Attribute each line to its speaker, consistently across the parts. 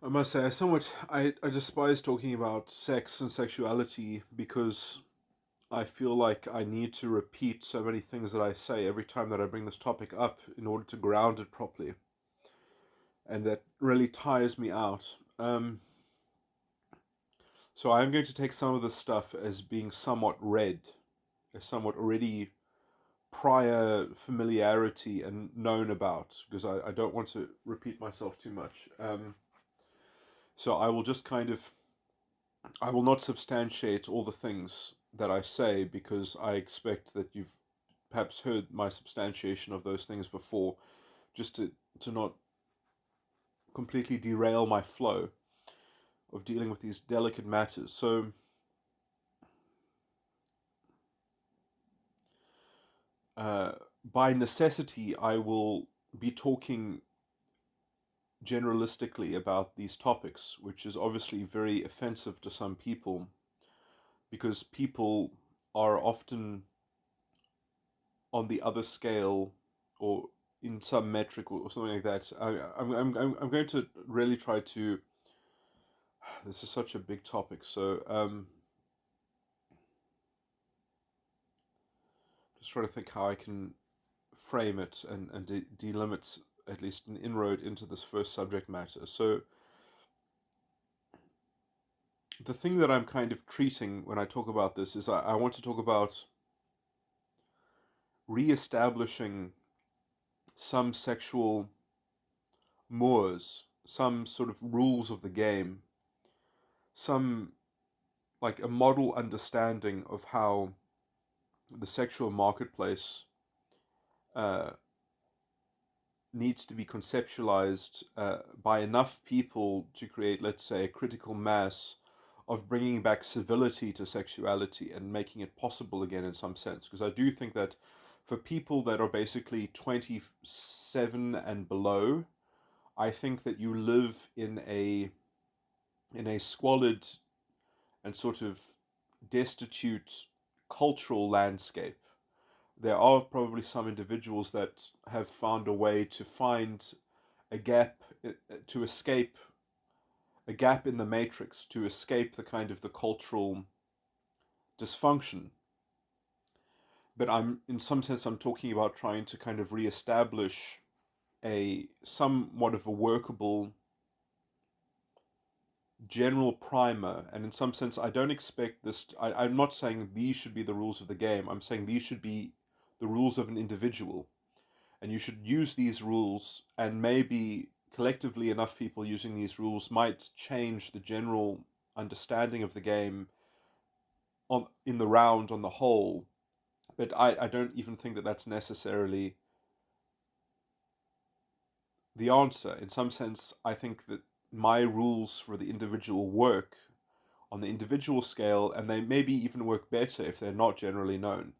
Speaker 1: I must say, I despise talking about sex and sexuality because I feel like I need to repeat so many things that I say every time that I bring this topic up in order to ground it properly, and that really tires me out. So I'm going to take some of this stuff as being somewhat read, as somewhat already prior familiarity and known about, because I don't want to repeat myself too much. So I will just kind of I will not substantiate all the things that I say because I expect that you've perhaps heard my substantiation of those things before, just to not completely derail my flow of dealing with these delicate matters. So, uh, by necessity, I will be talking generalistically about these topics, which is obviously very offensive to some people because people are often on the other scale or in some metric or something like that. I'm going to really try to. This is such a big topic, so just trying to think how I can frame it and delimit at least an inroad into this first subject matter. So the thing that I'm kind of treating when I talk about this is I want to talk about re-establishing some sexual mores, some sort of rules of the game, some like a model understanding of how the sexual marketplace uh, needs to be conceptualized by enough people to create, let's say, a critical mass of bringing back civility to sexuality and making it possible again in some sense. Because I do think that for people that are basically 27 and below, I think that you live in a squalid and sort of destitute cultural landscape. There are probably some individuals that have found a way to find a gap, to escape a gap in the matrix, to escape the kind of the cultural dysfunction. But in some sense, I'm talking about trying to kind of reestablish a somewhat of a workable general primer. And in some sense, I don't expect this. I'm not saying these should be the rules of the game. I'm saying these should be the rules of an individual. And you should use these rules, and maybe collectively enough people using these rules might change the general understanding of the game on in the round on the whole. But I don't even think that that's necessarily the answer. In some sense, I think that my rules for the individual work on the individual scale, and they maybe even work better if they're not generally known,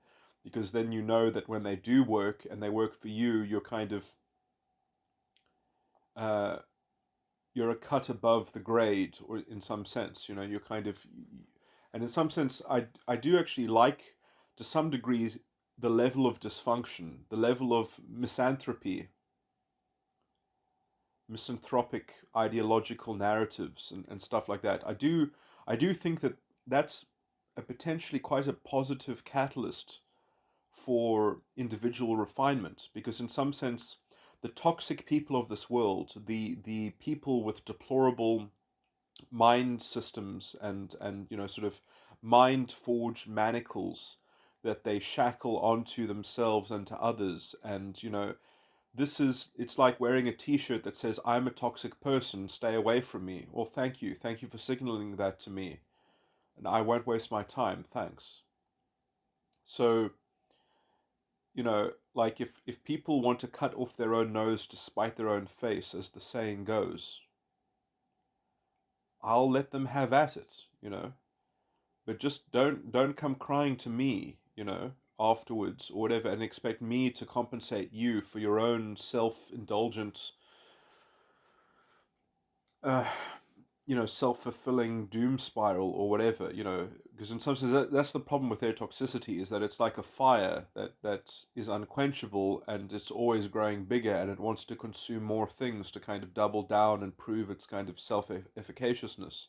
Speaker 1: because then you know that when they do work and they work for you, you're kind of uh, you're a cut above the grade, or in some sense, you're kind of, and in some sense, I do actually like to some degree the level of dysfunction, the level of misanthropic ideological narratives and stuff like that. I do think that that's a potentially quite a positive catalyst for individual refinement, because in some sense the toxic people of this world, the people with deplorable mind systems and sort of mind forged manacles that they shackle onto themselves and to others, and it's like wearing a t-shirt that says I'm a toxic person, stay away from me, or thank you for signaling that to me, and I won't waste my time, thanks. So like if people want to cut off their own nose to spite their own face, as the saying goes, I'll let them have at it. But just don't come crying to me, afterwards or whatever, and expect me to compensate you for your own self-indulgent uh, self-fulfilling doom spiral or whatever, because in some sense that's the problem with their toxicity, is that it's like a fire that is unquenchable, and it's always growing bigger, and it wants to consume more things to kind of double down and prove its kind of self-efficaciousness,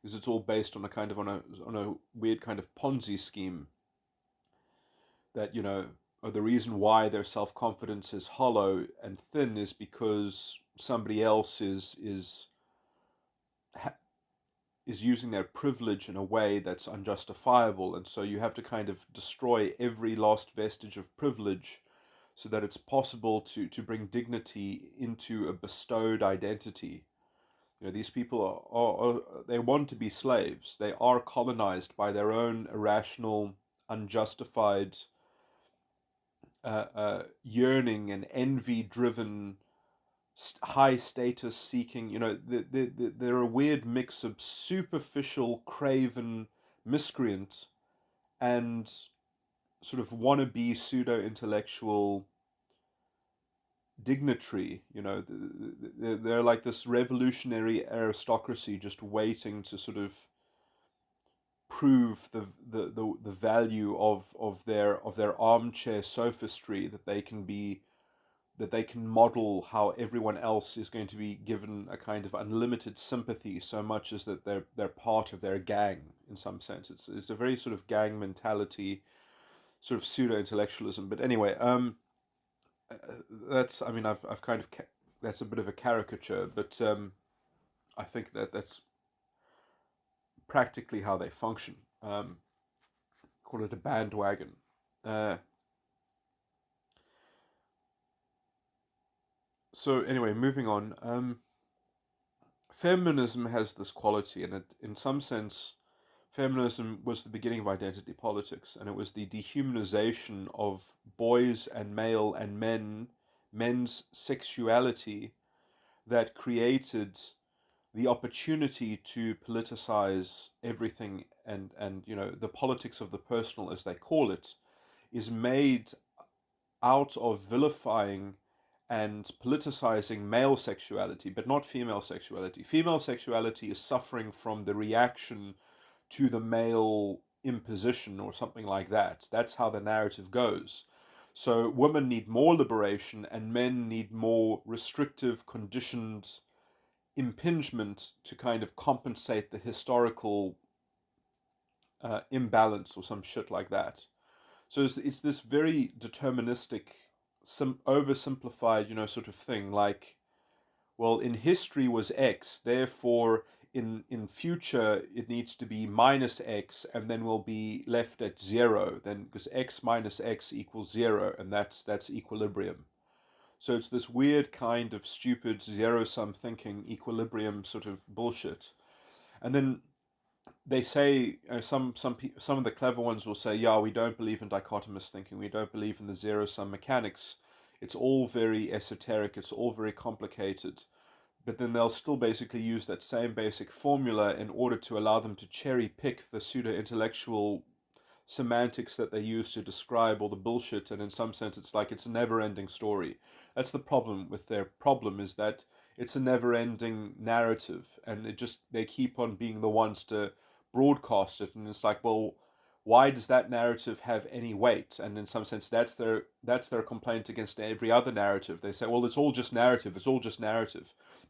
Speaker 1: because it's all based on a kind of on a weird kind of Ponzi scheme that the reason why their self-confidence is hollow and thin is because somebody else is using their privilege in a way that's unjustifiable, and so you have to kind of destroy every last vestige of privilege so that it's possible to bring dignity into a bestowed identity. These people are they want to be slaves. They are colonized by their own irrational, unjustified yearning and envy-driven, high status seeking. They're a weird mix of superficial, craven miscreant and sort of wannabe pseudo intellectual dignitary. They're like this revolutionary aristocracy just waiting to sort of prove the value of their armchair sophistry, that they can model how everyone else is going to be given a kind of unlimited sympathy, so much as that they're part of their gang in some sense. It's a very sort of gang mentality, sort of pseudo intellectualism. But anyway, that's, I mean, I've kind of that's a bit of a caricature, but I think that's practically how they function. Call it a bandwagon. Uh, so anyway, moving on. Feminism has this quality, and it, in some sense, feminism was the beginning of identity politics, and it was the dehumanization of boys and male and men's sexuality, that created the opportunity to politicize everything, and the politics of the personal, as they call it, is made out of vilifying and politicizing male sexuality, but not female sexuality. Female sexuality is suffering from the reaction to the male imposition or something like that. That's how the narrative goes. So women need more liberation, and men need more restrictive, conditioned impingement to kind of compensate the historical imbalance or some shit like that. So it's this very deterministic, oversimplified, sort of thing. Like, well, in history was X, therefore in future it needs to be minus X, and then we'll be left at zero. Then because X minus X equals zero, and that's equilibrium. So it's this weird kind of stupid zero sum thinking, equilibrium sort of bullshit. And then they say, some of the clever ones will say, yeah, we don't believe in dichotomous thinking, we don't believe in the zero sum mechanics. It's all very esoteric, it's all very complicated. But then they'll still basically use that same basic formula in order to allow them to cherry pick the pseudo intellectual semantics that they use to describe all the bullshit, and in some sense it's like it's a never ending story. That's the problem with their problem, is that it's a never ending narrative, and they keep on being the ones to broadcast it, and it's like, well, why does that narrative have any weight? And in some sense that's their complaint against every other narrative. They say, well, it's all just narrative,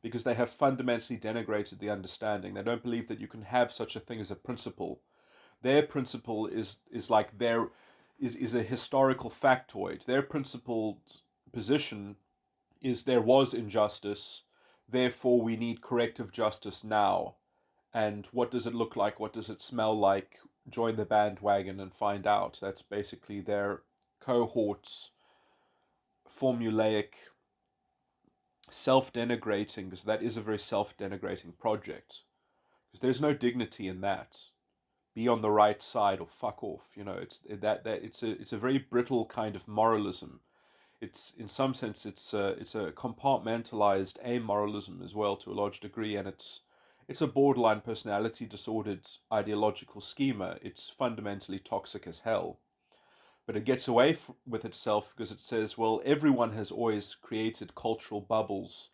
Speaker 1: because they have fundamentally denigrated the understanding. They don't believe that you can have such a thing as a principle. Their principle is like is a historical factoid. Their principled position is there was injustice, therefore we need corrective justice now. And what does it look like? What does it smell like? Join the bandwagon and find out. That's basically their cohorts, formulaic, self-denigrating, because that is a very self-denigrating project. Because there's no dignity in that. Be on the right side or fuck off. It's a very brittle kind of moralism. It's, in some sense, it's a compartmentalized amoralism as well, to a large degree, and it's a borderline personality disordered ideological schema. It's fundamentally toxic as hell. But it gets away with itself because it says, well, everyone has always created cultural bubbles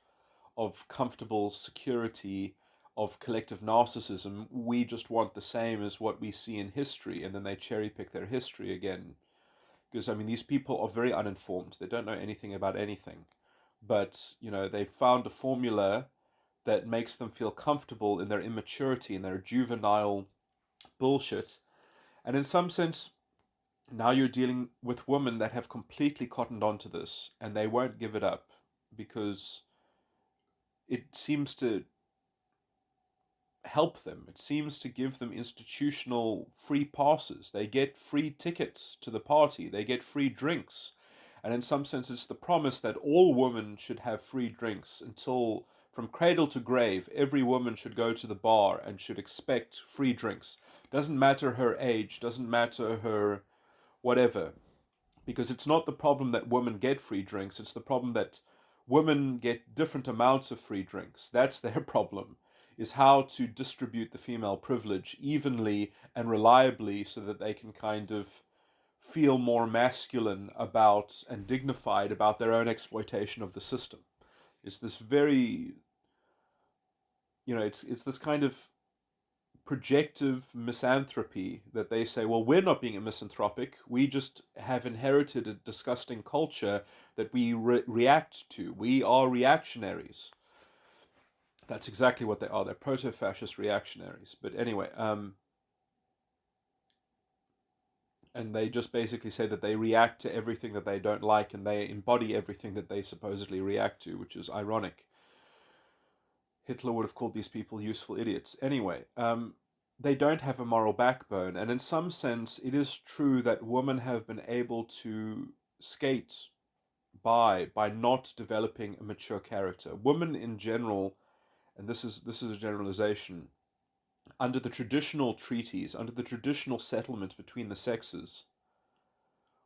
Speaker 1: of comfortable security, of collective narcissism. We just want the same as what we see in history, and then they cherry pick their history again. Because, I mean, these people are very uninformed. They don't know anything about anything. But, they found a formula that makes them feel comfortable in their immaturity, in their juvenile bullshit. And in some sense, now you're dealing with women that have completely cottoned onto this, and they won't give it up because it seems to help them. It seems to give them institutional free passes. They get free tickets to the party. They get free drinks. And in some sense, it's the promise that all women should have free drinks until, from cradle to grave, every woman should go to the bar and should expect free drinks. Doesn't matter her age, doesn't matter her whatever. Because it's not the problem that women get free drinks, it's the problem that women get different amounts of free drinks. That's their problem, is how to distribute the female privilege evenly and reliably so that they can kind of feel more masculine about and dignified about their own exploitation of the system. It's this very, it's this kind of projective misanthropy that they say, well, we're not being misanthropic. We just have inherited a disgusting culture that we react to. We are reactionaries. That's exactly what they are. They're proto-fascist reactionaries. But anyway, and they just basically say that they react to everything that they don't like, and they embody everything that they supposedly react to, which is ironic. Hitler would have called these people useful idiots. Anyway, they don't have a moral backbone, and in some sense, it is true that women have been able to skate by not developing a mature character. Women in general, and this is a generalization, under the traditional treaties, under the traditional settlement between the sexes,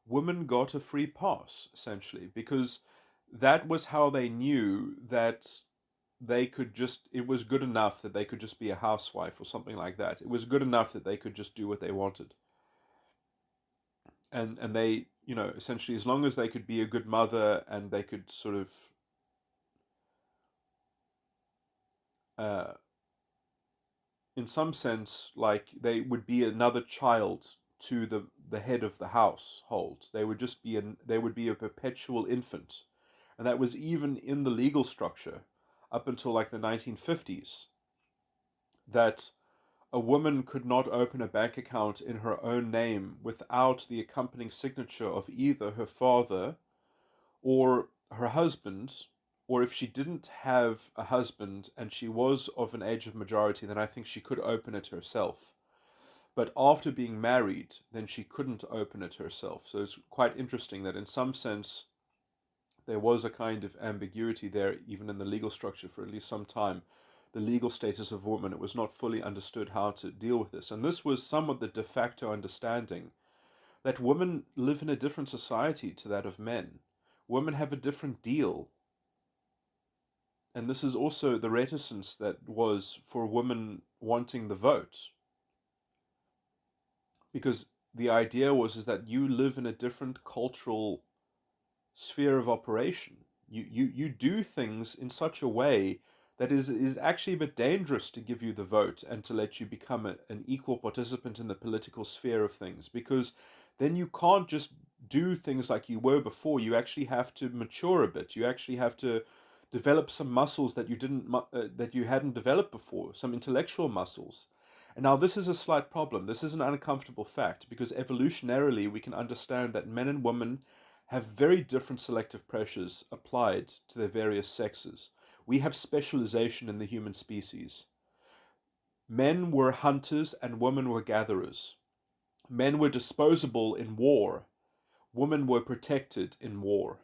Speaker 1: women got a free pass, essentially, because that was how they knew that they could just, it was good enough that they could just be a housewife or something like that. It was good enough that they could just do what they wanted. And they, essentially, as long as they could be a good mother and they could sort of in some sense, like they would be another child to the head of the household. They would just be they would be a perpetual infant, and that was even in the legal structure up until like the 1950s. That a woman could not open a bank account in her own name without the accompanying signature of either her father or her husband, or if she didn't have a husband and she was of an age of majority, then I think she could open it herself. But after being married, then she couldn't open it herself. So it's quite interesting that in some sense there was a kind of ambiguity there, even in the legal structure for at least some time. The legal status of women, it was not fully understood how to deal with this. And this was somewhat the de facto understanding that women live in a different society to that of men. Women have a different deal. And this is also the reticence that was for women wanting the vote. Because the idea was is that you live in a different cultural sphere of operation. You do things in such a way that is actually a bit dangerous to give you the vote and to let you become an equal participant in the political sphere of things, because then you can't just do things like you were before. You actually have to mature a bit. You actually have to develop some muscles that you hadn't developed before, some intellectual muscles. And now this is a slight problem. This is an uncomfortable fact, because evolutionarily we can understand that men and women have very different selective pressures applied to their various sexes. We have specialization in the human species. Men were hunters and women were gatherers. Men were disposable in war. Women were protected in war.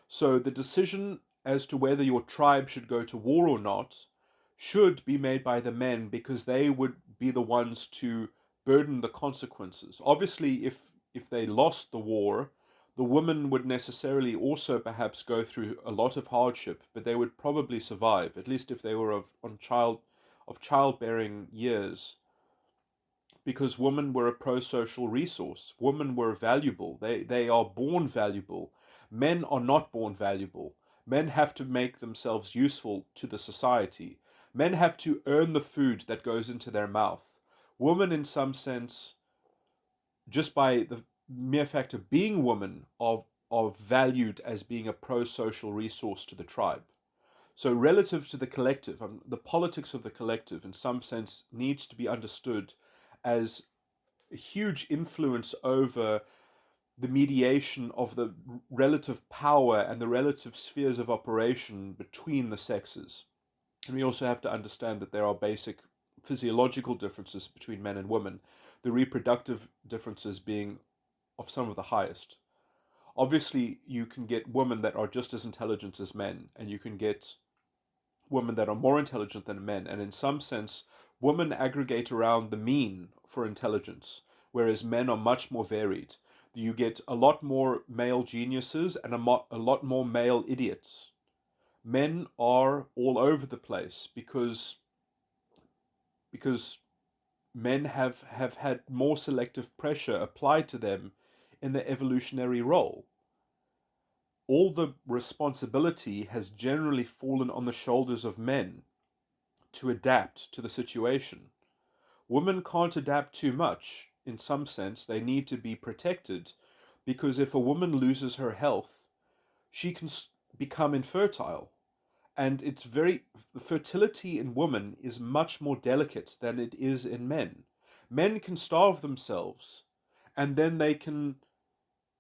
Speaker 1: So the decision as to whether your tribe should go to war or not should be made by the men, because they would be the ones to burden the consequences. Obviously, if they lost the war, the women would necessarily also perhaps go through a lot of hardship, but they would probably survive, at least if they were of childbearing years, because women were a pro-social resource. Women were valuable. They are born valuable. Men are not born valuable. Men have to make themselves useful to the society. Men have to earn the food that goes into their mouth. Women, in some sense, just by the mere fact of being women, are valued as being a pro-social resource to the tribe. So relative to the collective, the politics of the collective, in some sense, needs to be understood as a huge influence over the mediation of the relative power and the relative spheres of operation between the sexes. And we also have to understand that there are basic physiological differences between men and women, the reproductive differences being of some of the highest. Obviously, you can get women that are just as intelligent as men, and you can get women that are more intelligent than men. And in some sense, women aggregate around the mean for intelligence, whereas men are much more varied. You get a lot more male geniuses and a lot more male idiots. Men are all over the place because men have had more selective pressure applied to them in their evolutionary role. All the responsibility has generally fallen on the shoulders of men to adapt to the situation. Women can't adapt too much. In some sense, they need to be protected because if a woman loses her health, she can become infertile. And the fertility in women is much more delicate than it is in men. Men can starve themselves and then they can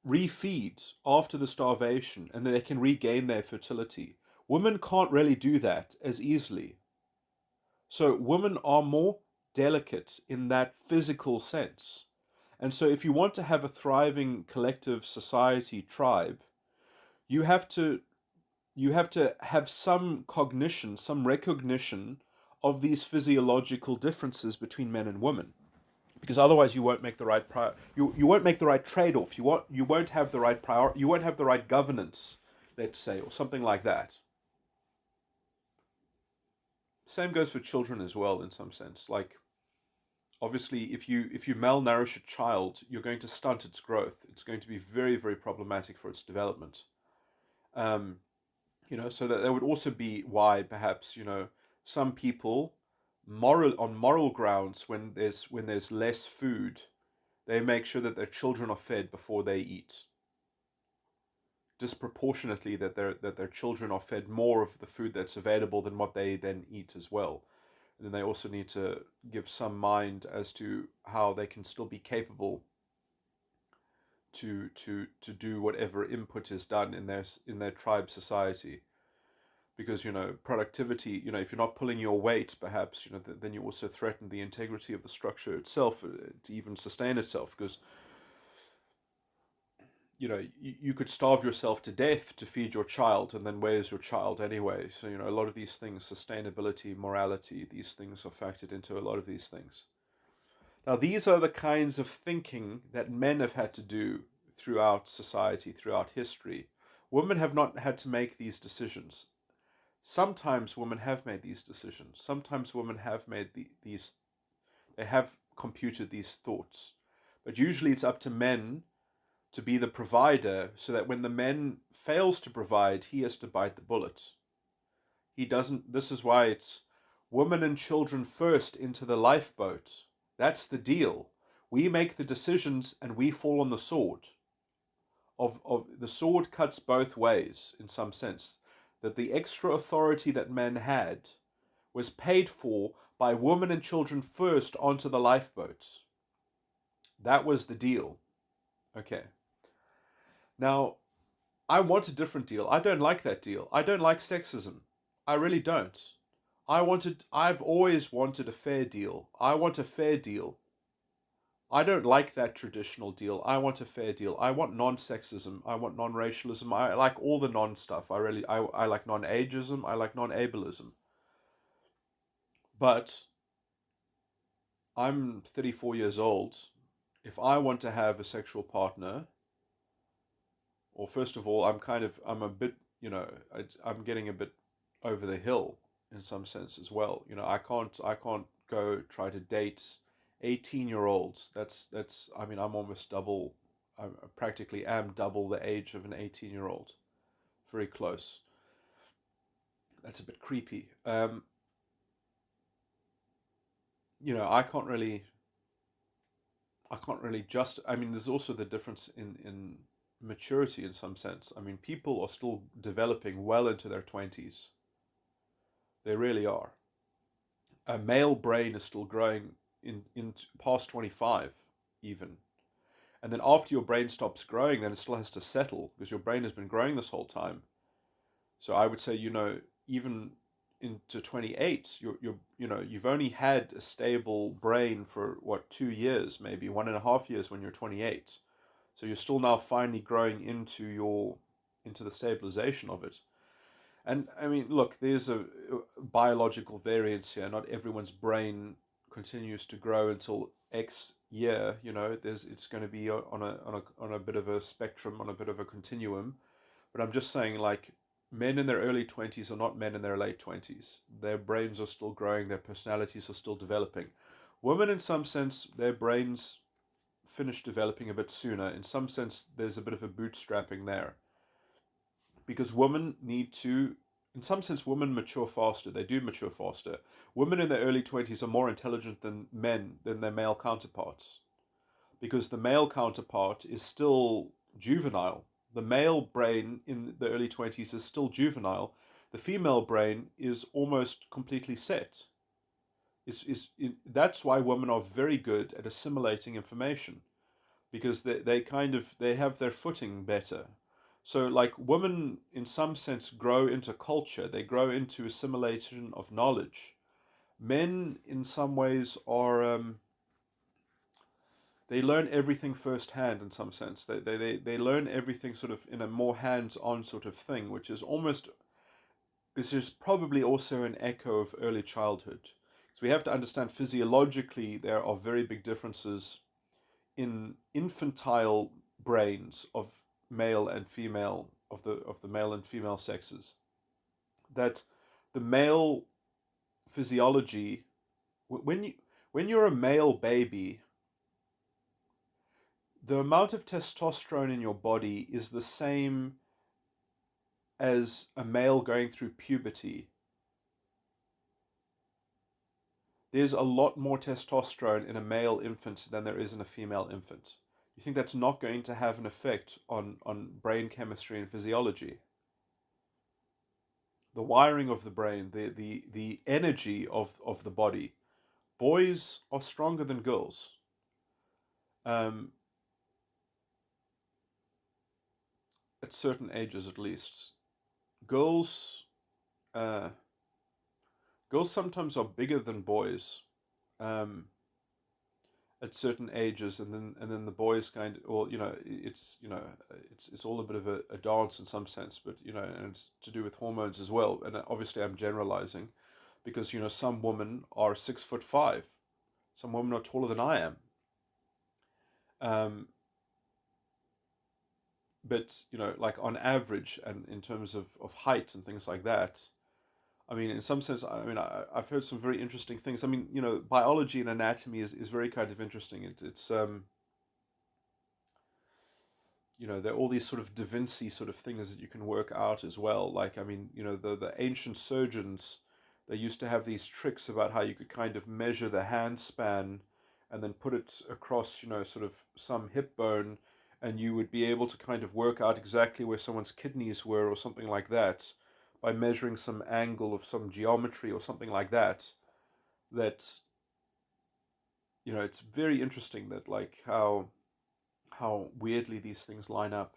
Speaker 1: refeed after the starvation and then they can regain their fertility. Women can't really do that as easily. So women are more delicate in that physical sense. And so if you want to have a thriving collective society tribe, you have to have some cognition, some recognition of these physiological differences between men and women. Because otherwise you won't make the right you won't make the right trade-off. You won't have the right you won't have the right governance, let's say, or something like that. Same goes for children as well in some sense. Like obviously if you malnourish a child, you're going to stunt its growth. It's going to be very, very problematic for its development. Um, so that would also be why perhaps some people moral grounds when there's less food, they make sure that their children are fed before they eat disproportionately, that their children are fed more of the food that's available than what they then eat as well. And then they also need to give some mind as to how they can still be capable to do whatever input is done in their tribe society. Because productivity, if you're not pulling your weight, perhaps then you also threaten the integrity of the structure itself to even sustain itself. Because you could starve yourself to death to feed your child, and then where's your child anyway? So a lot of these things, sustainability, morality, these things are factored into a lot of these things. Now these are the kinds of thinking that men have had to do throughout society, throughout history. Women have not had to make these decisions. Sometimes women have made these decisions. Sometimes women have made they have computed these thoughts. But usually it's up to men to be the provider, so that when the man fails to provide, he has to bite the bullet. He doesn't, this is why it's women and children first into the lifeboat. That's the deal. We make the decisions and we fall on the sword. Of the sword cuts both ways in some sense. That the extra authority that men had was paid for by women and children first onto the lifeboats. That was the deal. Okay. Now, I want a different deal. I don't like that deal. I don't like sexism. I really don't. I've always wanted a fair deal. I want a fair deal. I don't like that traditional deal. I want a fair deal. I want non-sexism. I want non-racialism. I like all the non-stuff. I like non-ageism. I like non-ableism. But I'm 34 years old. If I want to have a sexual partner, or first of all, I'm a bit, I'm getting a bit over the hill in some sense as well. I can't go try to date 18-year-olds. I'm almost double. I practically am double the age of an 18-year-old. Very close. That's a bit creepy. I can't really just. I mean, there's also the difference in maturity in some sense. I mean, people are still developing well into their 20s. They really are. A male brain is still growing in past 25 even. And then after your brain stops growing, then it still has to settle because your brain has been growing this whole time. So I would say, even into 28, you've only had a stable brain for what, 2 years, maybe 1.5 years when you're 28. So you're still now finally growing into the stabilization of it. And I mean, look, there's a biological variance here. Not everyone's brain continues to grow until X year. It's going to be on a bit of a spectrum, on a bit of a continuum. But I'm just saying, like, men in their early 20s are not men in their late 20s. Their brains are still growing, their personalities are still developing. Women, in some sense, their brains finish developing a bit sooner. In some sense, there's a bit of a bootstrapping there. Because women need to, in some sense, women mature faster. They do mature faster. Women in their early 20s are more intelligent than men, than their male counterparts. Because the male counterpart is still juvenile. The male brain in the early 20s is still juvenile. The female brain is almost completely set. That's why women are very good at assimilating information, because they have their footing better. So, like, women in some sense grow into culture, they grow into assimilation of knowledge. Men in some ways are they learn everything firsthand in some sense. They learn everything sort of in a more hands-on sort of thing, which is almost, this is probably also an echo of early childhood. So we have to understand physiologically there are very big differences in infantile brains of male and female, of the male and female sexes. That the male physiology, when you're a male baby, the amount of testosterone in your body is the same as a male going through puberty. There's a lot more testosterone in a male infant than there is in a female infant. You think that's not going to have an effect on brain chemistry and physiology? The wiring of the brain, the energy of the body. Boys are stronger than girls. Um, at certain ages, at least. Girls, uh, girls sometimes are bigger than boys. Um, at certain ages, and then the boys kind of, or it's all a bit of a dance in some sense, but and it's to do with hormones as well. And obviously, I'm generalizing, because some women are 6'5", some women are taller than I am. Um, but like on average, and in terms of height and things like that, I mean, in some sense, I mean, I've heard some very interesting things. I mean, biology and anatomy is very kind of interesting. It's there are all these sort of Da Vinci sort of things that you can work out as well. Like, I mean, the ancient surgeons, they used to have these tricks about how you could kind of measure the hand span and then put it across, sort of some hip bone, and you would be able to kind of work out exactly where someone's kidneys were or something like that by measuring some angle of some geometry or something like that. That, it's very interesting that, like, how weirdly these things line up.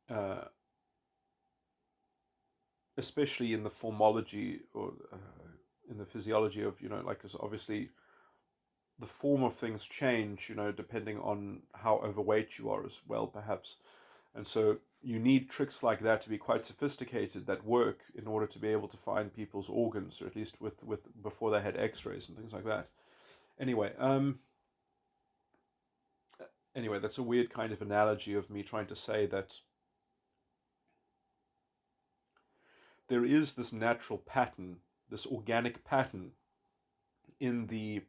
Speaker 1: Uh, Especially in the formology, or in the physiology of, like, because obviously the form of things change, depending on how overweight you are as well, perhaps. And so you need tricks like that to be quite sophisticated, that work in order to be able to find people's organs, or at least with before they had X-rays and things like that. Anyway, that's a weird kind of analogy of me trying to say that there is this natural pattern, this organic pattern in the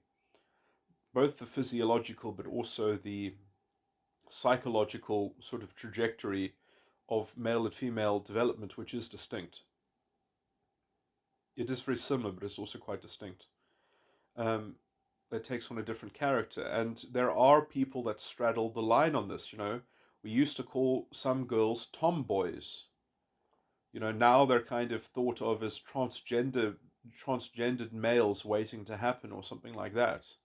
Speaker 1: both the physiological but also the psychological sort of trajectory of male and female development, which is distinct. It is very similar, but it's also quite distinct. Um, that takes on a different character, and there are people that straddle the line on this. We used to call some girls tomboys. Now they're kind of thought of as transgendered males waiting to happen or something like that.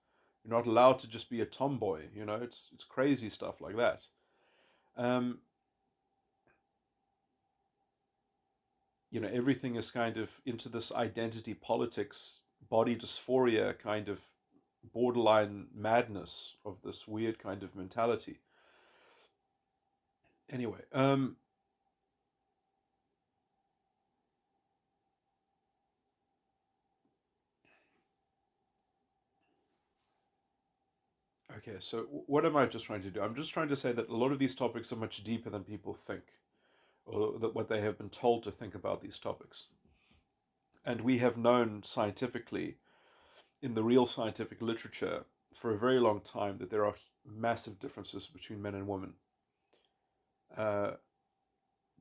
Speaker 1: You're not allowed to just be a tomboy. It's crazy stuff like that. Um, Everything is kind of into this identity politics, body dysphoria kind of borderline madness of this weird kind of mentality. Anyway, okay, so what am I just trying to do? I'm just trying to say that a lot of these topics are much deeper than people think, or that what they have been told to think about these topics. And we have known scientifically, in the real scientific literature, for a very long time that there are massive differences between men and women. Uh,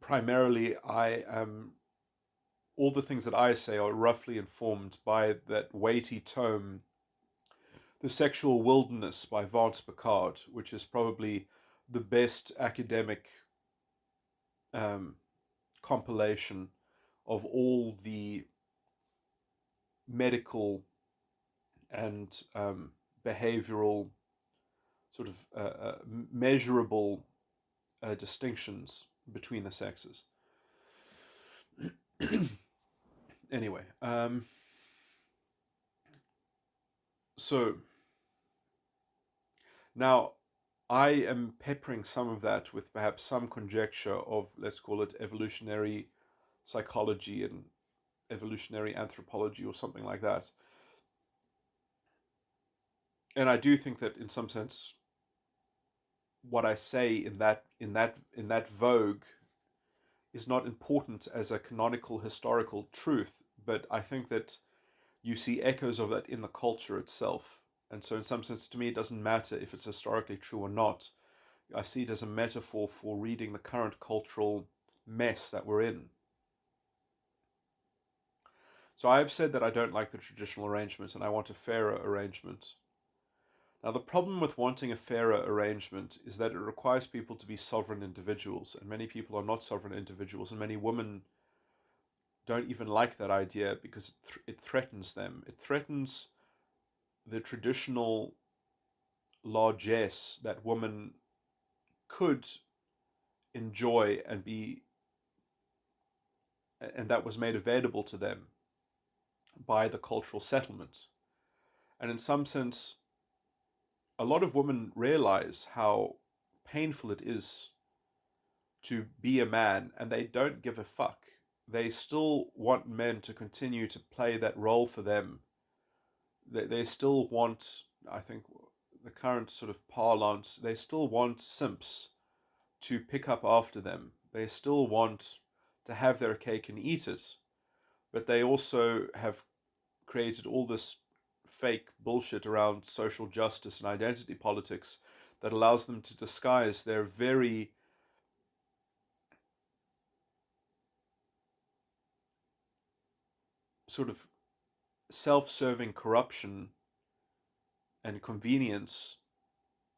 Speaker 1: Primarily, I am all the things that I say are roughly informed by that weighty tome, The Sexual Wilderness by Vance Picard, which is probably the best academic um, compilation of all the medical and behavioral sort of measurable distinctions between the sexes. Anyway, so now I am peppering some of that with perhaps some conjecture of, let's call it, evolutionary psychology and evolutionary anthropology or something like that. And I do think that in some sense what I say in that vogue is not important as a canonical historical truth, but I think that you see echoes of that in the culture itself. And so in some sense to me it doesn't matter if it's historically true or not. I see it as a metaphor for reading the current cultural mess that we're in. So I have said that I don't like the traditional arrangement and I want a fairer arrangement. Now, the problem with wanting a fairer arrangement is that it requires people to be sovereign individuals, and many people are not sovereign individuals, and many women don't even like that idea because it threatens them. It threatens the traditional largesse that women could enjoy and that was made available to them by the cultural settlement. And in some sense, a lot of women realize how painful it is to be a man, and they don't give a fuck. They still want men to continue to play that role for them. They still want, I think, the current sort of parlance, they still want simps to pick up after them. They still want to have their cake and eat it, but they also have created all this fake bullshit around social justice and identity politics that allows them to disguise their very sort of self-serving corruption and convenience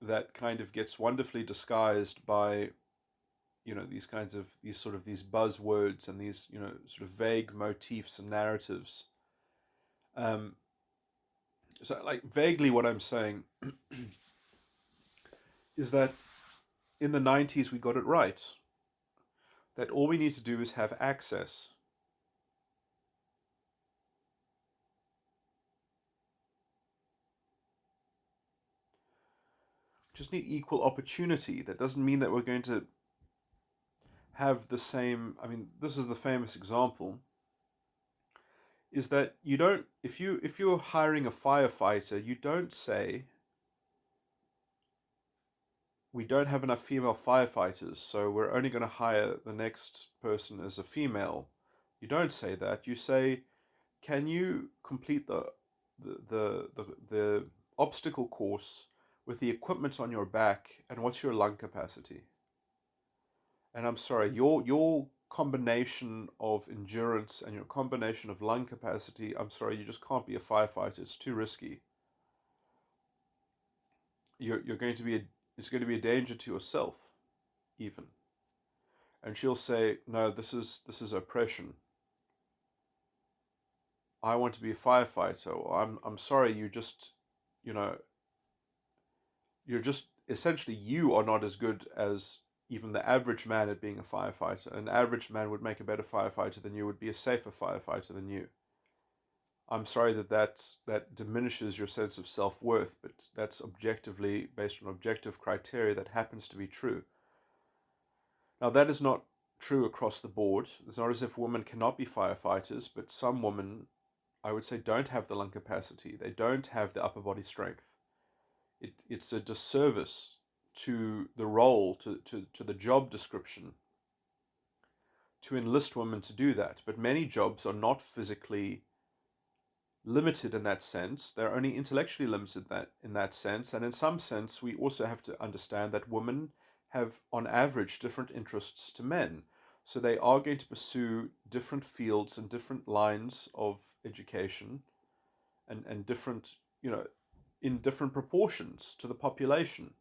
Speaker 1: that kind of gets wonderfully disguised by these buzzwords and these sort of vague motifs and narratives. um so like vaguely what I'm saying is that in the 90s we got it right, that all we need to do is have access. Just need equal opportunity. That doesn't mean that we're going to have the same. I mean, this is the famous example, is that you don't, if you're hiring a firefighter, you don't say we don't have enough female firefighters, so we're only going to hire the next person as a female. You don't say that. You say, can you complete the obstacle course with the equipment on your back, and what's your lung capacity? And I'm sorry, your combination of endurance and your combination of lung capacity, I'm sorry, you just can't be a firefighter. It's too risky. You're going to be it's going to be a danger to yourself, even. And she'll say, "No, this is oppression. I want to be a firefighter." Or, I'm sorry, you know, you're just essentially you are not as good as even the average man at being a firefighter. An average man would make a better firefighter than you, would be a safer firefighter than you. I'm sorry that diminishes your sense of self-worth, but that's objectively based on objective criteria that happens to be true. Now, that is not true across the board. It's not as if women cannot be firefighters, but some women, I would say, don't have the lung capacity. They don't have the upper body strength. It's a disservice to the role, to the job description, to enlist women to do that. But many jobs are not physically limited in that sense. They're only intellectually limited in that sense. And in some sense, we also have to understand that women have, on average, different interests to men. So they are going to pursue different fields and different lines of education and different, in different proportions to the population.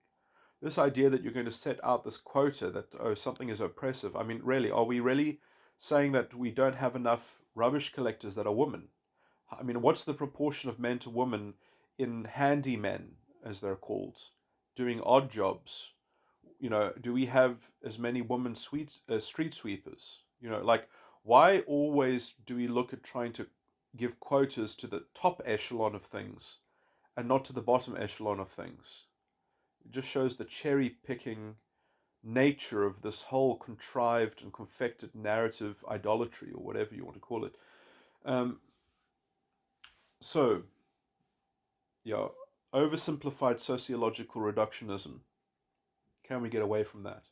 Speaker 1: This idea that you're going to set out this quota that, oh, something is oppressive. I mean, really, are we really saying that we don't have enough rubbish collectors that are women? I mean, what's the proportion of men to women in handymen, as they're called, doing odd jobs? Do we have as many women street sweepers? Like, why always do we look at trying to give quotas to the top echelon of things and not to the bottom echelon of things? It just shows the cherry picking nature of this whole contrived and confected narrative idolatry, or whatever you want to call it. Um, so, yeah, oversimplified sociological reductionism. Can we get away from that?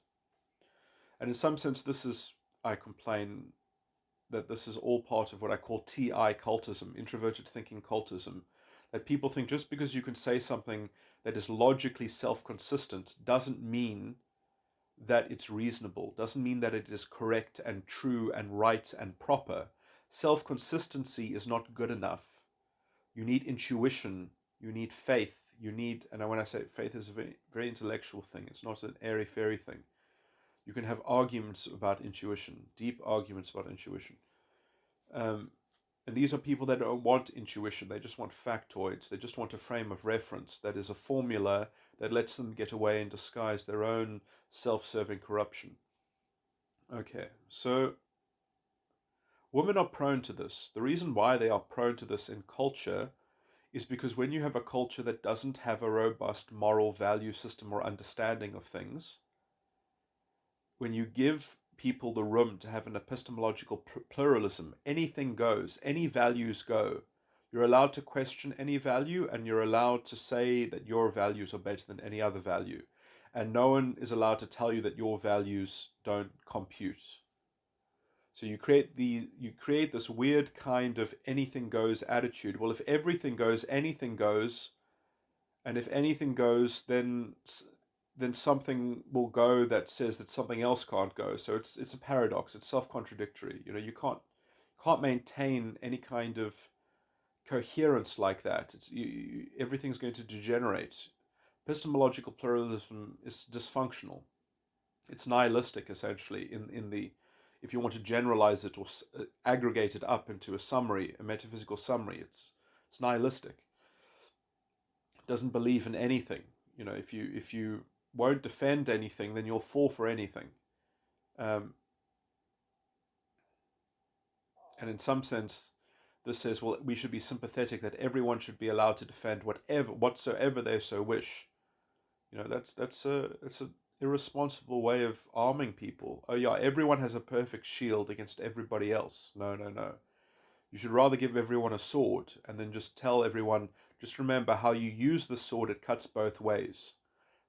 Speaker 1: And in some sense, I complain that this is all part of what I call TI cultism, introverted thinking cultism. That people think just because you can say something that is logically self-consistent doesn't mean that it's reasonable, doesn't mean that it is correct and true and right and proper. Self-consistency is not good enough. You need intuition, you need faith, and when I say faith, is a very, very intellectual thing. It's not an airy-fairy thing. You can have arguments about intuition, deep arguments about intuition. And these are people that don't want intuition. They just want factoids. They just want a frame of reference that is a formula that lets them get away and disguise their own self-serving corruption. Okay, so women are prone to this. The reason why they are prone to this in culture is because when you have a culture that doesn't have a robust moral value system or understanding of things, when you give people the room to have an epistemological pluralism, anything goes, any values go. You're allowed to question any value, and you're allowed to say that your values are better than any other value. And no one is allowed to tell you that your values don't compute. So you create this weird kind of anything goes attitude. Well, if everything goes, anything goes, and if anything goes, then something will go that says that something else can't go. So it's a paradox. It's self-contradictory. You can't maintain any kind of coherence like that. Everything's going to degenerate. Epistemological pluralism is dysfunctional. It's nihilistic, essentially. If you want to generalize it or aggregate it up into a metaphysical summary, it's nihilistic. It doesn't believe in anything. If you won't defend anything, then you'll fall for anything. And in some sense, this says, well, we should be sympathetic that everyone should be allowed to defend whatsoever they so wish. That's a irresponsible way of arming people. Oh yeah, everyone has a perfect shield against everybody else. No, no, no. You should rather give everyone a sword and then just tell everyone, just remember how you use the sword, it cuts both ways.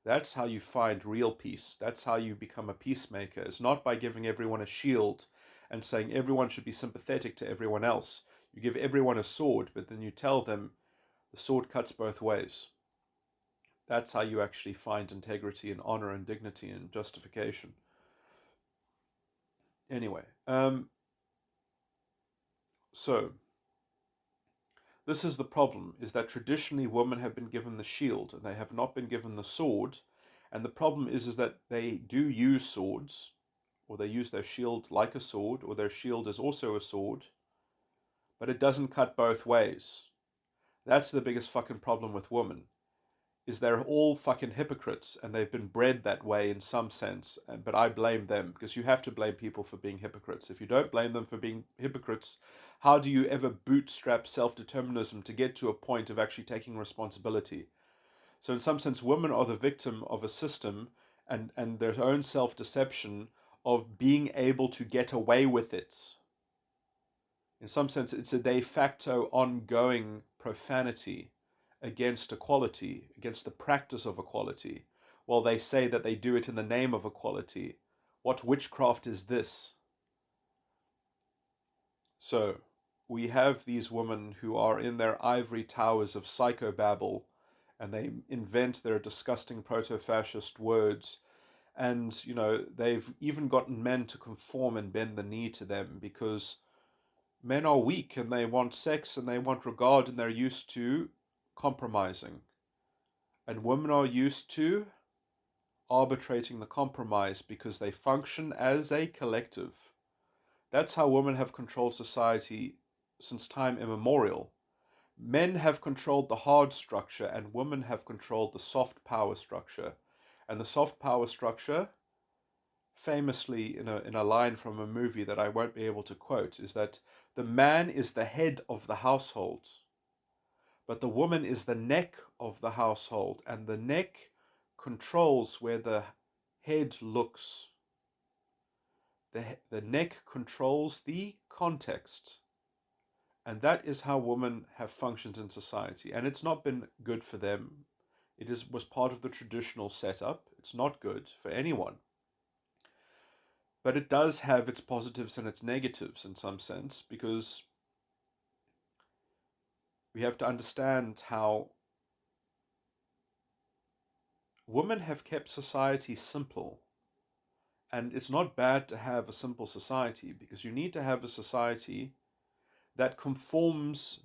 Speaker 1: That's how you find real peace. That's how you become a peacemaker. It's not by giving everyone a shield and saying everyone should be sympathetic to everyone else. You give everyone a sword, but then you tell them the sword cuts both ways. That's how you actually find integrity and honor and dignity and justification. Anyway, so this is the problem, is that traditionally women have been given the shield and they have not been given the sword. And the problem is that they do use swords, or they use their shield like a sword, or their shield is also a sword, but it doesn't cut both ways. That's the biggest fucking problem with women, is they're all fucking hypocrites and they've been bred that way in some sense. But I blame them, because you have to blame people for being hypocrites. If you don't blame them for being hypocrites, how do you ever bootstrap self-determinism to get to a point of actually taking responsibility? So in some sense, women are the victim of a system and their own self-deception of being able to get away with it. In some sense, it's a de facto ongoing profanity against equality, against the practice of equality, while they say that they do it in the name of equality. What witchcraft is this? So, we have these women who are in their ivory towers of psychobabble, and they invent their disgusting proto-fascist words, and, they've even gotten men to conform and bend the knee to them, because men are weak and they want sex and they want regard and they're used to compromising. And women are used to arbitrating the compromise because they function as a collective. That's how women have controlled society since time immemorial. Men have controlled the hard structure and women have controlled the soft power structure. And the soft power structure, famously in a line from a movie that I won't be able to quote, is that the man is the head of the household, but the woman is the neck of the household, and the neck controls where the head looks. The neck controls the context. And that is how women have functioned in society. And it's not been good for them. Was part of the traditional setup. It's not good for anyone. But it does have its positives and its negatives in some sense, because we have to understand how women have kept society simple. And it's not bad to have a simple society, because you need to have a society that conforms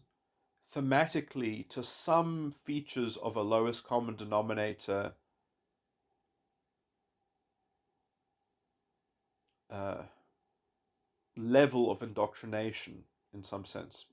Speaker 1: thematically to some features of a lowest common denominator level of indoctrination in some sense.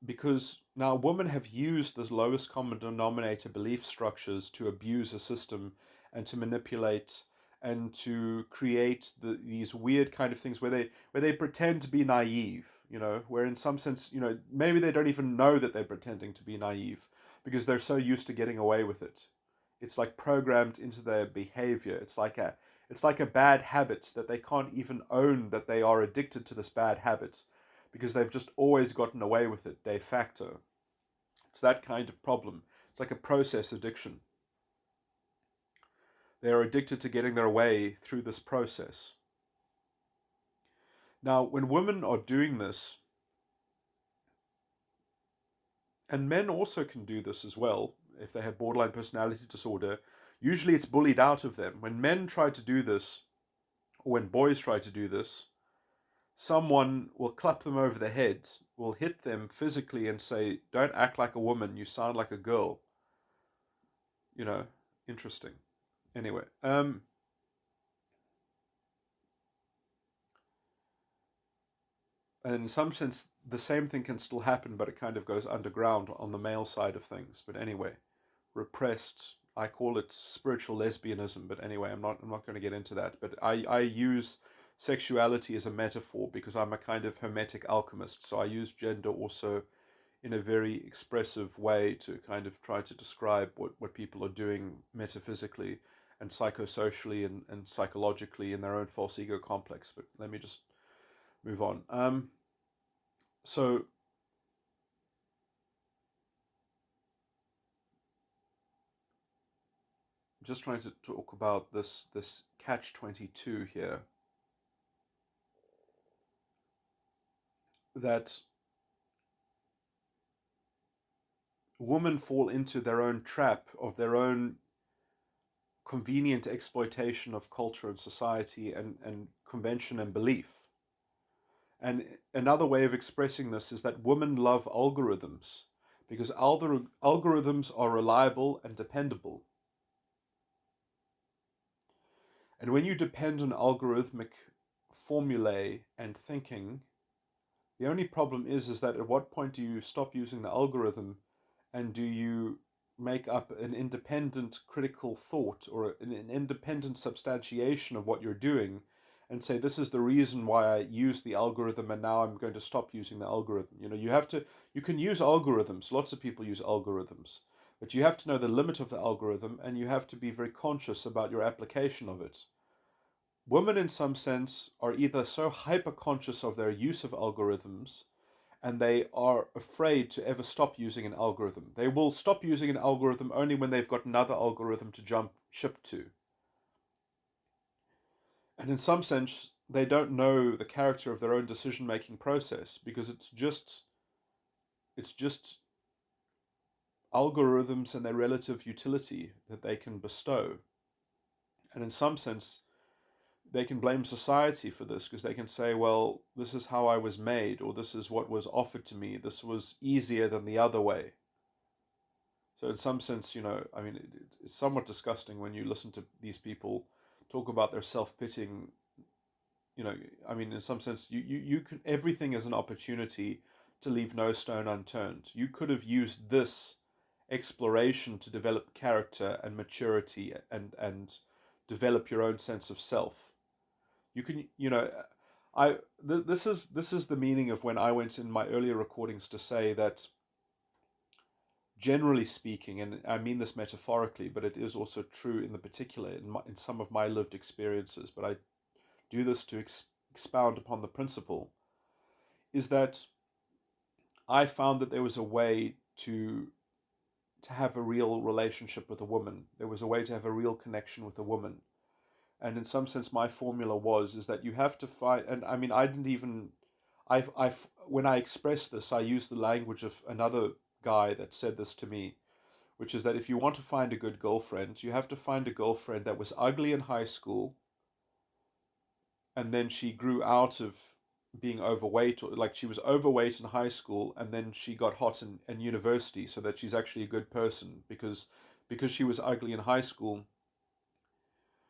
Speaker 1: Because now women have used this lowest common denominator belief structures to abuse a system and to manipulate and to create these weird kind of things where they pretend to be naive, where in some sense, maybe they don't even know that they're pretending to be naive because they're so used to getting away with it. It's like programmed into their behavior. It's like a bad habit that they can't even own that they are addicted to this bad habit, because they've just always gotten away with it de facto. It's that kind of problem. It's like a process addiction. They are addicted to getting their way through this process. Now, when women are doing this, and men also can do this as well, if they have borderline personality disorder, usually it's bullied out of them. When men try to do this, or when boys try to do this, someone will clap them over the head, will hit them physically and say, "Don't act like a woman, you sound like a girl." Interesting. Anyway, and in some sense, the same thing can still happen, but it kind of goes underground on the male side of things. But anyway, repressed. I call it spiritual lesbianism, but anyway, I'm not going to get into that. But I use sexuality as a metaphor because I'm a kind of hermetic alchemist. So I use gender also in a very expressive way to kind of try to describe what people are doing metaphysically and psychosocially and psychologically in their own false ego complex. But let me just move on. So I'm just trying to talk about this catch-22 here, that women fall into their own trap of their own convenient exploitation of culture and society, and convention and belief. And another way of expressing this is that women love algorithms because algorithms are reliable and dependable. And when you depend on algorithmic formulae and thinking, the only problem is that at what point do you stop using the algorithm and do you make up an independent critical thought or an independent substantiation of what you're doing and say, this is the reason why I use the algorithm and now I'm going to stop using the algorithm. You can use algorithms. Lots of people use algorithms. But you have to know the limit of the algorithm and you have to be very conscious about your application of it. Women, in some sense, are either so hyper conscious of their use of algorithms and they are afraid to ever stop using an algorithm. They will stop using an algorithm only when they've got another algorithm to jump ship to. And in some sense, they don't know the character of their own decision-making process because it's just algorithms and their relative utility that they can bestow. And in some sense, they can blame society for this because they can say, well, this is how I was made, or this is what was offered to me. This was easier than the other way. So in some sense, I mean, it's somewhat disgusting when you listen to these people talk about their self-pitying. I mean, in some sense, you can, everything is an opportunity to leave no stone unturned. You could have used this exploration to develop character and maturity and develop your own sense of self. You can, this is the meaning of when I went in my earlier recordings to say that, generally speaking, and I mean this metaphorically, but it is also true in the particular in some of my lived experiences, but I do this to expound upon the principle, is that I found that there was a way to have a real relationship with a woman. There was a way to have a real connection with a woman. And in some sense, my formula is that you have to find, and I mean, I didn't even, when I expressed this, I used the language of another guy that said this to me, which is that if you want to find a good girlfriend, you have to find a girlfriend that was ugly in high school, and then she grew out of being overweight, or like she was overweight in high school, and then she got hot in university, so that she's actually a good person because she was ugly in high school.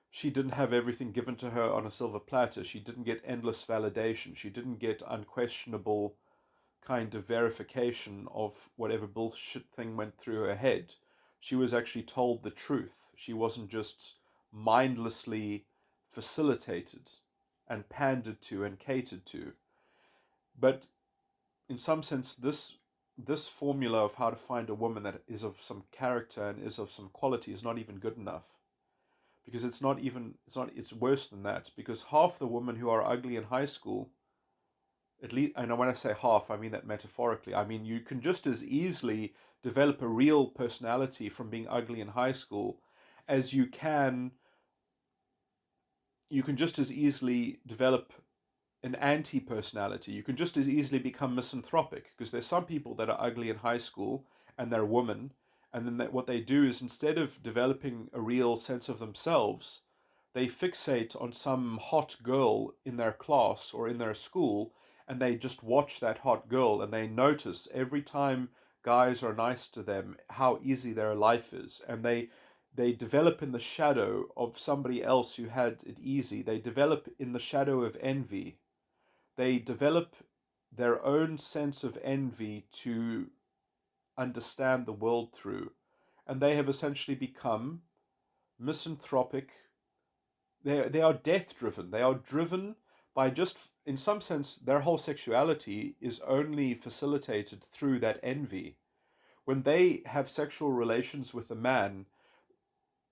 Speaker 1: She didn't have everything given to her on a silver platter. She didn't get endless validation. She didn't get unquestionable kind of verification of whatever bullshit thing went through her head. She was actually told the truth. She wasn't just mindlessly facilitated and pandered to and catered to. But in some sense, this formula of how to find a woman that is of some character and is of some quality is not even good enough. Because it's worse than that. Because half the women who are ugly in high school, at least, and when I say half, I mean that metaphorically. I mean, you can just as easily develop a real personality from being ugly in high school as you can just as easily develop an anti-personality. You can just as easily become misanthropic because there's some people that are ugly in high school and they're women, and then what they do is, instead of developing a real sense of themselves, they fixate on some hot girl in their class or in their school, and they just watch that hot girl, and they notice every time guys are nice to them how easy their life is, and they develop in the shadow of somebody else who had it easy. They develop in the shadow of envy. They develop their own sense of envy to understand the world through. And they have essentially become misanthropic. They are death driven. They are driven by just, in some sense, their whole sexuality is only facilitated through that envy. When they have sexual relations with a man,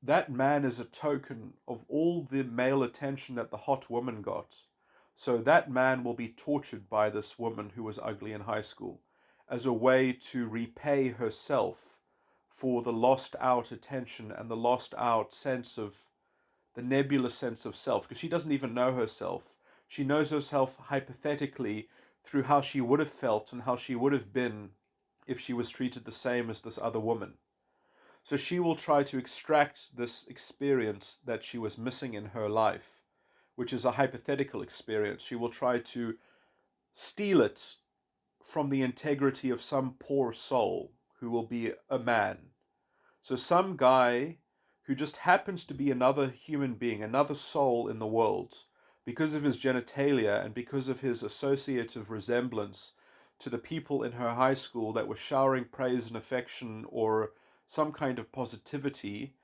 Speaker 1: that man is a token of all the male attention that the hot woman got. So that man will be tortured by this woman who was ugly in high school as a way to repay herself for the lost out attention and the lost out sense of the nebulous sense of self, because she doesn't even know herself. She knows herself hypothetically through how she would have felt and how she would have been if she was treated the same as this other woman. So she will try to extract this experience that she was missing in her life, which is a hypothetical experience. She will try to steal it from the integrity of some poor soul who will be a man. So some guy who just happens to be another human being, another soul in the world, because of his genitalia and because of his associative resemblance to the people in her high school that were showering praise and affection or some kind of positivity,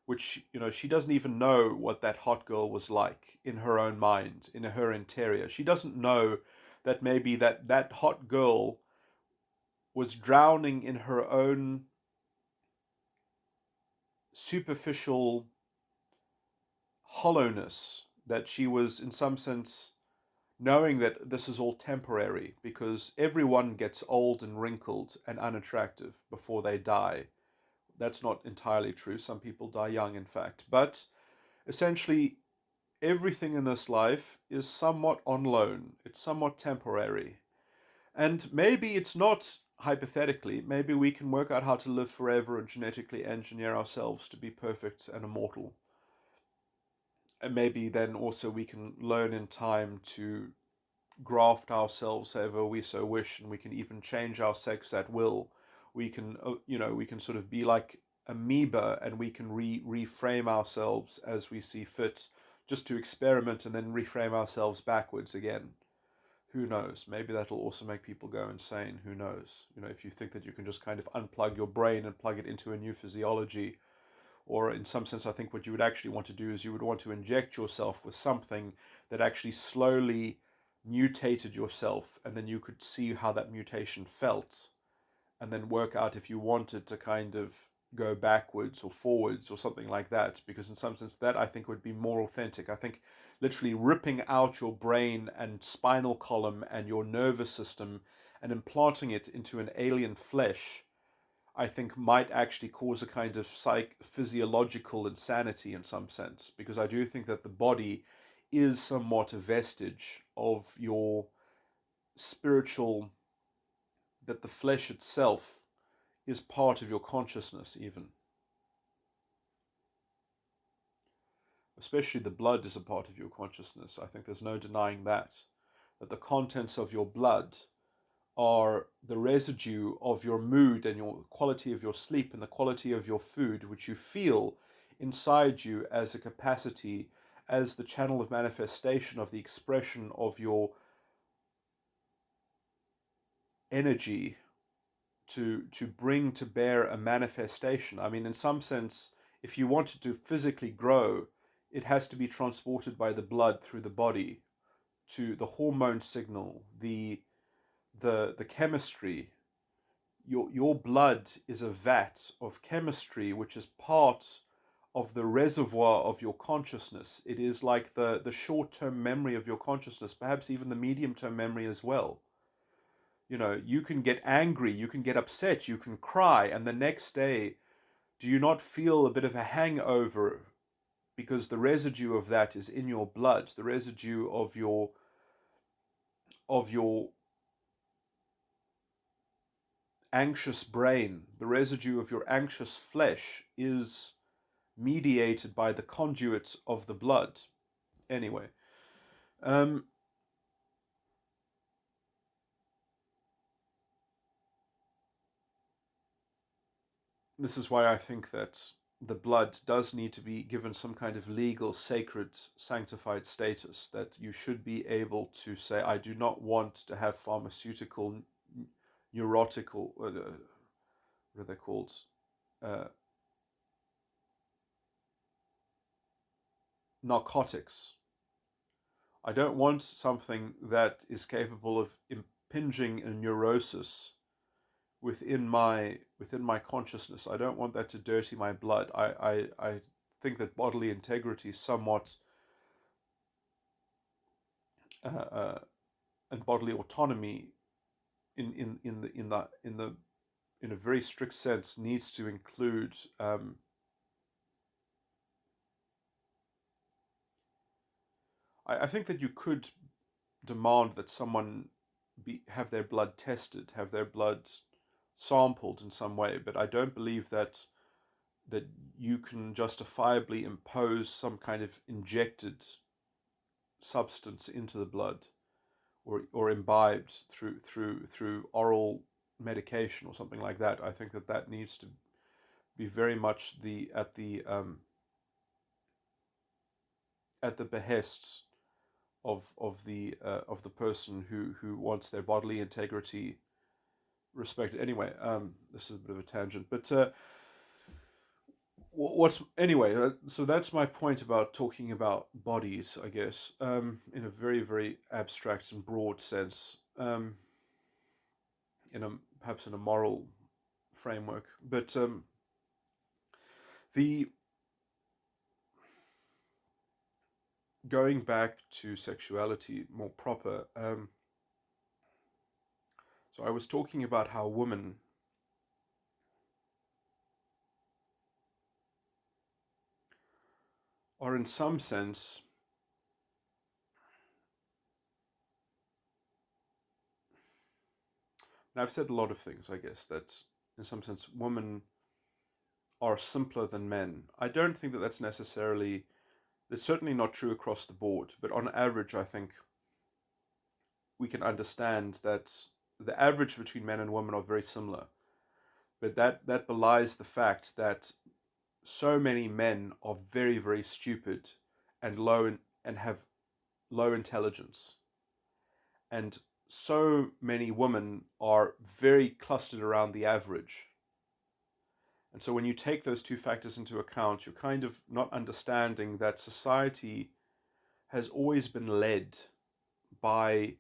Speaker 1: which, she doesn't even know what that hot girl was like in her own mind, in her interior. She doesn't know that maybe that hot girl was drowning in her own superficial hollowness, that she was in some sense knowing that this is all temporary, because everyone gets old and wrinkled and unattractive before they die. That's not entirely true. Some people die young, in fact. But essentially, everything in this life is somewhat on loan. It's somewhat temporary. And maybe it's not, hypothetically, maybe we can work out how to live forever and genetically engineer ourselves to be perfect and immortal. And maybe then also we can learn in time to graft ourselves however we so wish, and we can even change our sex at will. We can, we can sort of be like amoeba, and we can reframe ourselves as we see fit, just to experiment and then reframe ourselves backwards again. Who knows? Maybe that'll also make people go insane. Who knows? If you think that you can just kind of unplug your brain and plug it into a new physiology, or in some sense, I think what you would actually want to do is you would want to inject yourself with something that actually slowly mutated yourself, and then you could see how that mutation felt, and then work out if you wanted to kind of go backwards or forwards or something like that. Because in some sense, that I think would be more authentic. I think literally ripping out your brain and spinal column and your nervous system and implanting it into an alien flesh, I think might actually cause a kind of physiological insanity in some sense, because I do think that the body is somewhat a vestige of your spiritual, that the flesh itself is part of your consciousness even. Especially the blood is a part of your consciousness. I think there's no denying that. That the contents of your blood are the residue of your mood and your quality of your sleep and the quality of your food, which you feel inside you as a capacity, as the channel of manifestation of the expression of your energy to bring to bear a manifestation. I mean, in some sense, if you wanted to physically grow, it has to be transported by the blood through the body to the hormone signal, the chemistry. Your blood is a vat of chemistry which is part of the reservoir of your consciousness. It is like the short-term memory of your consciousness, perhaps even the medium-term memory as well. You can get angry, you can get upset, you can cry, and the next day, do you not feel a bit of a hangover? Because the residue of that is in your blood, the residue of your anxious brain, the residue of your anxious flesh is mediated by the conduit of the blood. Anyway, um, this is why I think that the blood does need to be given some kind of legal, sacred, sanctified status, that you should be able to say, I do not want to have pharmaceutical, neurotical, what are they called? Uh, Narcotics. I don't want something that is capable of impinging a neurosis within my consciousness. I don't want that to dirty my blood. I think that bodily integrity is somewhat uh, uh, and bodily autonomy in a very strict sense needs to include I think that you could demand that someone have their blood tested, have their blood sampled in some way, but I don't believe that you can justifiably impose some kind of injected substance into the blood, or imbibed through oral medication or something like that. I think that needs to be very much at the behest of the person who wants their bodily integrity respected. Anyway, this is a bit of a tangent, but what's anyway? So that's my point about talking about bodies, I guess, in a very, very abstract and broad sense, in a perhaps in a moral framework. But the going back to sexuality more proper. So I was talking about how women are, in some sense, and I've said a lot of things, I guess, that in some sense women are simpler than men. I don't think that that's necessarily, it's certainly not true across the board, but on average, I think we can understand that the average between men and women are very similar. But that belies the fact that so many men are very, very stupid and and have low intelligence. And so many women are very clustered around the average. And so when you take those two factors into account, you're kind of not understanding that society has always been led by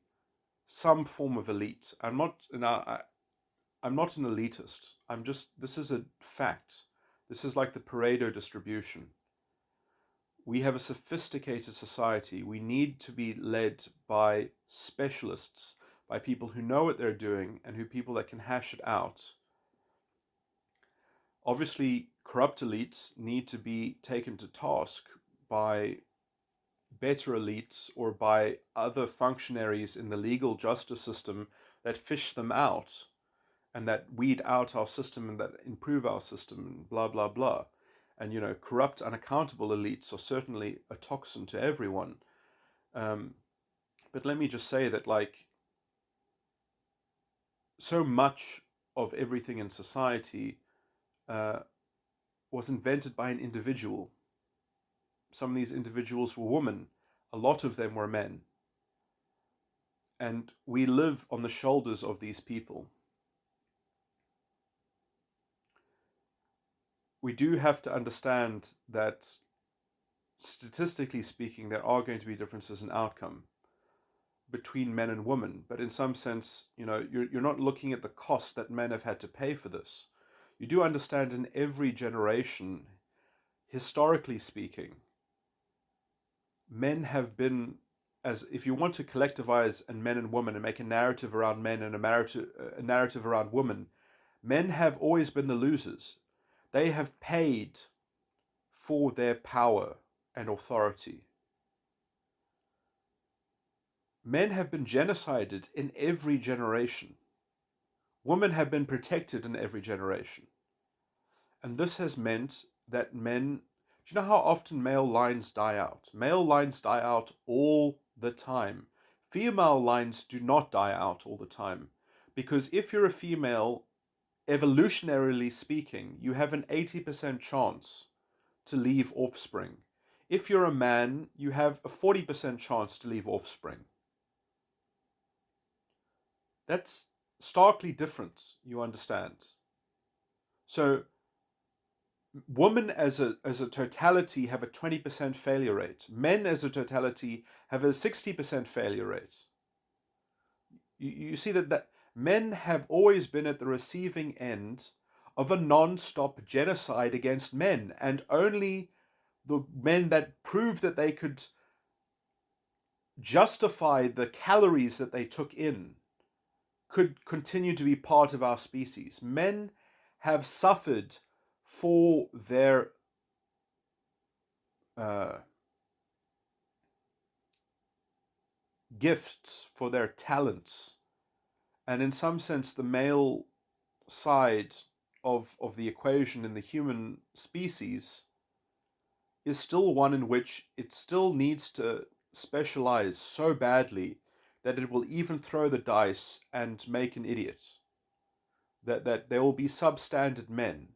Speaker 1: some form of elite. I'm not an elitist. This is a fact. This is like the Pareto distribution. We have a sophisticated society. We need to be led by specialists, by people who know what they're doing and people that can hash it out. Obviously, corrupt elites need to be taken to task by better elites or by other functionaries in the legal justice system that fish them out and that weed out our system and that improve our system and blah, blah, blah. And, corrupt, unaccountable elites are certainly a toxin to everyone. But let me just say that, like, so much of everything in society was invented by an individual. Some of these individuals were women. A lot of them were men. And we live on the shoulders of these people. We do have to understand that, statistically speaking, there are going to be differences in outcome between men and women. But in some sense, you're not looking at the cost that men have had to pay for this. You do understand in every generation, historically speaking, men have been, as if you want to collectivize and men and women and make a narrative around men and a narrative around women, men have always been the losers. They have paid for their power and authority. Men have been genocided in every generation. Women have been protected in every generation. And this has meant that men, do you know how often male lines die out? Male lines die out all the time. Female lines do not die out all the time. Because if you're a female, evolutionarily speaking, you have an 80% chance to leave offspring. If you're a man, you have a 40% chance to leave offspring. That's starkly different, you understand. So women as a totality have a 20% failure rate. Men as a totality have a 60% failure rate. You see that men have always been at the receiving end of a non-stop genocide against men, and only the men that proved that they could justify the calories that they took in could continue to be part of our species. Men have suffered for their gifts, for their talents. And in some sense, the male side of the equation in the human species is still one in which it still needs to specialize so badly that it will even throw the dice and make an idiot. That there will be substandard men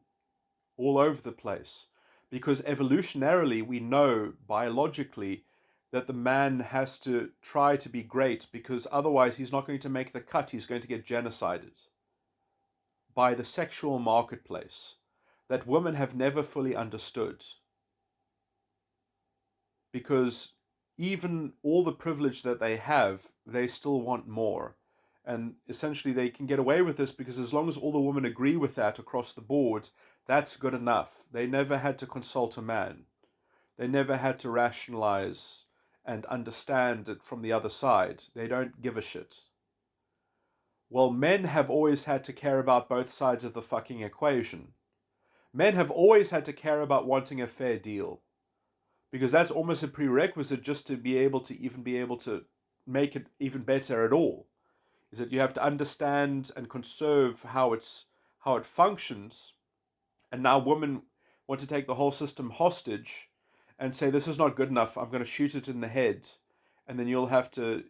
Speaker 1: all over the place. Because evolutionarily, we know biologically that the man has to try to be great, because otherwise he's not going to make the cut. He's going to get genocided by the sexual marketplace that women have never fully understood. Because even all the privilege that they have, they still want more. And essentially, they can get away with this because as long as all the women agree with that across the board, that's good enough. They never had to consult a man. They never had to rationalize and understand it from the other side. They don't give a shit. Well, men have always had to care about both sides of the fucking equation. Men have always had to care about wanting a fair deal, because that's almost a prerequisite just to be able to make it even better at all. Is that you have to understand and conserve how it functions, and now women want to take the whole system hostage and say this is not good enough. I'm going to shoot it in the head, and then you'll have to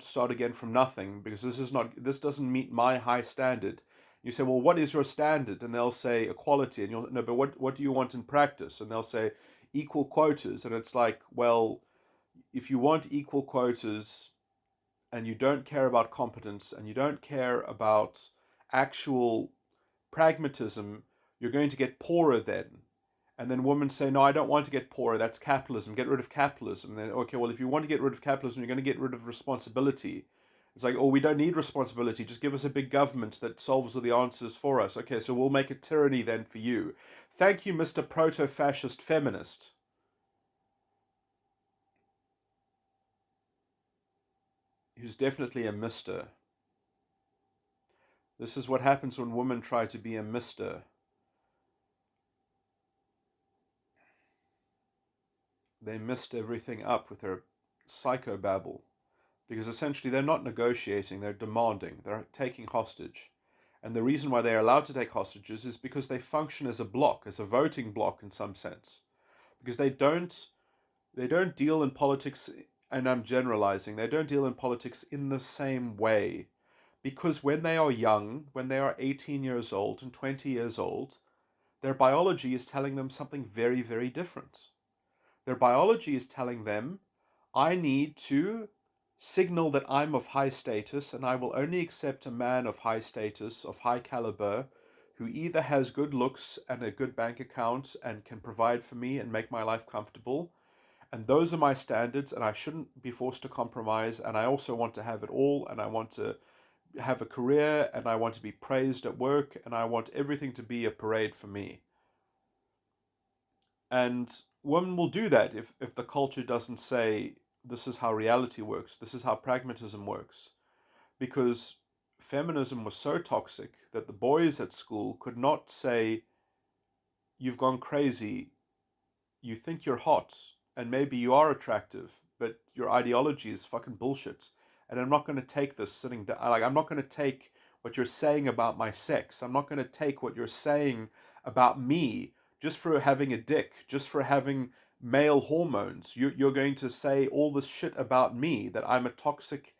Speaker 1: start again from nothing because this doesn't meet my high standard. You say, well, what is your standard? And they'll say equality, and you'll no, but what do you want in practice? And they'll say equal quotas, and it's like, well, if you want equal quotas and you don't care about competence and you don't care about actual pragmatism, you're going to get poorer then. And then women say, no, I don't want to get poorer. That's capitalism. Get rid of capitalism. And then, okay, well, if you want to get rid of capitalism, you're going to get rid of responsibility. It's like, oh, we don't need responsibility. Just give us a big government that solves all the answers for us. Okay, so we'll make a tyranny then for you. Thank you, Mr. Proto-Fascist Feminist. Who's definitely a mister. This is what happens when women try to be a mister. They missed everything up with their psychobabble. Because essentially they're not negotiating, they're demanding, they're taking hostage. And the reason why they're allowed to take hostages is because they function as a bloc, as a voting bloc in some sense. Because they don't deal in politics, and I'm generalizing, they don't deal in politics in the same way. Because when they are young, when they are 18 years old and 20 years old, their biology is telling them something very, very different. Their biology is telling them, I need to signal that I'm of high status, and I will only accept a man of high status, of high caliber, who either has good looks and a good bank account and can provide for me and make my life comfortable. And those are my standards, and I shouldn't be forced to compromise. And I also want to have it all, and I want to have a career, and I want to be praised at work, and I want everything to be a parade for me. And women will do that if the culture doesn't say, this is how reality works, this is how pragmatism works. Because feminism was so toxic that the boys at school could not say, you've gone crazy, you think you're hot, and maybe you are attractive, but your ideology is fucking bullshit. And I'm not going to take this sitting down. Like, I'm not going to take what you're saying about my sex. I'm not going to take what you're saying about me just for having a dick, just for having male hormones. You're going to say all this shit about me, that I'm a toxic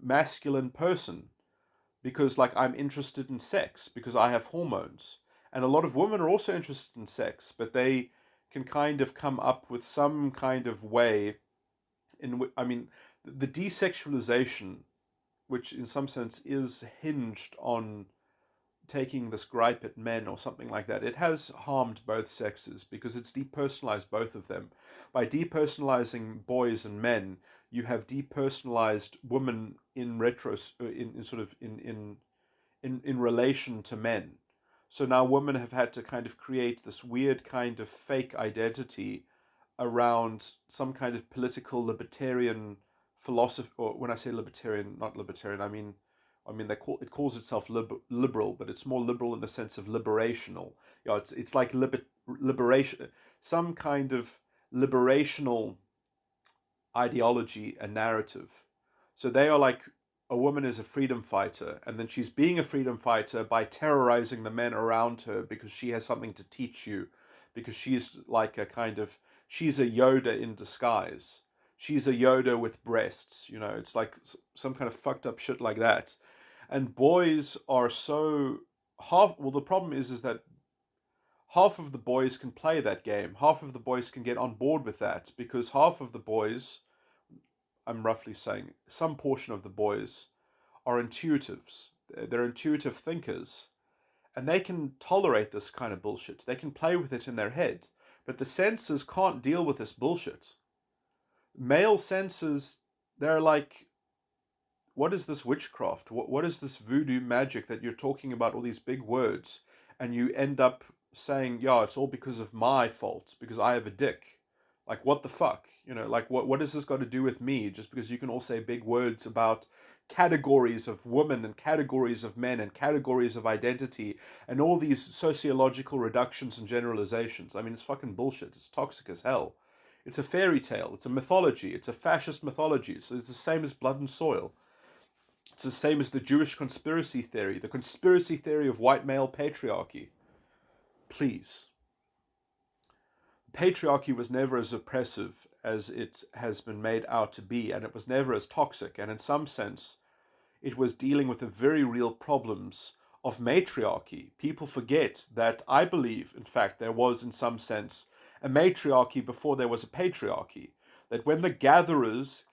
Speaker 1: masculine person because, like, I'm interested in sex because I have hormones. And a lot of women are also interested in sex, but they can kind of come up with some kind of way I mean, the desexualization, which in some sense is hinged on taking this gripe at men or something like that, it has harmed both sexes because it's depersonalized both of them. By depersonalizing boys and men, you have depersonalized women in relation to men. So now women have had to kind of create this weird kind of fake identity around some kind of political libertarian philosophy. Or when I say libertarian, not libertarian, I mean it calls itself liberal, but it's more liberal in the sense of liberational. You know, it's like liberation, some kind of liberational ideology and narrative. So they are like, a woman is a freedom fighter, and then she's being a freedom fighter by terrorizing the men around her because she has something to teach you, because she's like she's a Yoda in disguise. she's a Yoda with breasts. It's like some kind of fucked up shit like that. And boys are so half. Well, the problem is that half of the boys can play that game. Half of the boys can get on board with that because half of the boys, I'm roughly saying, some portion of the boys are intuitives. They're intuitive thinkers, and they can tolerate this kind of bullshit. They can play with it in their head. But the senses can't deal with this bullshit. Male senses, they're like, what is this witchcraft? What is this voodoo magic that you're talking about, all these big words, and you end up saying, yeah, it's all because of my fault, because I have a dick. Like, what the fuck? Like, what has this got to do with me? Just because you can all say big words about categories of women and categories of men and categories of identity and all these sociological reductions and generalizations. I mean, it's fucking bullshit. It's toxic as hell. It's a fairy tale. It's a mythology. It's a fascist mythology. So it's the same as blood and soil. It's the same as the Jewish conspiracy theory, the conspiracy theory of white male patriarchy. Please. Patriarchy was never as oppressive as it has been made out to be, and it was never as toxic, and in some sense, it was dealing with the very real problems of matriarchy. People forget that I believe, in fact, there was, in some sense, a matriarchy before there was a patriarchy. That when the gatherers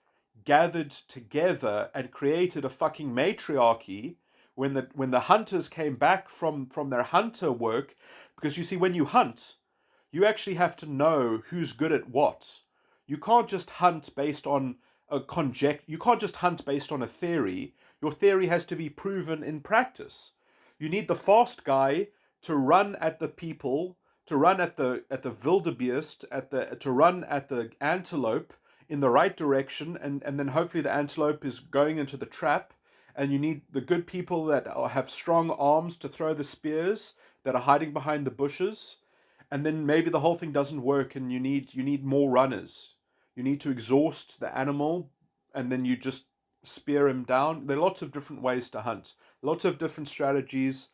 Speaker 1: gathered together and created a fucking matriarchy, when the hunters came back from their hunter work, because you see, when you hunt, you actually have to know who's good at what. You can't just hunt based on you can't just hunt based on a theory. Your theory has to be proven in practice. You need the fast guy to run at the people, to run at the wildebeest, to run at the antelope in the right direction, and then hopefully the antelope is going into the trap. And you need the good people that have strong arms to throw the spears, that are hiding behind the bushes. And then maybe the whole thing doesn't work, and you need more runners. You need to exhaust the animal, and then you just spear him down. There are lots of different ways to hunt, lots of different strategies.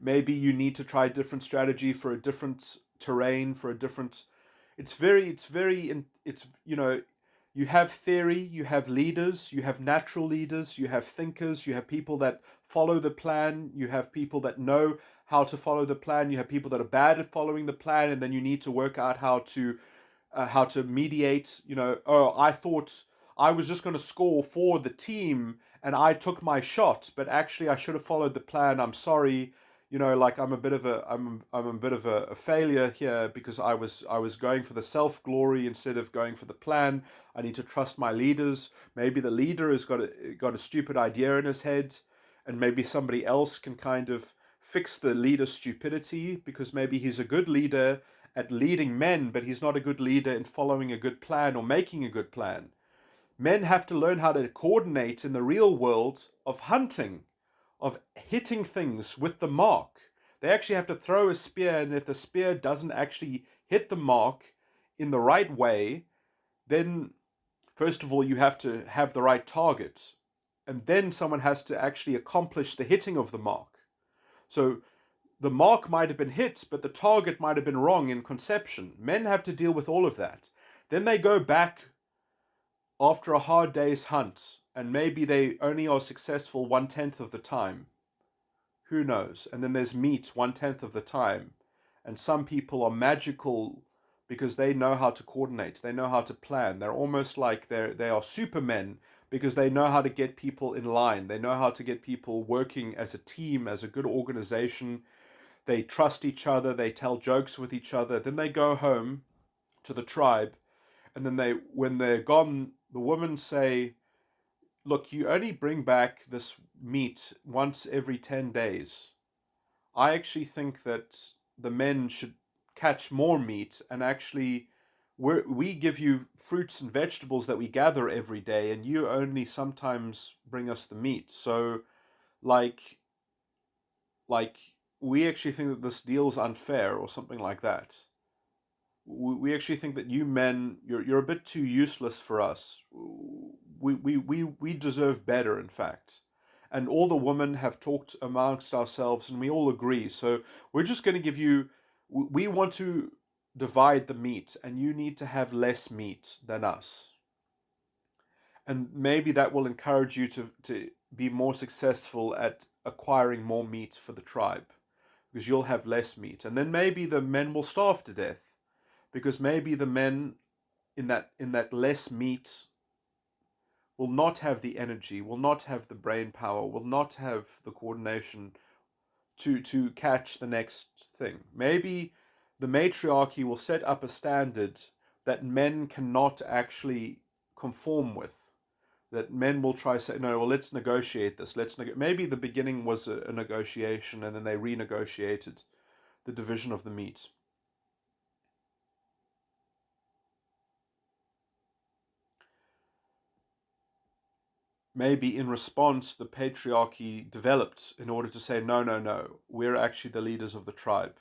Speaker 1: Maybe you need to try a different strategy for a different terrain, for a different. It's you have theory, you have leaders, you have natural leaders, you have thinkers, you have people that follow the plan, you have people that know how to follow the plan, you have people that are bad at following the plan, and then you need to work out how to mediate. I thought I was just going to score for the team and I took my shot, but actually I should have followed the plan. I'm sorry. Like I'm a bit of a failure here because I was going for the self glory instead of going for the plan. I need to trust my leaders. Maybe the leader has got a stupid idea in his head, and maybe somebody else can kind of fix the leader's stupidity, because maybe he's a good leader at leading men, but he's not a good leader in following a good plan or making a good plan. Men have to learn how to coordinate in the real world of hunting, of hitting things with the mark. They actually have to throw a spear, and if the spear doesn't actually hit the mark in the right way, then first of all you have to have the right target, and then someone has to actually accomplish the hitting of the mark. So the mark might have been hit, but the target might have been wrong in conception. Men have to deal with all of that. Then they go back after a hard day's hunt, and maybe they only are successful 1/10 of the time. Who knows? And then there's meat 1/10 of the time. And some people are magical because they know how to coordinate. They know how to plan. They're almost like they are supermen because they know how to get people in line. They know how to get people working as a team, as a good organization. They trust each other. They tell jokes with each other. Then they go home to the tribe. And then when they're gone, the women say, look, you only bring back this meat once every 10 days. I actually think that the men should catch more meat, and actually we give you fruits and vegetables that we gather every day, and you only sometimes bring us the meat. So like we actually think that this deal's unfair or something like that. We actually think that you men, you're a bit too useless for us. We deserve better, in fact. And all the women have talked amongst ourselves, and we all agree. So we're just going to give you. We want to divide the meat, and you need to have less meat than us. And maybe that will encourage you to be more successful at acquiring more meat for the tribe, because you'll have less meat. And then maybe the men will starve to death, because maybe the men in that less meat will not have the energy, will not have the brain power, will not have the coordination to catch the next thing. Maybe the matriarchy will set up a standard that men cannot actually conform with. That men will try to say, no, well, let's negotiate this. Maybe the beginning was a negotiation, and then they renegotiated the division of the meat. Maybe in response, the patriarchy developed in order to say, no, no, no, we're actually the leaders of the tribe.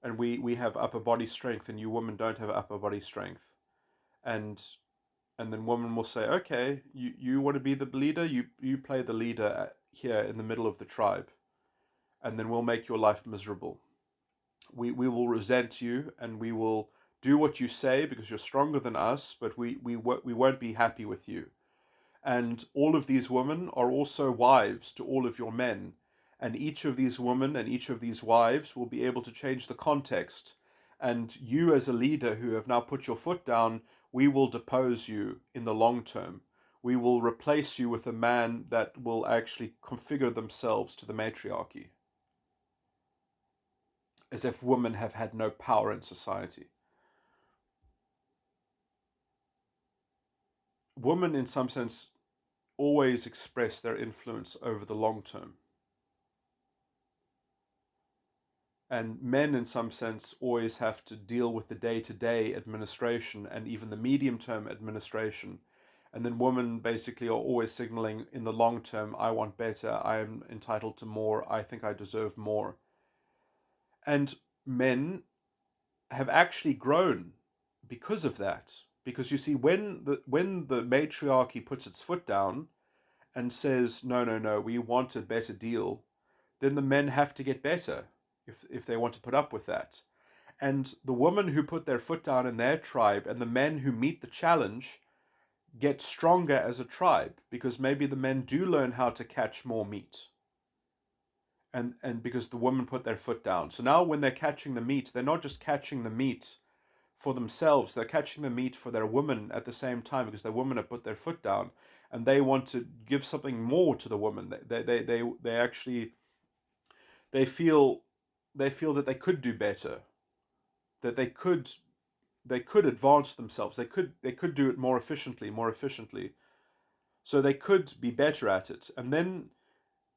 Speaker 1: And we have upper body strength, and you women don't have upper body strength. And then women will say, okay, you want to be the leader, you play the leader here in the middle of the tribe, and then we'll make your life miserable. We will resent you, and we will do what you say because you're stronger than us, but we won't be happy with you. And all of these women are also wives to all of your men. And each of these women and each of these wives will be able to change the context. And you, as a leader who have now put your foot down, we will depose you in the long term. We will replace you with a man that will actually configure themselves to the matriarchy. As if women have had no power in society. Women, in some sense, always express their influence over the long term. And men, in some sense, always have to deal with the day-to-day administration and even the medium-term administration. And then women basically are always signaling, in the long term, I want better, I am entitled to more, I think I deserve more. And men have actually grown because of that. Because you see, when the matriarchy puts its foot down and says, no, no, no, we want a better deal, then the men have to get better if they want to put up with that. And the women who put their foot down in their tribe and the men who meet the challenge get stronger as a tribe, because maybe the men do learn how to catch more meat. And because the women put their foot down. So now when they're catching the meat, they're not just catching the meat for themselves, they're catching the meat for their women at the same time, because their women have put their foot down and they want to give something more to the woman. They actually they feel that they could do better, that they could advance themselves, they could do it more efficiently, so they could be better at it. And then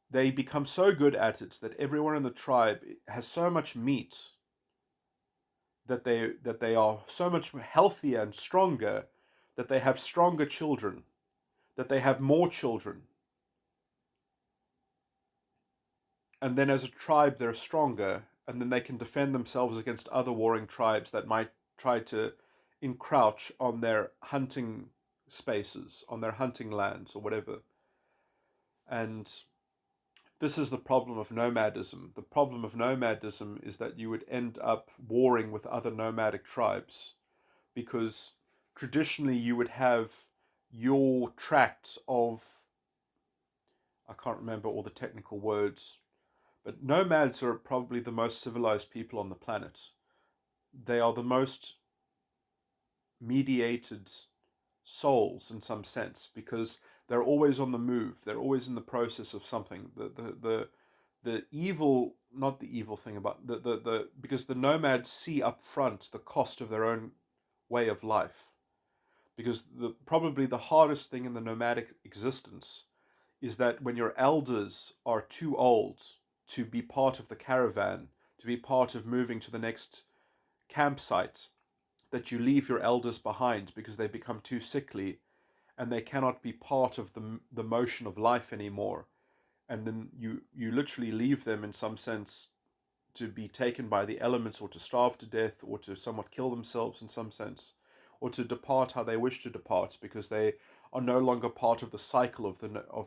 Speaker 1: they become so good at it that everyone in the tribe has so much meat that they are so much healthier and stronger, that they have stronger children, that they have more children. And then as a tribe they're stronger, and then they can defend themselves against other warring tribes that might try to encroach on their hunting spaces, on their hunting lands or whatever. And this is the problem of nomadism. The problem of nomadism is that you would end up warring with other nomadic tribes, because traditionally you would have your tract of, I can't remember all the technical words, but nomads are probably the most civilized people on the planet. They are the most mediated souls in some sense, because they're always on the move. They're always in the process of something. The evil, not the evil thing about the because the nomads see up front the cost of their own way of life. Because probably the hardest thing in the nomadic existence is that when your elders are too old to be part of the caravan, to be part of moving to the next campsite, that you leave your elders behind because they become too sickly and they cannot be part of the motion of life anymore. And then you literally leave them, in some sense, to be taken by the elements, or to starve to death, or to somewhat kill themselves in some sense, or to depart how they wish to depart, because they are no longer part of the cycle of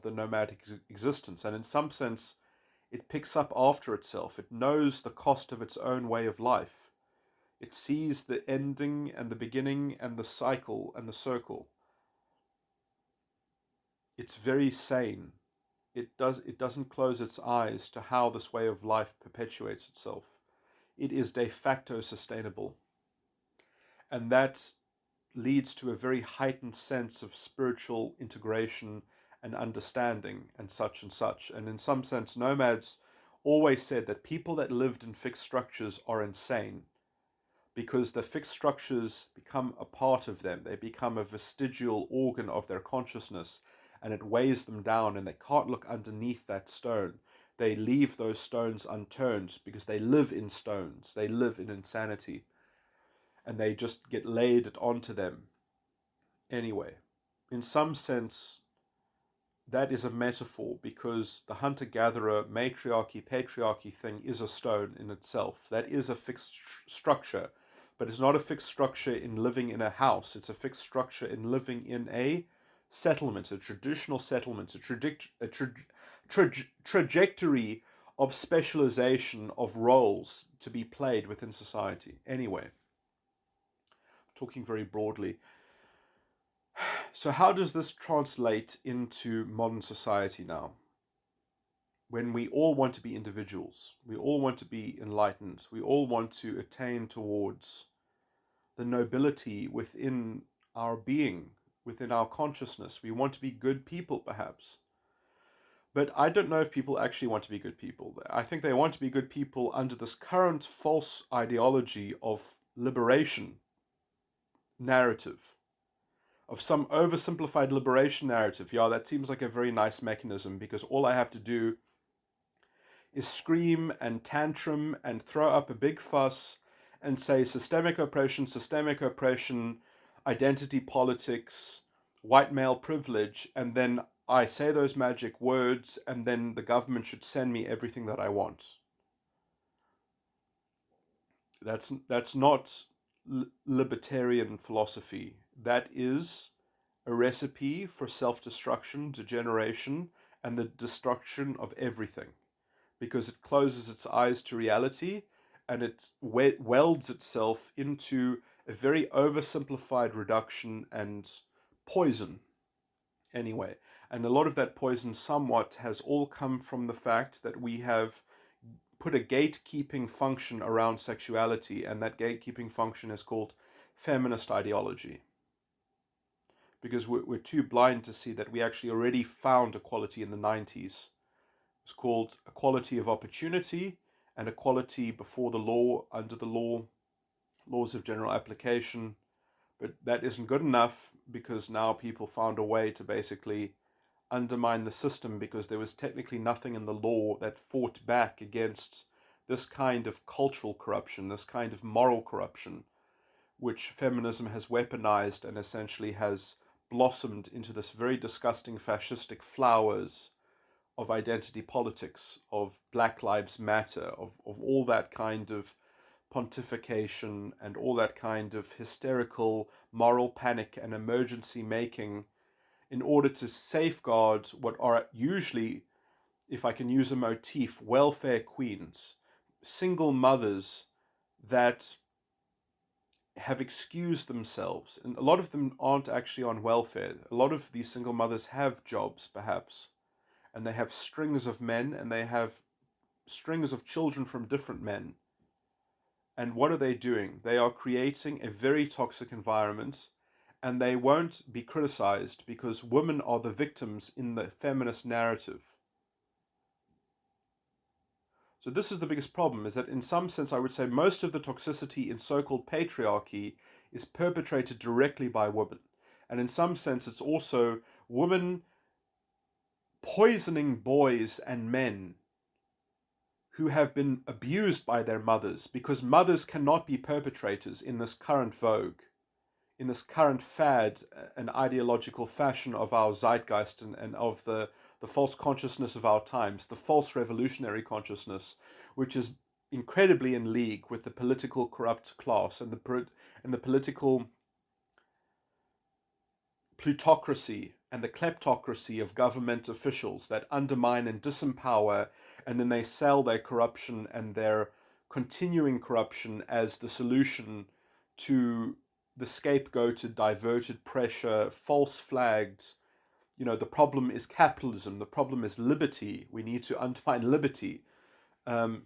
Speaker 1: the nomadic existence. And in some sense, it picks up after itself. It knows the cost of its own way of life. It sees the ending and the beginning and the cycle and the circle. it's very sane. It doesn't close its eyes to how this way of life perpetuates itself. It is de facto sustainable. And that leads to a very heightened sense of spiritual integration and understanding and such and such. And in some sense, nomads always said that people that lived in fixed structures are insane because the fixed structures become a part of them. They become a vestigial organ of their consciousness, and it weighs them down, and they can't look underneath that stone. They leave those stones unturned because they live in stones. They live in insanity, and they just get laid onto them. Anyway, in some sense, that is a metaphor because the hunter-gatherer matriarchy patriarchy thing is a stone in itself. That is a fixed structure, but it's not a fixed structure in living in a house. It's a fixed structure in living in a settlement, a traditional settlement, trajectory of specialization of roles to be played within society. Anyway, talking very broadly. So how does this translate into modern society now? When we all want to be individuals, we all want to be enlightened, we all want to attain towards the nobility within our being, within our consciousness. We want to be good people, perhaps. But I don't know if people actually want to be good people. I think they want to be good people under this current false ideology of liberation narrative, of some oversimplified liberation narrative. Yeah, that seems like a very nice mechanism because all I have to do is scream and tantrum and throw up a big fuss and say systemic oppression, identity politics, white male privilege, and then I say those magic words, and then the government should send me everything that I want. That's not libertarian philosophy. That is a recipe for self-destruction, degeneration, and the destruction of everything, because it closes its eyes to reality and it welds itself into a very oversimplified reduction and poison anyway. And a lot of that poison somewhat has all come from the fact that we have put a gatekeeping function around sexuality, and that gatekeeping function is called feminist ideology. Because we're too blind to see that we actually already found equality in the 90s. It's called equality of opportunity and equality before the law, under the laws of general application. But that isn't good enough because now people found a way to basically undermine the system because there was technically nothing in the law that fought back against this kind of cultural corruption, this kind of moral corruption, which feminism has weaponized and essentially has blossomed into this very disgusting fascistic flowers of identity politics, of Black Lives Matter, of all that kind of pontification and all that kind of hysterical moral panic and emergency making in order to safeguard what are usually, if I can use a motif, welfare queens, single mothers that have excused themselves. And a lot of them aren't actually on welfare. A lot of these single mothers have jobs, perhaps, and they have strings of men and they have strings of children from different men. And what are they doing? They are creating a very toxic environment, and they won't be criticized because women are the victims in the feminist narrative. So this is the biggest problem, is that in some sense I would say most of the toxicity in so-called patriarchy is perpetrated directly by women. And in some sense it's also women poisoning boys and men who have been abused by their mothers, because mothers cannot be perpetrators in this current vogue, in this current fad and ideological fashion of our zeitgeist and of the false consciousness of our times, the false revolutionary consciousness, which is incredibly in league with the political corrupt class and the political plutocracy and the kleptocracy of government officials that undermine and disempower, and then they sell their corruption and their continuing corruption as the solution to the scapegoated, diverted pressure, false flagged the problem is capitalism, the problem is liberty, we need to undermine liberty. Um,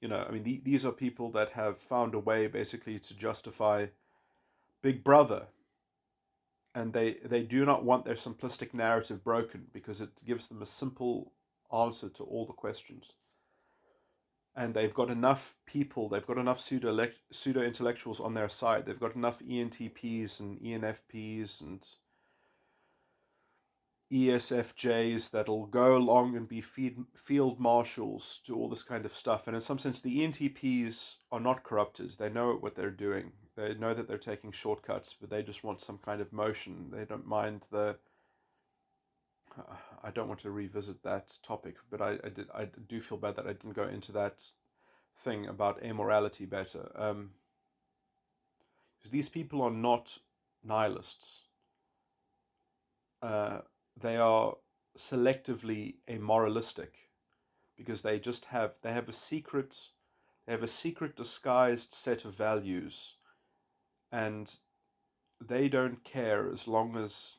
Speaker 1: I mean, these are people that have found a way basically to justify Big Brother, and they do not want their simplistic narrative broken because it gives them a simple answer to all the questions. And they've got enough people, they've got enough pseudo intellectuals on their side. They've got enough ENTPs and ENFPs and ESFJs that'll go along and be field marshals to all this kind of stuff. And in some sense, the ENTPs are not corrupted. They know what they're doing. They know that they're taking shortcuts, but they just want some kind of motion. They don't mind the. I don't want to revisit that topic, but I do feel bad that I didn't go into that thing about amorality better. Because these people are not nihilists. They are selectively amoralistic because they have a secret disguised set of values, and they don't care as long as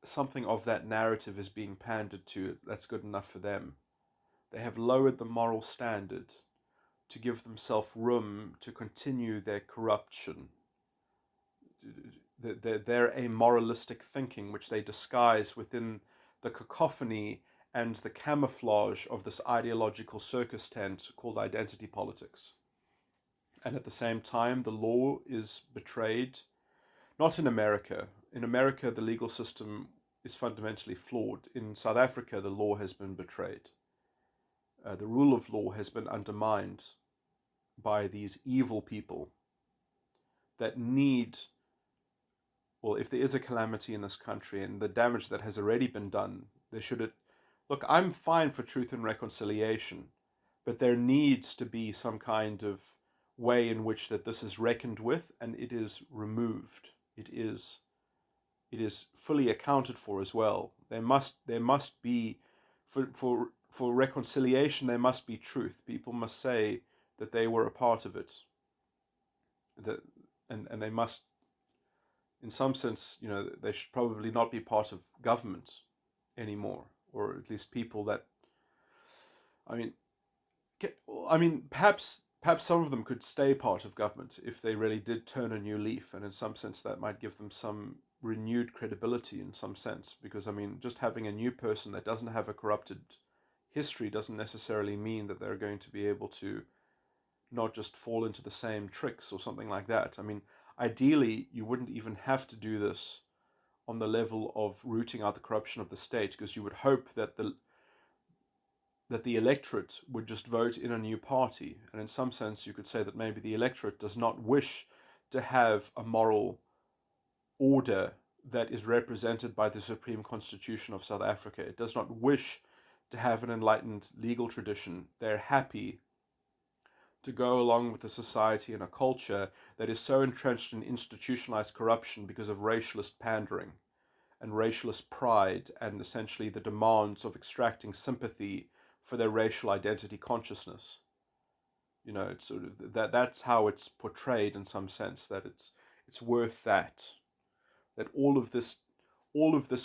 Speaker 1: something of that narrative is being pandered to. That's good enough for them. They have lowered the moral standard to give themselves room to continue their corruption. Their amoralistic thinking, which they disguise within the cacophony and the camouflage of this ideological circus tent called identity politics. And at the same time, the law is betrayed. Not in America. In America, the legal system is fundamentally flawed. In South Africa, the law has been betrayed. The rule of law has been undermined by these evil people that need, well, if there is a calamity in this country and the damage that has already been done, there should. Look, I'm fine for truth and reconciliation, but there needs to be some kind of way in which that this is reckoned with and it is removed. It is fully accounted for as well. There must be for reconciliation. There must be truth. People must say that they were a part of it. That and they must, in some sense, they should probably not be part of government anymore, or at least people that. I mean, perhaps some of them could stay part of government if they really did turn a new leaf, and in some sense that might give them some renewed credibility in some sense, because just having a new person that doesn't have a corrupted history doesn't necessarily mean that they're going to be able to not just fall into the same tricks or something like that. Ideally you wouldn't even have to do this on the level of rooting out the corruption of the state, because you would hope that the electorate would just vote in a new party. And in some sense, you could say that maybe the electorate does not wish to have a moral order that is represented by the Supreme Constitution of South Africa. It does not wish to have an enlightened legal tradition. They're happy to go along with a society and a culture that is so entrenched in institutionalized corruption because of racialist pandering and racialist pride, and essentially the demands of extracting sympathy for their racial identity consciousness. It's sort of that's how it's portrayed in some sense, that it's worth that all of this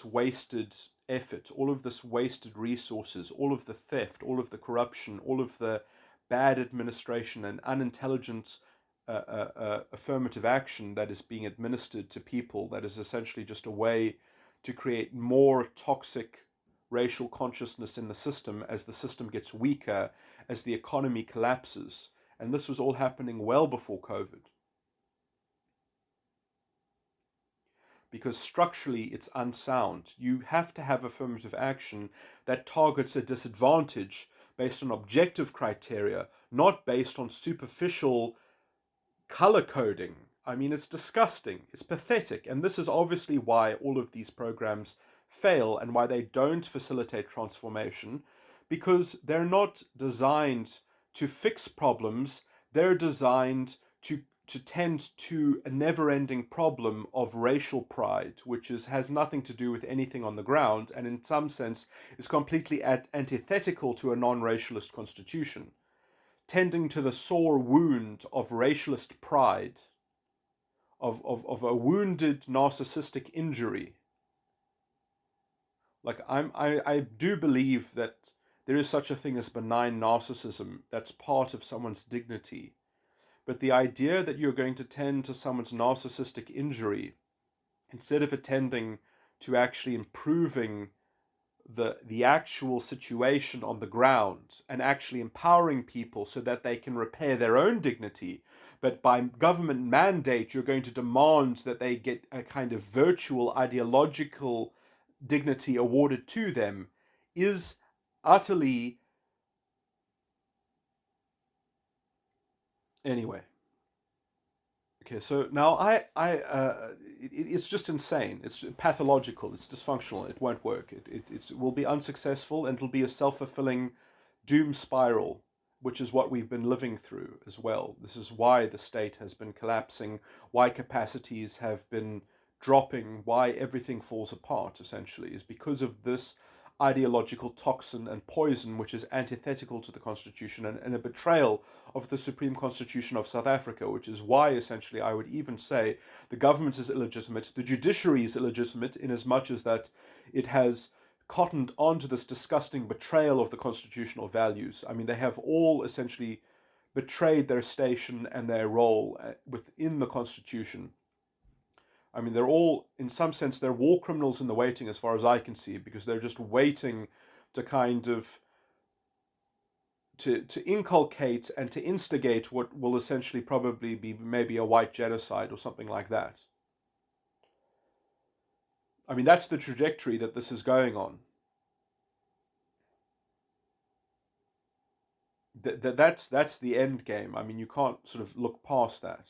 Speaker 1: wasted effort, all of this wasted resources, all of the theft, all of the corruption, all of the bad administration and unintelligent affirmative action that is being administered to people, that is essentially just a way to create more toxic racial consciousness in the system as the system gets weaker, as the economy collapses. And this was all happening well before COVID. Because structurally it's unsound. You have to have affirmative action that targets a disadvantage based on objective criteria, not based on superficial color coding. It's disgusting. It's pathetic. And this is obviously why all of these programs fail and why they don't facilitate transformation, because they're not designed to fix problems. They're designed to tend to a never-ending problem of racial pride, which has nothing to do with anything on the ground, and in some sense is completely antithetical to a non-racialist constitution, tending to the sore wound of racialist pride, of a wounded narcissistic injury. Like I do believe that there is such a thing as benign narcissism that's part of someone's dignity. But the idea that you're going to tend to someone's narcissistic injury instead of attending to actually improving the actual situation on the ground and actually empowering people so that they can repair their own dignity, but by government mandate you're going to demand that they get a kind of virtual ideological dignity awarded to them, is utterly, anyway. Okay, so now it's just insane. It's pathological. It's dysfunctional. It won't work. It will be unsuccessful, and it'll be a self-fulfilling doom spiral, which is what we've been living through as well. This is why the state has been collapsing, why capacities have been dropping, why everything falls apart, essentially, is because of this ideological toxin and poison which is antithetical to the Constitution, and a betrayal of the Supreme Constitution of South Africa, which is why essentially I would even say the government is illegitimate, the judiciary is illegitimate in as much as that it has cottoned onto this disgusting betrayal of the constitutional values. I mean, they have all essentially betrayed their station and their role within the Constitution. I mean, they're all, in some sense, they're war criminals in the waiting, as far as I can see, because they're just waiting to kind of to inculcate and to instigate what will essentially probably be maybe a white genocide or something like that. I mean, that's the trajectory that this is going on. That's the end game. I mean, you can't sort of look past that.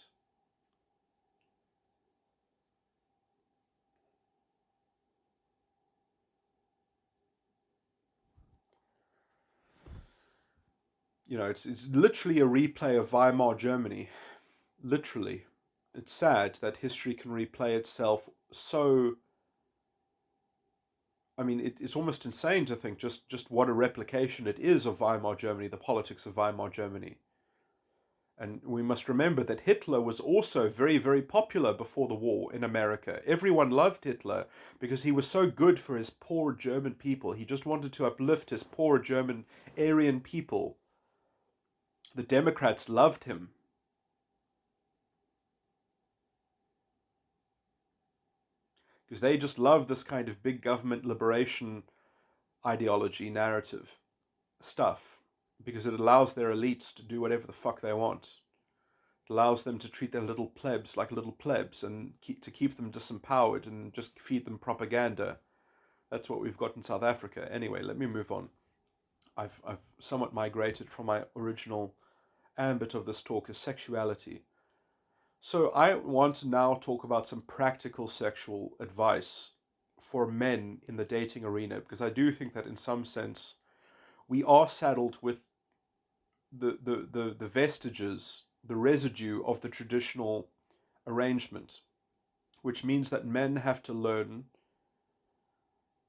Speaker 1: You know, it's literally a replay of Weimar Germany. Literally, it's sad that history can replay itself so. I mean, it's almost insane to think just what a replication it is of Weimar Germany, the politics of Weimar Germany. And we must remember that Hitler was also very, very popular before the war in America. Everyone loved Hitler because he was so good for his poor German people. He just wanted to uplift his poor German Aryan people. The Democrats loved him because they just love this kind of big government liberation ideology narrative stuff, because it allows their elites to do whatever the fuck they want. It allows them to treat their little plebs like little plebs and to keep them disempowered and just feed them propaganda. That's what we've got in South Africa. Anyway, let me move on. I've somewhat migrated from my original ambit of this talk, is sexuality. So I want to now talk about some practical sexual advice for men in the dating arena, because I do think that in some sense we are saddled with the vestiges, the residue of the traditional arrangement, which means that men have to learn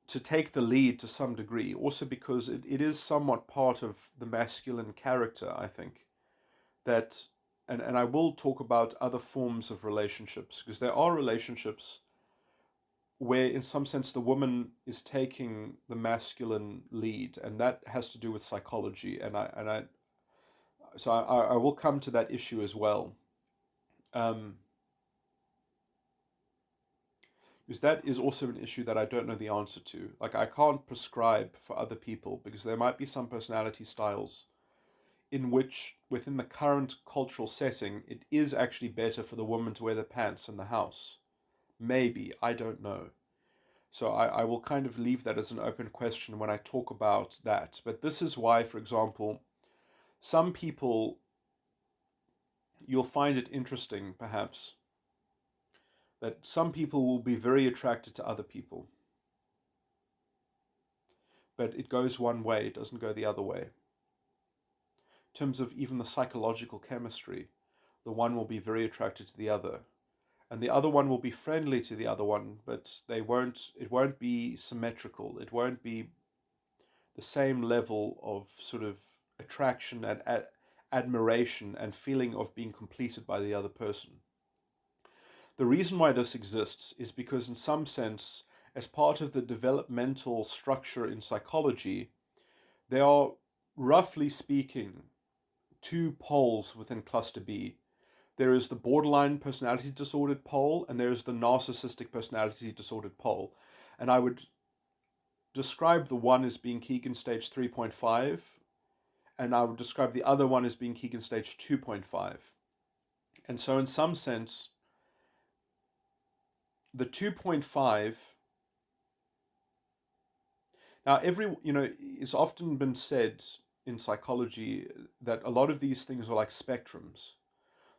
Speaker 1: to take the lead to some degree, also because it is somewhat part of the masculine character, I think, that, and I will talk about other forms of relationships, because there are relationships where in some sense the woman is taking the masculine lead, and that has to do with psychology, I will come to that issue as well. Um, because that is also an issue that I don't know the answer to. Like, I can't prescribe for other people because there might be some personality styles in which, within the current cultural setting, it is actually better for the woman to wear the pants in the house. Maybe, I don't know. So I will kind of leave that as an open question when I talk about that. But this is why, for example, some people, you'll find it interesting, perhaps, that some people will be very attracted to other people. But it goes one way, it doesn't go the other way. In terms of even the psychological chemistry, the one will be very attracted to the other. And the other one will be friendly to the other one, but it won't be symmetrical. It won't be the same level of sort of attraction and admiration and feeling of being completed by the other person. The reason why this exists is because, in some sense, as part of the developmental structure in psychology, there are, roughly speaking, two poles within cluster B. There is the borderline personality disordered pole, and there is the narcissistic personality disordered pole. And I would describe the one as being Keegan stage 3.5, and I would describe the other one as being Keegan stage 2.5. And so, in some sense, the 2.5. Now, it's often been said in psychology that a lot of these things are like spectrums.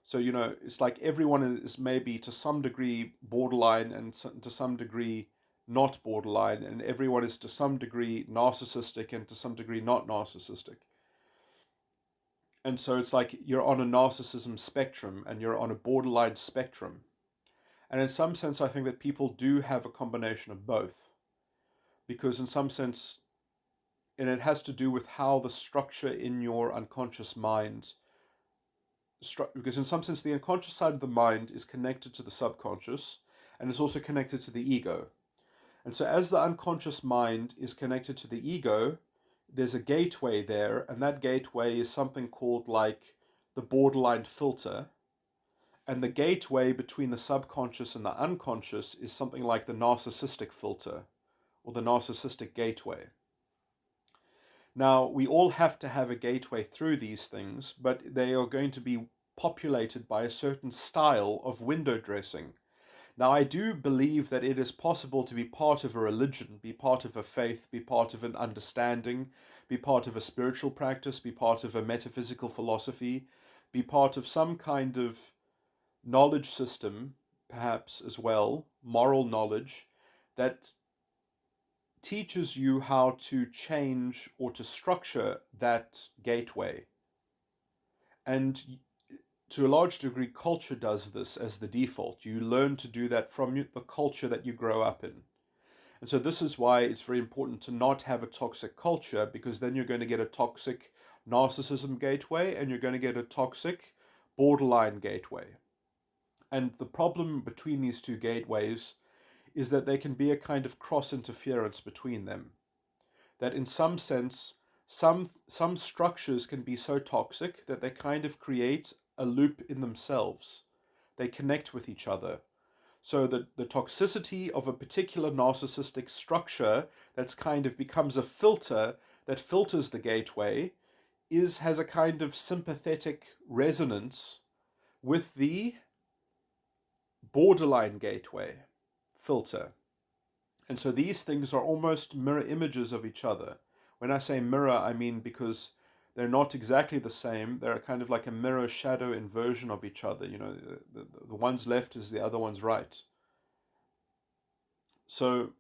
Speaker 1: So, it's like everyone is maybe to some degree borderline and to some degree not borderline, and everyone is to some degree narcissistic and to some degree not narcissistic. And so it's like you're on a narcissism spectrum and you're on a borderline spectrum. And in some sense, I think that people do have a combination of both. Because in some sense, and it has to do with how the structure in your unconscious mind, because in some sense, the unconscious side of the mind is connected to the subconscious and it's also connected to the ego. And so, as the unconscious mind is connected to the ego, there's a gateway there, and that gateway is something called like the borderline filter. And the gateway between the subconscious and the unconscious is something like the narcissistic filter or the narcissistic gateway. Now, we all have to have a gateway through these things, but they are going to be populated by a certain style of window dressing. Now, I do believe that it is possible to be part of a religion, be part of a faith, be part of an understanding, be part of a spiritual practice, be part of a metaphysical philosophy, be part of some kind of knowledge system, perhaps as well, moral knowledge, that teaches you how to change or to structure that gateway. And to a large degree, culture does this as the default. You learn to do that from the culture that you grow up in. And so this is why it's very important to not have a toxic culture, because then you're going to get a toxic narcissism gateway and you're going to get a toxic borderline gateway. And the problem between these two gateways is that there can be a kind of cross interference between them. That in some sense, some structures can be so toxic that they kind of create a loop in themselves. They connect with each other. So the toxicity of a particular narcissistic structure that's kind of becomes a filter that filters the gateway has a kind of sympathetic resonance with the borderline gateway filter. And so these things are almost mirror images of each other. When I say mirror, I mean because they're not exactly the same. They're kind of like a mirror shadow inversion of each other. The one's left is the other one's right. So,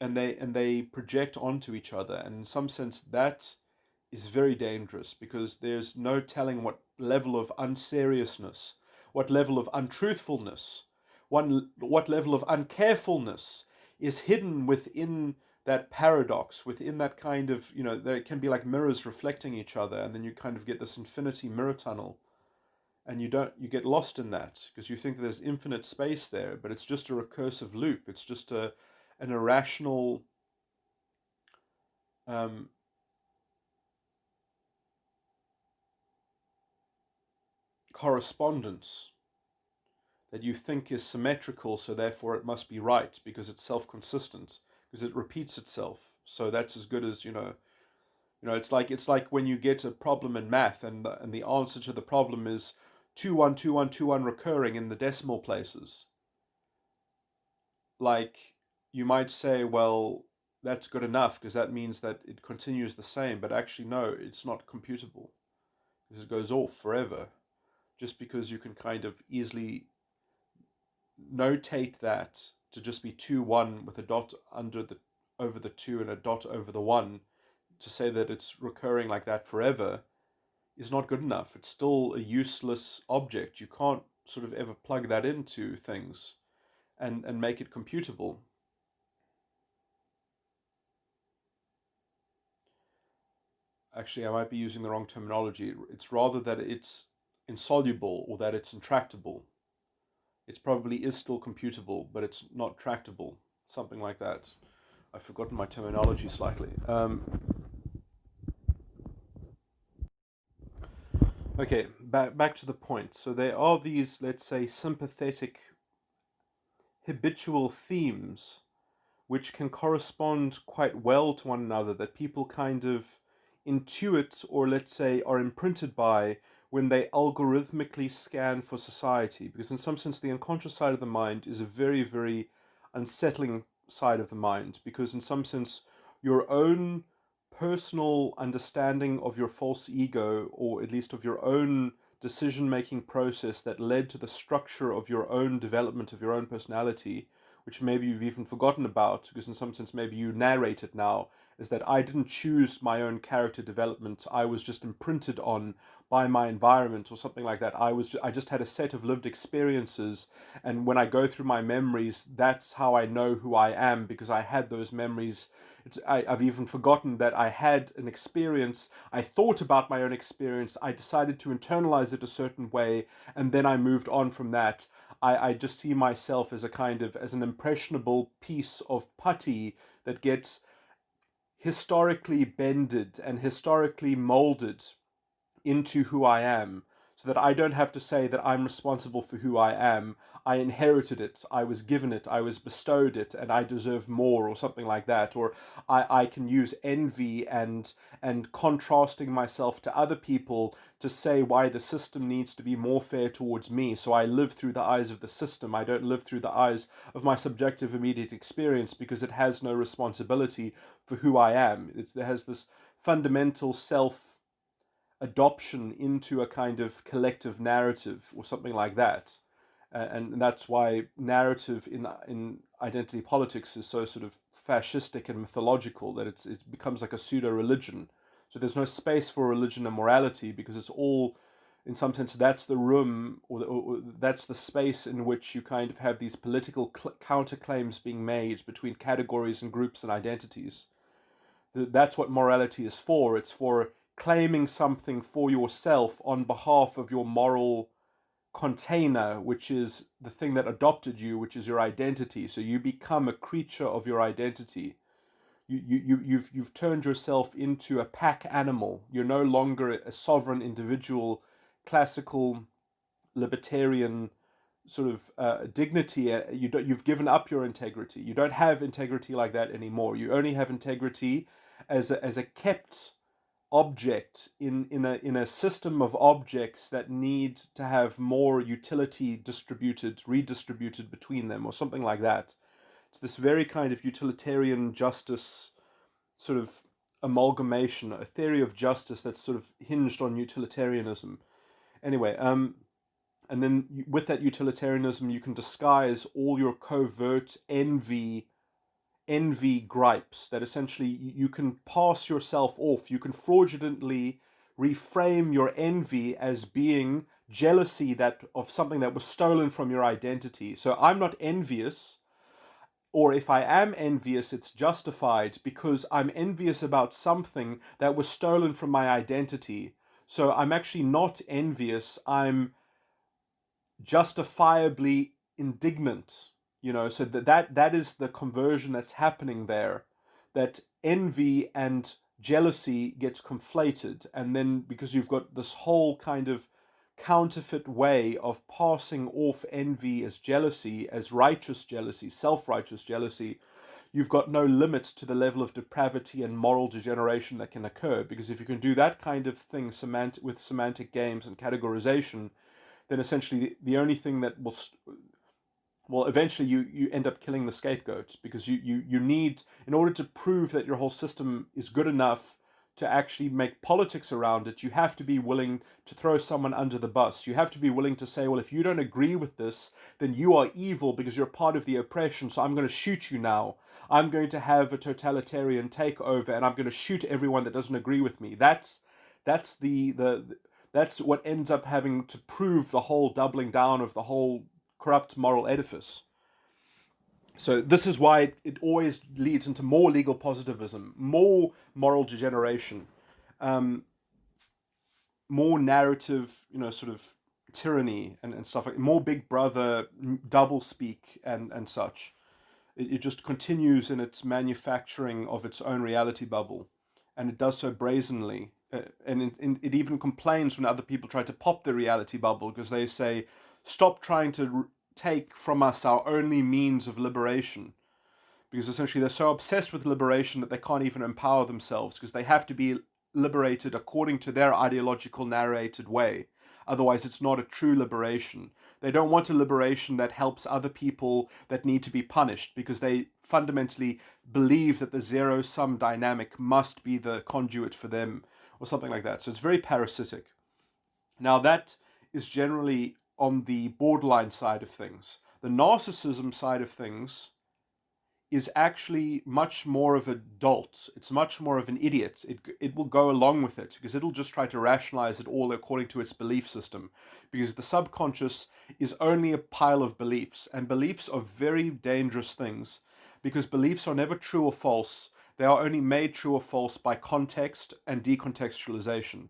Speaker 1: and they project onto each other, and in some sense that is very dangerous, because there's no telling what level of unseriousness, what level of untruthfulness, what level of uncarefulness is hidden within that paradox, within that kind of, there can be like mirrors reflecting each other, and then you kind of get this infinity mirror tunnel, and you get lost in that because you think that there's infinite space there, but it's just a recursive loop. It's just an irrational um, correspondence that you think is symmetrical, so therefore it must be right because it's self-consistent, because it repeats itself. So that's as good as it's like when you get a problem in math, and the answer to the problem is 2 1 2 1 2 1 recurring in the decimal places. Like, you might say, well, that's good enough because that means that it continues the same, but actually no, it's not computable because it goes off forever, just because you can kind of easily notate that to just be 2 1 with a dot over the 2 and a dot over the 1, to say that it's recurring like that forever is not good enough. It's still a useless object. You can't sort of ever plug that into things and make it computable. Actually, I might be using the wrong terminology. It's rather that it's insoluble or that it's intractable. It probably is still computable, but it's not tractable. Something like that. I've forgotten my terminology slightly. Okay, back to the point. So there are these, let's say, sympathetic habitual themes which can correspond quite well to one another, that people kind of intuit, or let's say are imprinted by, when they algorithmically scan for society. Because in some sense the unconscious side of the mind is a very, very unsettling side of the mind, because in some sense your own personal understanding of your false ego, or at least of your own decision making process that led to the structure of your own development of your own personality, which maybe you've even forgotten about, because in some sense maybe you narrate it now, is that I didn't choose my own character development. I was just imprinted on by my environment or something like that. I just had a set of lived experiences, and when I go through my memories, that's how I know who I am, because I had those memories. I've even forgotten that I had an experience. I thought about my own experience. I decided to internalize it a certain way, and then I moved on from that. I just see myself as as an impressionable piece of putty that gets historically bended and historically molded into who I am, so that I don't have to say that I'm responsible for who I am. I inherited it, I was given it, I was bestowed it, and I deserve more, or something like that. Or I can use envy and contrasting myself to other people to say why the system needs to be more fair towards me. So I live through the eyes of the system. I don't live through the eyes of my subjective immediate experience, because it has no responsibility for who I am. There has this fundamental self adoption into a kind of collective narrative or something like that. And that's why narrative in identity politics is so sort of fascistic and mythological, that it becomes like a pseudo religion. So there's no space for religion and morality, because it's all, in some sense, that's the room, or that's the space in which you kind of have these political counterclaims being made between categories and groups and identities. That's what morality is for. It's for claiming something for yourself on behalf of your moral container, which is the thing that adopted you, which is your identity. So you become a creature of your identity. You've turned yourself into a pack animal. You're no longer a sovereign individual, classical libertarian sort of dignity. You've given up your integrity. You don't have integrity like that anymore. You only have integrity as a kept object in a system of objects that need to have more utility redistributed between them, or something like that. It's this very kind of utilitarian justice sort of amalgamation, a theory of justice that's sort of hinged on utilitarianism. Anyway, and then with that utilitarianism, you can disguise all your covert envy gripes, that essentially you can pass yourself off. You can fraudulently reframe your envy as being jealousy that of something that was stolen from your identity. So I'm not envious, or if I am envious, it's justified because I'm envious about something that was stolen from my identity. So I'm actually not envious, I'm justifiably indignant. So that is the conversion that's happening there, that envy and jealousy gets conflated, and then because you've got this whole kind of counterfeit way of passing off envy as jealousy, as righteous jealousy, self-righteous jealousy, you've got no limit to the level of depravity and moral degeneration that can occur. Because if you can do that kind of thing with semantic games and categorization, then essentially the only thing that will eventually you end up killing the scapegoat, because you need, in order to prove that your whole system is good enough to actually make politics around it, you have to be willing to throw someone under the bus. You have to be willing to say, well, if you don't agree with this, then you are evil because you're part of the oppression, so I'm going to shoot you now. I'm going to have a totalitarian takeover, and I'm going to shoot everyone that doesn't agree with me. That's what ends up having to prove the whole doubling down of the whole corrupt moral edifice. So this is why it always leads into more legal positivism, more moral degeneration, more narrative, sort of tyranny and stuff like more Big Brother double speak and such. It just continues in its manufacturing of its own reality bubble, and it does so brazenly. It even complains when other people try to pop the reality bubble because they say, "Stop trying to take from us our only means of liberation." Because essentially they're so obsessed with liberation that they can't even empower themselves because they have to be liberated according to their ideological narrated way. Otherwise, it's not a true liberation. They don't want a liberation that helps other people that need to be punished because they fundamentally believe that the zero-sum dynamic must be the conduit for them or something like that. So it's very parasitic. Now, that is generally on the borderline side of things. The narcissism side of things is actually much more of a dolt. It's much more of an idiot. It will go along with it because it'll just try to rationalize it all according to its belief system. Because the subconscious is only a pile of beliefs, and beliefs are very dangerous things because beliefs are never true or false. They are only made true or false by context and decontextualization.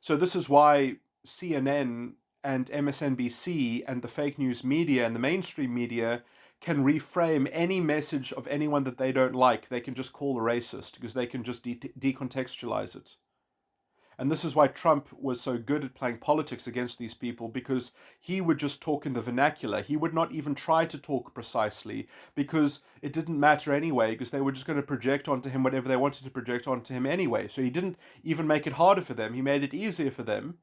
Speaker 1: So this is why CNN and MSNBC and the fake news media and the mainstream media can reframe any message of anyone that they don't like. They can just call a racist because they can just decontextualize it. And this is why Trump was so good at playing politics against these people, because he would just talk in the vernacular. He would not even try to talk precisely because it didn't matter anyway, because they were just going to project onto him whatever they wanted to project onto him anyway. So he didn't even make it harder for them. He made it easier for them.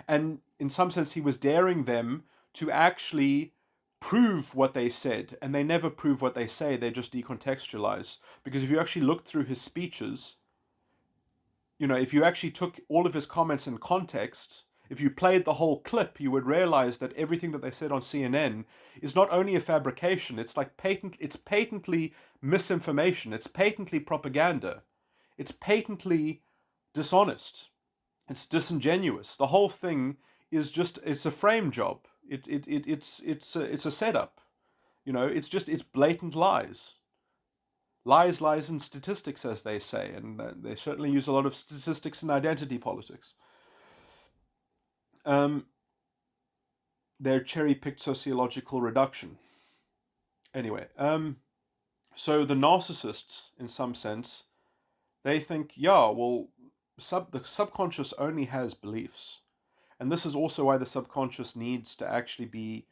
Speaker 1: And in some sense, he was daring them to actually prove what they said. And they never prove what they say, they just decontextualize. Because if you actually look through his speeches, if you actually took all of his comments in context, if you played the whole clip, you would realize that everything that they said on CNN is not only a fabrication, it's patently misinformation, it's patently propaganda, it's patently dishonest, it's disingenuous. The whole thing is it's a frame job. It's a setup. It's blatant lies. Lies, lies, and statistics, as they say, and they certainly use a lot of statistics in identity politics. Their cherry-picked sociological reduction. Anyway, so the narcissists, in some sense, they think, yeah, well, the subconscious only has beliefs, and this is also why the subconscious needs to actually be.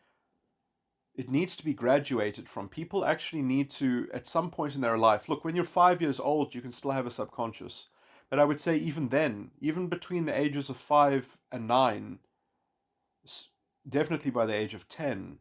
Speaker 1: It needs to be graduated from. People actually need to, at some point in their life, look, when you're 5 years old, you can still have a subconscious. But I would say even then, even between the ages of 5 and 9, definitely by the age of 10,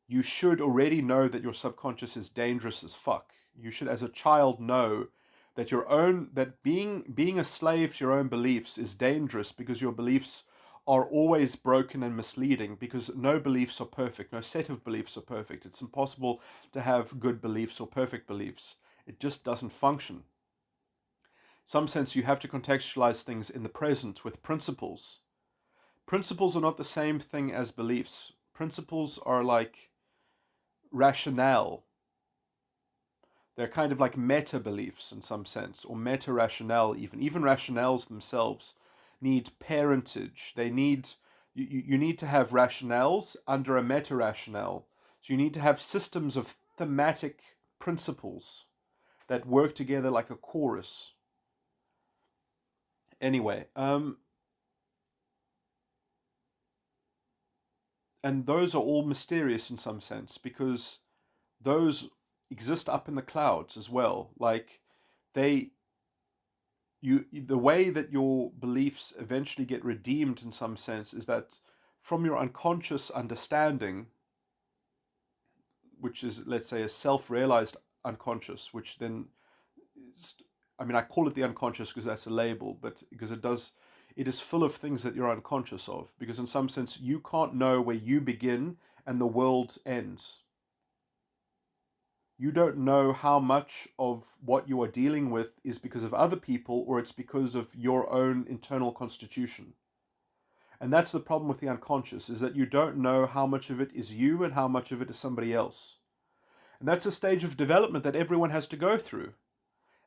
Speaker 1: you should already know that your subconscious is dangerous as fuck. You should, as a child, know that being a slave to your own beliefs is dangerous because your beliefs are always broken and misleading, because no beliefs are perfect. No set of beliefs are perfect. It's impossible to have good beliefs or perfect beliefs. It just doesn't function. In some sense, you have to contextualize things in the present with principles. Principles are not the same thing as beliefs. Principles are like rationale. They're kind of like meta beliefs in some sense, or meta rationale even. Even rationales themselves need parentage. They need you need to have rationales under a meta rationale. So you need to have systems of thematic principles that work together like a chorus. Anyway, and those are all mysterious in some sense because those exist up in the clouds as well. Like the way that your beliefs eventually get redeemed in some sense is that from your unconscious understanding, which is, let's say, a self-realized unconscious, which then I call it the unconscious because that's a label, but because it is full of things that you're unconscious of, because in some sense you can't know where you begin and the world ends. You don't know how much of what you are dealing with is because of other people or it's because of your own internal constitution. And that's the problem with the unconscious, is that you don't know how much of it is you and how much of it is somebody else. And that's a stage of development that everyone has to go through.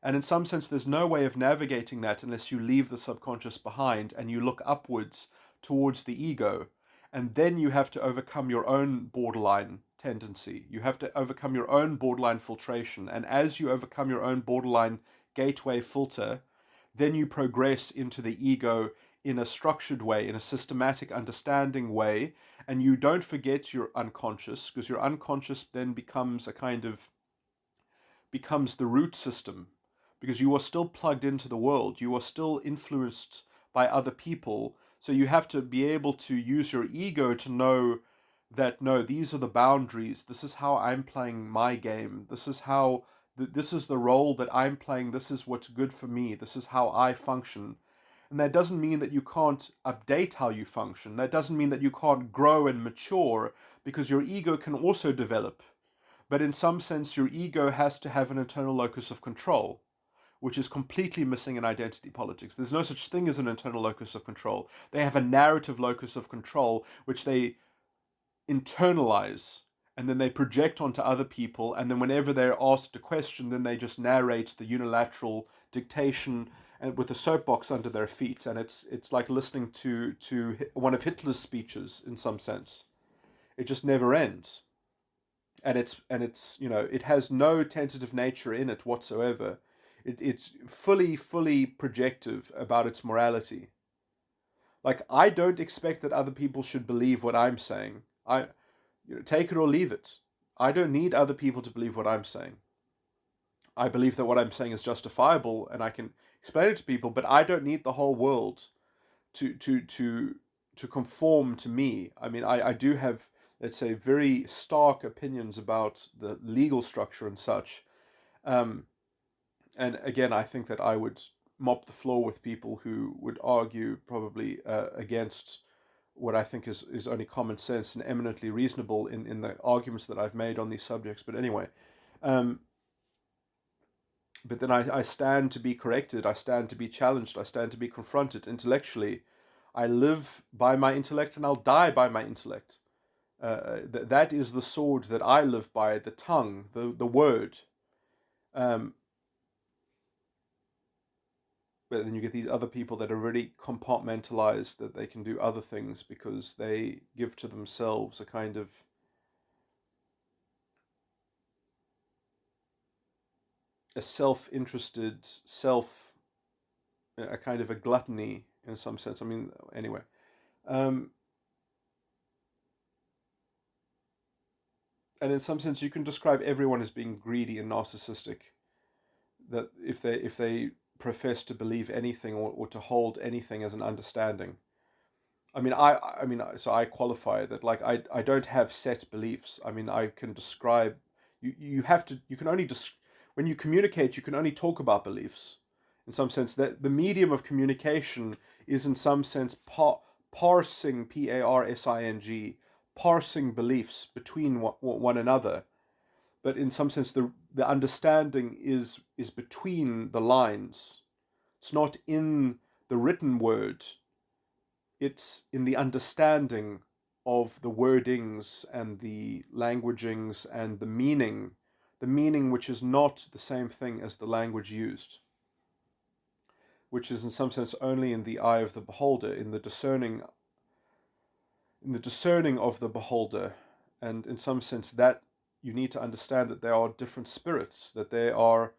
Speaker 1: And in some sense, there's no way of navigating that unless you leave the subconscious behind and you look upwards towards the ego. And then you have to overcome your own borderline tendency. You have to overcome your own borderline filtration. And as you overcome your own borderline gateway filter, then you progress into the ego in a structured way, in a systematic, understanding way. And you don't forget your unconscious, because your unconscious then becomes the root system, because you are still plugged into the world. You are still influenced by other people. So you have to be able to use your ego to know that, no, these are the boundaries. This is how I'm playing my game. This is how, this is the role that I'm playing. This is what's good for me. This is how I function. And that doesn't mean that you can't update how you function. That doesn't mean that you can't grow and mature, because your ego can also develop. But in some sense, your ego has to have an internal locus of control, which is completely missing in identity politics. There's no such thing as an internal locus of control. They have a narrative locus of control, which they internalize, and then they project onto other people. And then whenever they're asked a question, then they just narrate the unilateral dictation, and with a soapbox under their feet. And it's like listening to one of Hitler's speeches in some sense. It just never ends. And it's it has no tentative nature in it whatsoever. It's fully projective about its morality. Like, I don't expect that other people should believe what I'm saying. Take it or leave it. I don't need other people to believe what I'm saying. I believe that what I'm saying is justifiable, and I can explain it to people, but I don't need the whole world to conform to me. I mean, I do have, let's say, very stark opinions about the legal structure and such. And again, I think that I would mop the floor with people who would argue probably against what I think is only common sense and eminently reasonable in the arguments that I've made on these subjects. But anyway, but then I stand to be corrected, I stand to be challenged, I stand to be confronted intellectually. I live by my intellect, and I'll die by my intellect. That is the sword that I live by, the tongue, the word. But then you get these other people that are really compartmentalized, that they can do other things because they give to themselves a kind of a self-interested, a kind of a gluttony in some sense. I mean, anyway. And in some sense, you can describe everyone as being greedy and narcissistic. That if they profess to believe anything, or to hold anything as an understanding. So I qualify that, like, I don't have set beliefs. I mean, I can describe, you can only when you communicate, you can only talk about beliefs. In some sense, that the medium of communication is in some sense parsing, parsing, parsing beliefs between one another. But in some sense, the understanding is between the lines. It's not in the written word. It's in the understanding of the wordings and the languagings and the meaning which is not the same thing as the language used, which is in some sense only in the eye of the beholder, in the discerning of the beholder. And in some sense, that you need to understand that there are different spirits, that there are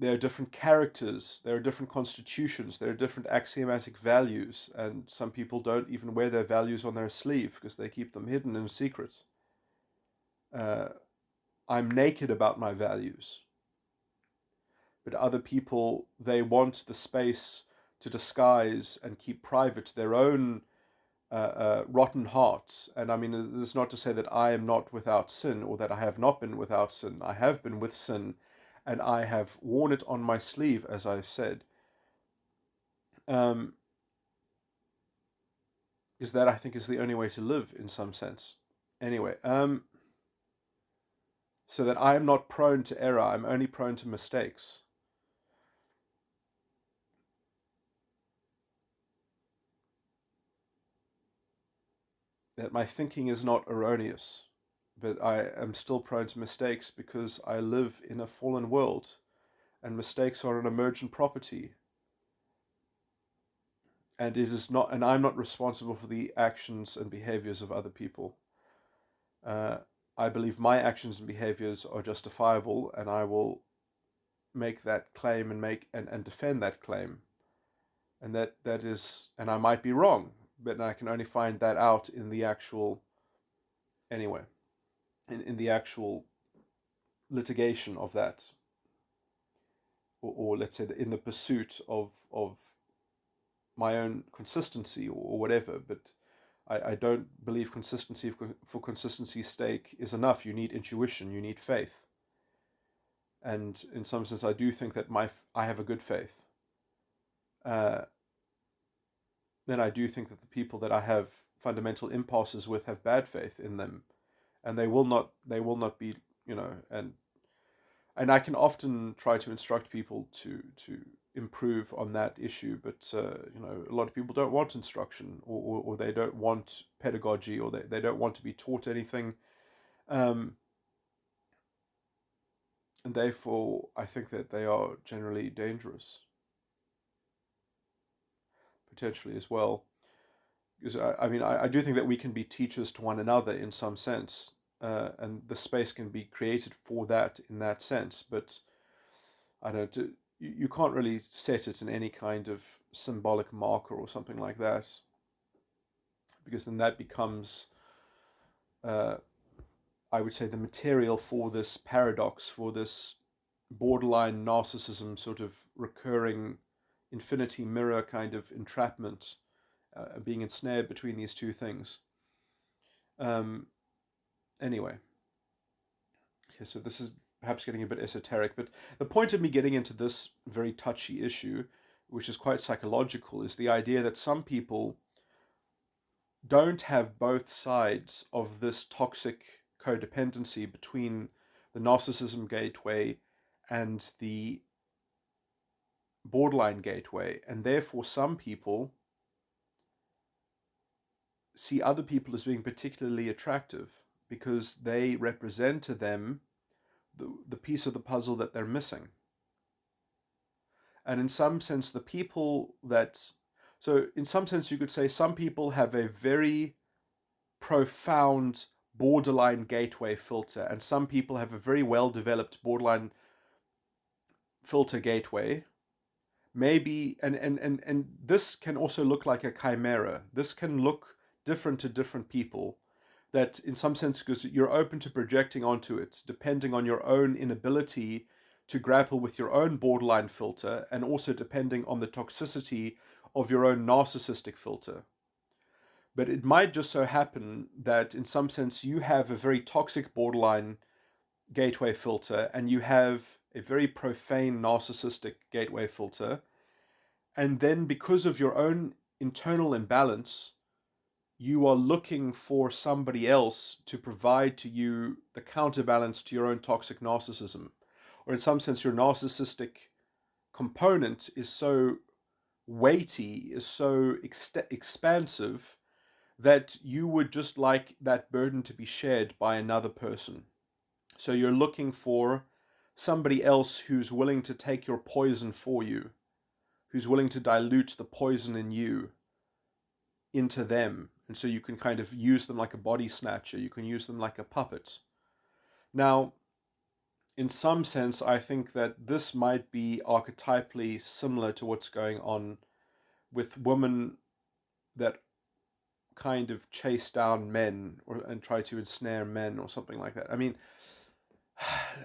Speaker 1: different characters, there are different constitutions, there are different axiomatic values, and some people don't even wear their values on their sleeve because they keep them hidden in secret. I'm naked about my values. But other people, they want the space to disguise and keep private their own rotten hearts. And I mean, this is not to say that I am not without sin, or that I have not been without sin. I have been with sin, and I have worn it on my sleeve, as I've said. Because that, I think, is the only way to live in some sense. Anyway, so that I am not prone to error, I'm only prone to mistakes. That my thinking is not erroneous, but I am still prone to mistakes because I live in a fallen world, and mistakes are an emergent property. and it is not, and I'm not responsible for the actions and behaviors of other people. Uh, I believe my actions and behaviors are justifiable, and I will make that claim and defend that claim. And that is, and I might be wrong, but I can only find that out in the actual, anyway, in the actual litigation of that, or let's say in the pursuit of my own consistency, or whatever. But I don't believe consistency for consistency's sake is enough. You need intuition, you need faith. And in some sense, I do think that I have a good faith. Uh, then I do think that the people that I have fundamental impulses with have bad faith in them, and they will not be, and I can often try to instruct people to improve on that issue, but a lot of people don't want instruction, or they don't want pedagogy, or they don't want to be taught anything, and therefore I think that they are generally dangerous, potentially as well. Because I do think that we can be teachers to one another in some sense, and the space can be created for that in that sense. But I don't. You can't really set it in any kind of symbolic marker or something like that, because then that becomes, I would say, the material for this paradox, for this borderline narcissism, sort of recurring infinity mirror kind of entrapment, being ensnared between these two things. Anyway, okay, so this is perhaps getting a bit esoteric, but the point of me getting into this very touchy issue, which is quite psychological, is the idea that some people don't have both sides of this toxic codependency between the narcissism gateway and the borderline gateway, and therefore some people see other people as being particularly attractive because they represent to them the piece of the puzzle that they're missing. And in some sense, the people that, so in some sense, you could say some people have a very profound borderline gateway filter, and some people have a very well developed borderline filter gateway. Maybe, and this can also look like a chimera. This can look different to different people. That in some sense, because you're open to projecting onto it, depending on your own inability to grapple with your own borderline filter, and also depending on the toxicity of your own narcissistic filter. But it might just so happen that in some sense you have a very toxic borderline gateway filter, and you have a very profane narcissistic gateway filter. And then because of your own internal imbalance, you are looking for somebody else to provide to you the counterbalance to your own toxic narcissism. Or in some sense, your narcissistic component is so weighty, is so expansive, that you would just like that burden to be shared by another person. So you're looking for somebody else who's willing to take your poison for you, who's willing to dilute the poison in you into them. And so you can kind of use them like a body snatcher. You can use them like a puppet. Now, in some sense, I think that this might be archetypally similar to what's going on with women that kind of chase down men and try to ensnare men or something like that. I mean,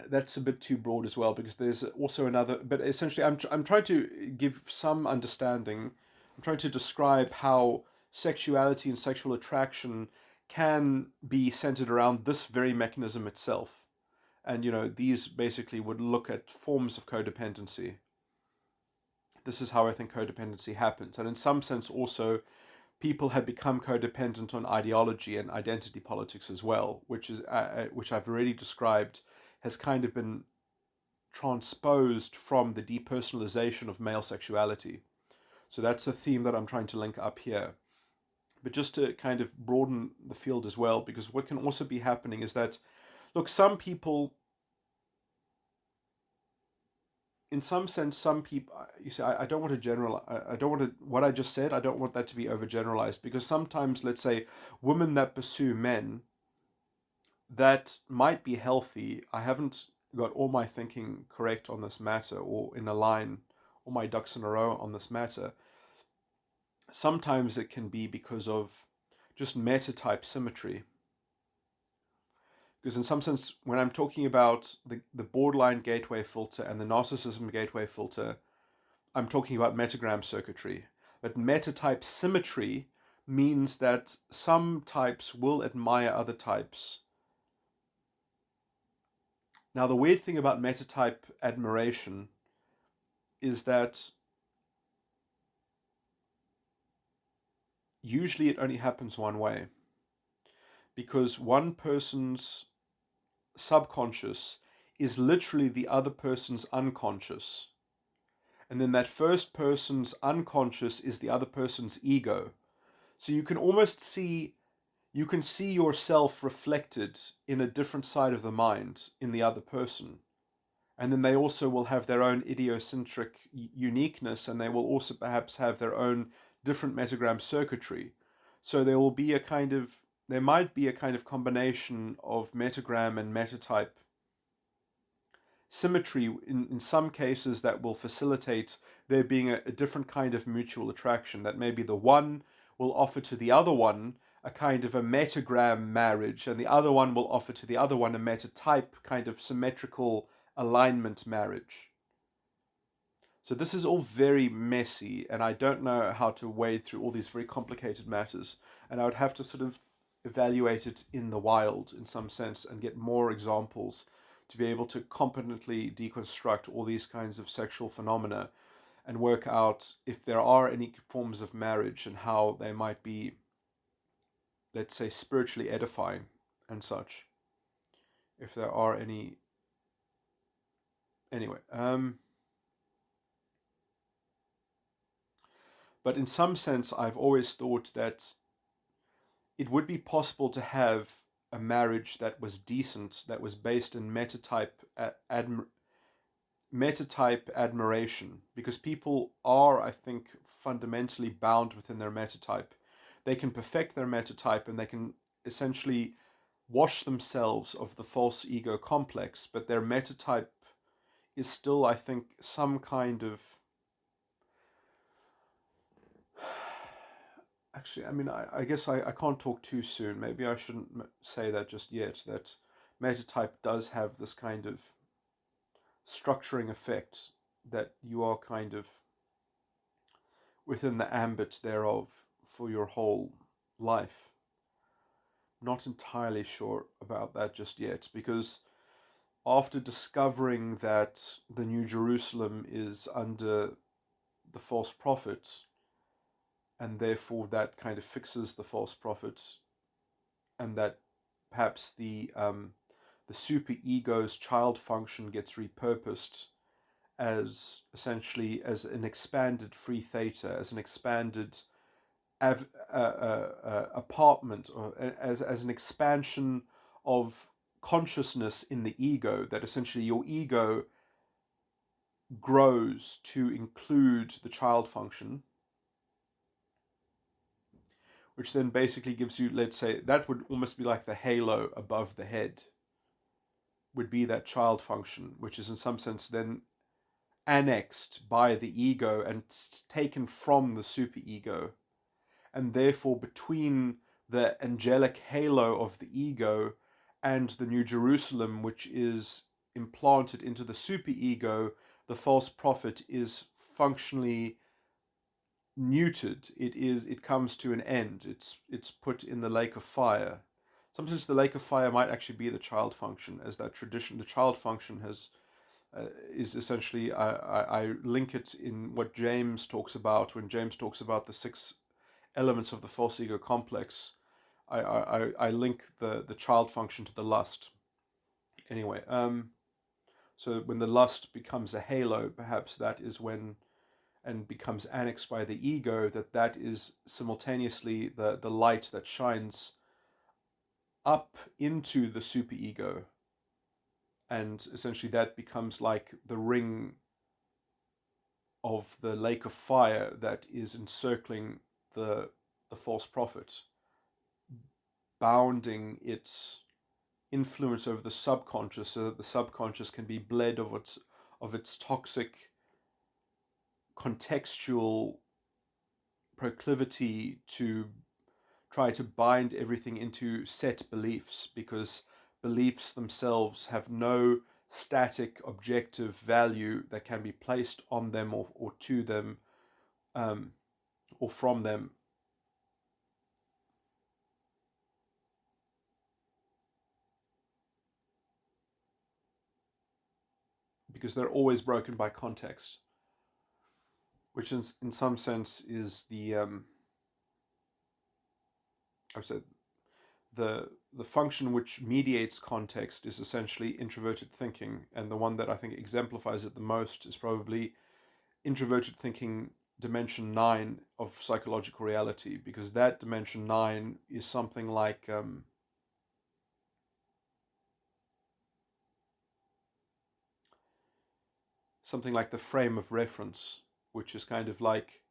Speaker 1: that's a bit too broad as well, because there's also another, but essentially I'm trying to give some understanding. I'm trying to describe how sexuality and sexual attraction can be centered around this very mechanism itself. And these basically would look at forms of codependency. This is how I think codependency happens. And in some sense also, people have become codependent on ideology and identity politics as well, which I've already described, has kind of been transposed from the depersonalization of male sexuality. So that's a theme that I'm trying to link up here. But just to kind of broaden the field as well, because what can also be happening is that, look, some people in some sense, some people, you see, I don't want to generalize, I don't want to, what I just said, I don't want that to be overgeneralized, because sometimes, let's say, women that pursue men, that might be healthy. I haven't got all my thinking correct on this matter, or in a line, all my ducks in a row on this matter. Sometimes it can be because of just metatype symmetry. Because in some sense, when I'm talking about the borderline gateway filter and the narcissism gateway filter, I'm talking about metagram circuitry. But metatype symmetry means that some types will admire other types. Now, the weird thing about metatype admiration is that usually it only happens one way, because one person's subconscious is literally the other person's unconscious. And then that first person's unconscious is the other person's ego. So you can almost see, you can see yourself reflected in a different side of the mind in the other person. And then they also will have their own idiosyncratic uniqueness, and they will also perhaps have their own different metagram circuitry. So there will be a kind of, there might be a kind of combination of metagram and metatype symmetry in some cases that will facilitate there being a different kind of mutual attraction, that maybe the one will offer to the other one a kind of a metagram marriage, and the other one will offer to the other one a metatype kind of symmetrical alignment marriage. So this is all very messy, and I don't know how to wade through all these very complicated matters, and I would have to sort of evaluate it in the wild in some sense and get more examples to be able to competently deconstruct all these kinds of sexual phenomena and work out if there are any forms of marriage and how they might be, let's say, spiritually edifying and such. If there are any. Anyway, but in some sense, I've always thought that it would be possible to have a marriage that was decent, that was based in metatype admiration, because people are, I think, fundamentally bound within their metatype. They can perfect their metatype and they can essentially wash themselves of the false ego complex, but their metatype is still, I think, some kind of. Actually, I mean, I guess I can't talk too soon. Maybe I shouldn't say that just yet, that metatype does have this kind of structuring effect, that you are kind of within the ambit thereof for your whole life. Not entirely sure about that just yet, because after discovering that the New Jerusalem is under the false prophet, and therefore that kind of fixes the false prophet, and that perhaps the super ego's child function gets repurposed as essentially as an expanded free theta, as an expanded apartment, or as an expansion of consciousness in the ego, that essentially your ego grows to include the child function, which then basically gives you, let's say, that would almost be like the halo above the head, would be that child function, which is in some sense then annexed by the ego and taken from the superego. And therefore, between the angelic halo of the ego and the New Jerusalem, which is implanted into the superego, the false prophet is functionally neutered. It comes to an end. It's put in the lake of fire. Sometimes the lake of fire might actually be the child function, as that tradition. The child function has is essentially, I link it in what James talks about when James talks about the 6 elements of the false ego complex. I link the child function to the lust. Anyway, so when the lust becomes a halo, perhaps that is when, and becomes annexed by the ego, that is simultaneously the light that shines up into the superego, and essentially that becomes like the ring of the lake of fire that is encircling the false prophet, bounding its influence over the subconscious so that the subconscious can be bled of its toxic contextual proclivity to try to bind everything into set beliefs, because beliefs themselves have no static objective value that can be placed on them or to them, or from them. Because they're always broken by context, which in some sense is the I would say the function which mediates context is essentially introverted thinking, and the one that I think exemplifies it the most is probably introverted thinking dimension 9 of psychological reality, because that dimension 9 is something like the frame of reference, which is kind of like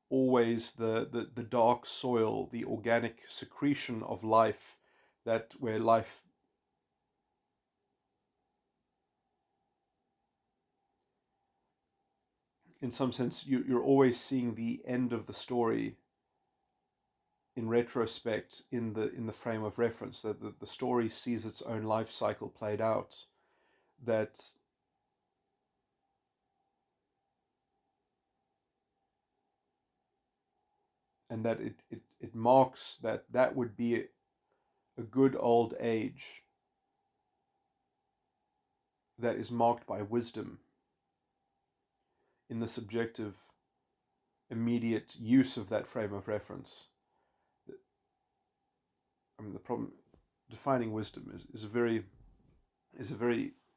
Speaker 1: always the dark soil, the organic secretion of life, that where life in some sense you're always seeing the end of the story in retrospect in the frame of reference, that the story sees its own life cycle played out, that and that it marks that would be a good old age that is marked by wisdom in the subjective immediate use of that frame of reference. I mean, the problem defining wisdom is a very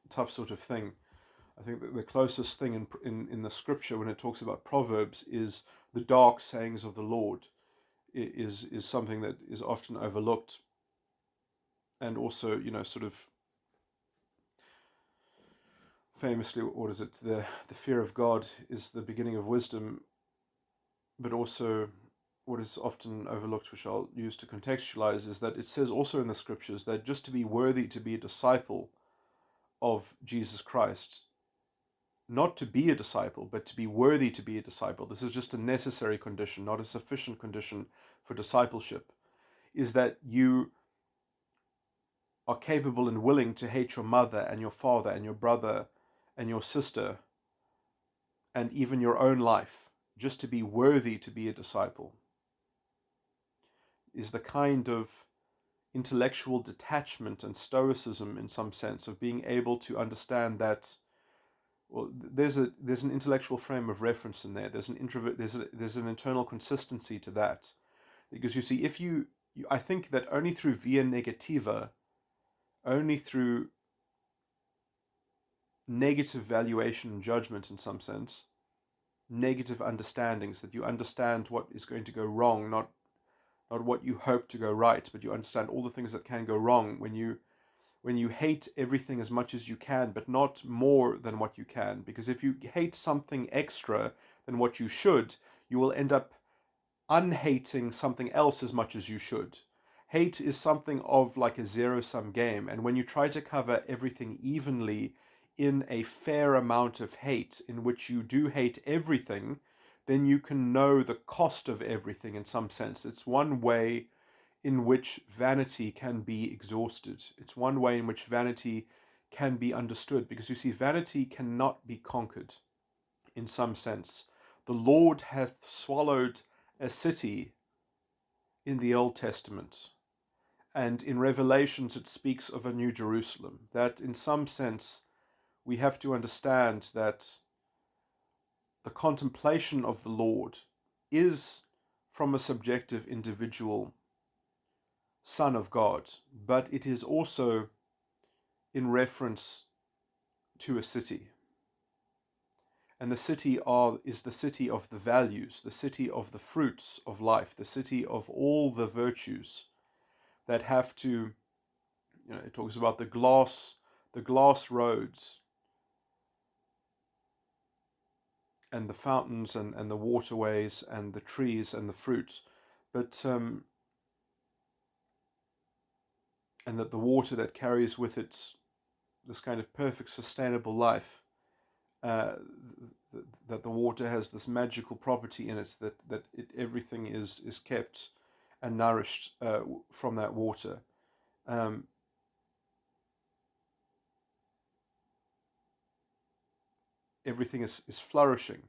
Speaker 1: tough sort of thing. I think that the closest thing in the scripture when it talks about Proverbs is the dark sayings of the Lord, is something that is often overlooked, and also, sort of famously, what is it? The fear of God is the beginning of wisdom, but also what is often overlooked, which I'll use to contextualize, is that it says also in the scriptures that just to be worthy to be a disciple of Jesus Christ, not to be a disciple, but to be worthy to be a disciple, this is just a necessary condition, not a sufficient condition for discipleship, is that you are capable and willing to hate your mother and your father and your brother and your sister and even your own life, just to be worthy to be a disciple, is the kind of intellectual detachment and stoicism, in some sense, of being able to understand that, well, there's an intellectual frame of reference in there. There's an internal consistency to that, because you see, if you I think that only through via negativa, only through negative valuation and judgment, in some sense, negative understandings, that you understand what is going to go wrong, not what you hope to go right, but you understand all the things that can go wrong when you hate everything as much as you can, but not more than what you can. Because if you hate something extra than what you should, you will end up unhating something else as much as you should. Hate is something of like a zero-sum game, and when you try to cover everything evenly in a fair amount of hate, in which you do hate everything, then you can know the cost of everything in some sense. It's one way in which vanity can be exhausted. It's one way in which vanity can be understood, because you see, vanity cannot be conquered in some sense. The Lord hath swallowed a city in the Old Testament, and in Revelations it speaks of a new Jerusalem. That in some sense we have to understand that the contemplation of the Lord is from a subjective individual Son of God, but it is also in reference to a city. And the city is the city of the values, the city of the fruits of life, the city of all the virtues that have to, it talks about the glass roads, and the fountains and the waterways and the trees and the fruit, but and that the water that carries with it this kind of perfect sustainable life, uh, that the water has this magical property in it, everything is kept and nourished from that water. Um, Everything is flourishing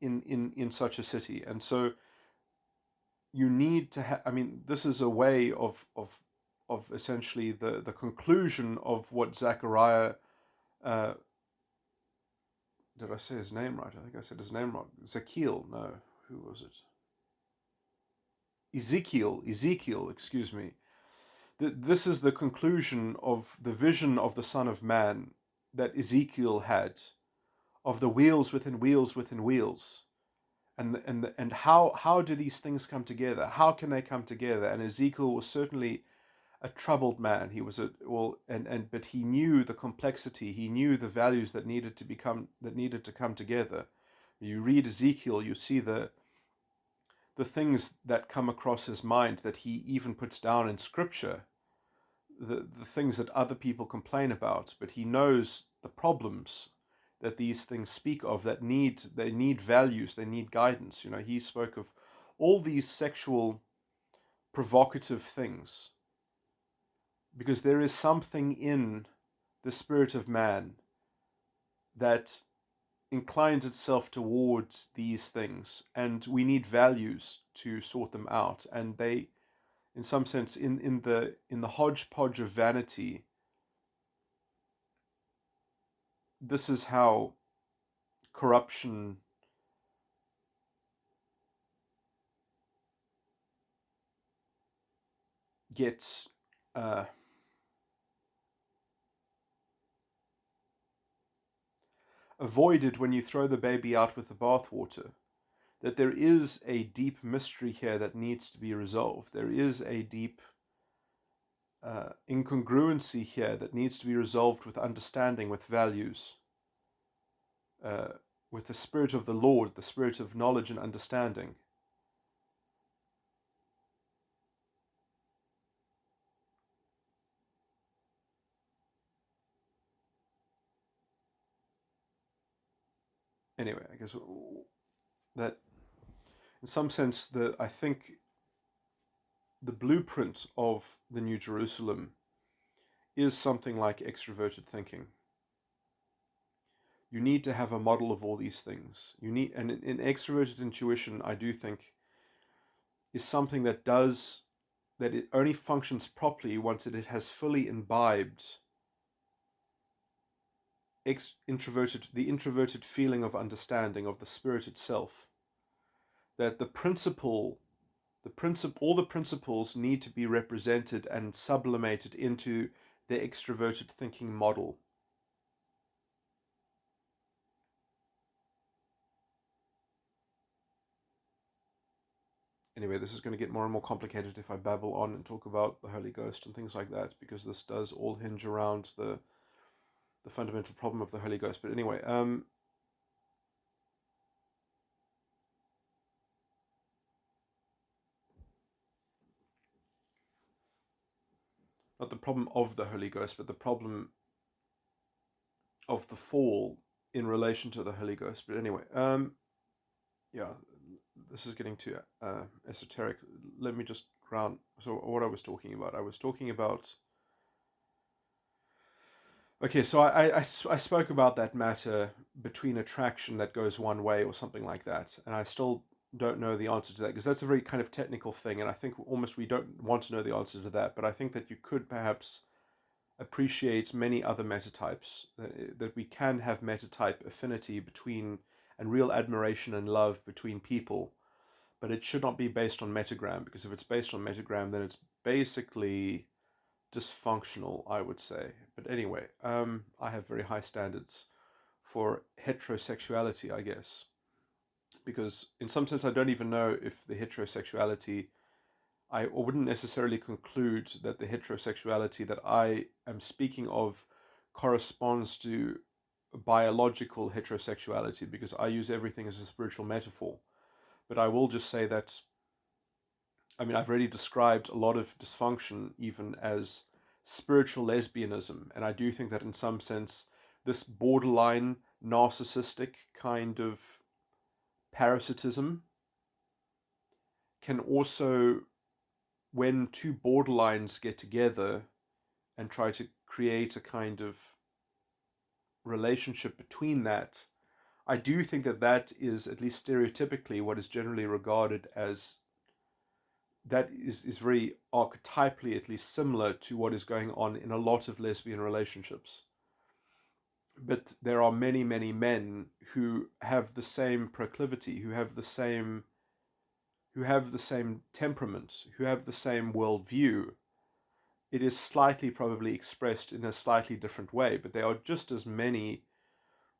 Speaker 1: in such a city. And so you need to have, I mean, this is a way of essentially the conclusion of what Zechariah, uh, did I say his name right? I think I said his name wrong. Ezekiel, no, who was it? Ezekiel, excuse me. This is the conclusion of the vision of the Son of Man that Ezekiel had, of the wheels within wheels within wheels. And how do these things come together? How can they come together? And Ezekiel was certainly a troubled man. He was but he knew the complexity. He knew the values that needed to come together. You read Ezekiel, you see the things that come across his mind that he even puts down in scripture, the things that other people complain about, but he knows the problems that these things speak of, they need values, they need guidance. He spoke of all these sexual provocative things because there is something in the spirit of man that inclines itself towards these things, and we need values to sort them out. And they, in some sense, in the hodgepodge of vanity, this is how corruption gets avoided when you throw the baby out with the bathwater. That there is a deep mystery here that needs to be resolved. There is a deep incongruency here that needs to be resolved with understanding, with values, uh, with the Spirit of the Lord, the Spirit of knowledge and understanding. Anyway, I guess that, in some sense, I think the blueprint of the New Jerusalem is something like extroverted thinking. You need to have a model of all these things. And in extroverted intuition, I do think, is something that it only functions properly once it has fully imbibed the introverted feeling of understanding of the spirit itself. That all the principles need to be represented and sublimated into the extroverted thinking model. Anyway, this is going to get more and more complicated if I babble on and talk about the Holy Ghost and things like that, because this does all hinge around the fundamental problem of the Holy Ghost. But anyway, not the problem of the Holy Ghost, but the problem of the fall in relation to the Holy Ghost. But anyway, yeah, this is getting too esoteric. Let me just ground. So what I was talking about, okay, so I spoke about that matter between attraction that goes one way or something like that, and I still don't know the answer to that because that's a very kind of technical thing, and I think almost we don't want to know the answer to that, but I think that you could perhaps appreciate many other metatypes, that we can have metatype affinity between and real admiration and love between people, but it should not be based on metagram, because if it's based on metagram, then it's basically dysfunctional, I would say. But anyway, I have very high standards for heterosexuality, I guess, because in some sense I don't even know if the heterosexuality, I wouldn't necessarily conclude that the heterosexuality that I am speaking of corresponds to biological heterosexuality, because I use everything as a spiritual metaphor. But I will just say that, I mean, I've already described a lot of dysfunction even as spiritual lesbianism. And I do think that in some sense, this borderline narcissistic kind of parasitism can also, when two borderlines get together and try to create a kind of relationship between that, I do think that that is, at least stereotypically, what is generally regarded as, that is very archetypally at least similar to what is going on in a lot of lesbian relationships. But there are many, many men who have the same proclivity, who have the same temperament, who have the same worldview. It is slightly probably expressed in a slightly different way, but there are just as many.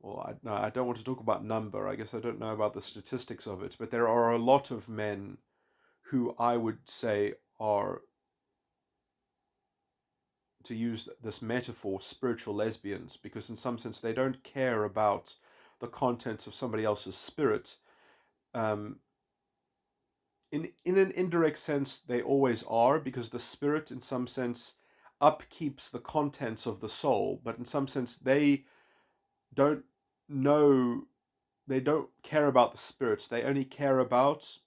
Speaker 1: Well, no, I don't want to talk about number. I guess I don't know about the statistics of it, but there are a lot of men who I would say are, to use this metaphor, spiritual lesbians, because in some sense they don't care about the contents of somebody else's spirit. Um, in an indirect sense, they always are, because the spirit, in some sense, upkeeps the contents of the soul, but in some sense they don't know, they don't care about the spirits. They only care about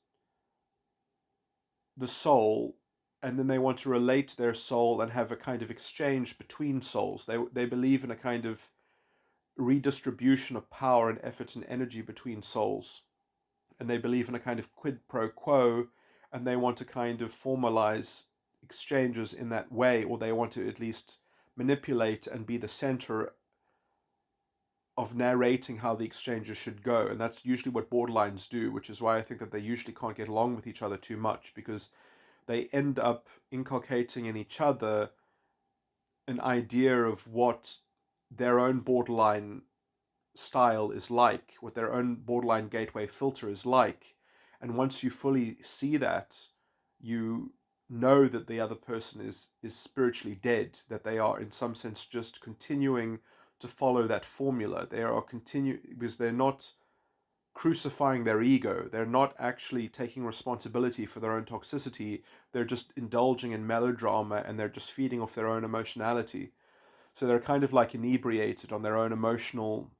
Speaker 1: the soul, and then they want to relate their soul and have a kind of exchange between souls. They believe in a kind of redistribution of power and effort and energy between souls, and they believe in a kind of quid pro quo, and they want to kind of formalize exchanges in that way, or they want to at least manipulate and be the center of narrating how the exchanges should go. And that's usually what borderlines do, which is why I think that they usually can't get along with each other too much, because they end up inculcating in each other an idea of what their own borderline style is like, what their own borderline gateway filter is like. And once you fully see that, you know that the other person is spiritually dead, that they are in some sense just continuing to follow that formula. They are because they're not crucifying their ego. They're not actually taking responsibility for their own toxicity. They're just indulging in melodrama, and they're just feeding off their own emotionality. So they're kind of like inebriated on their own emotional,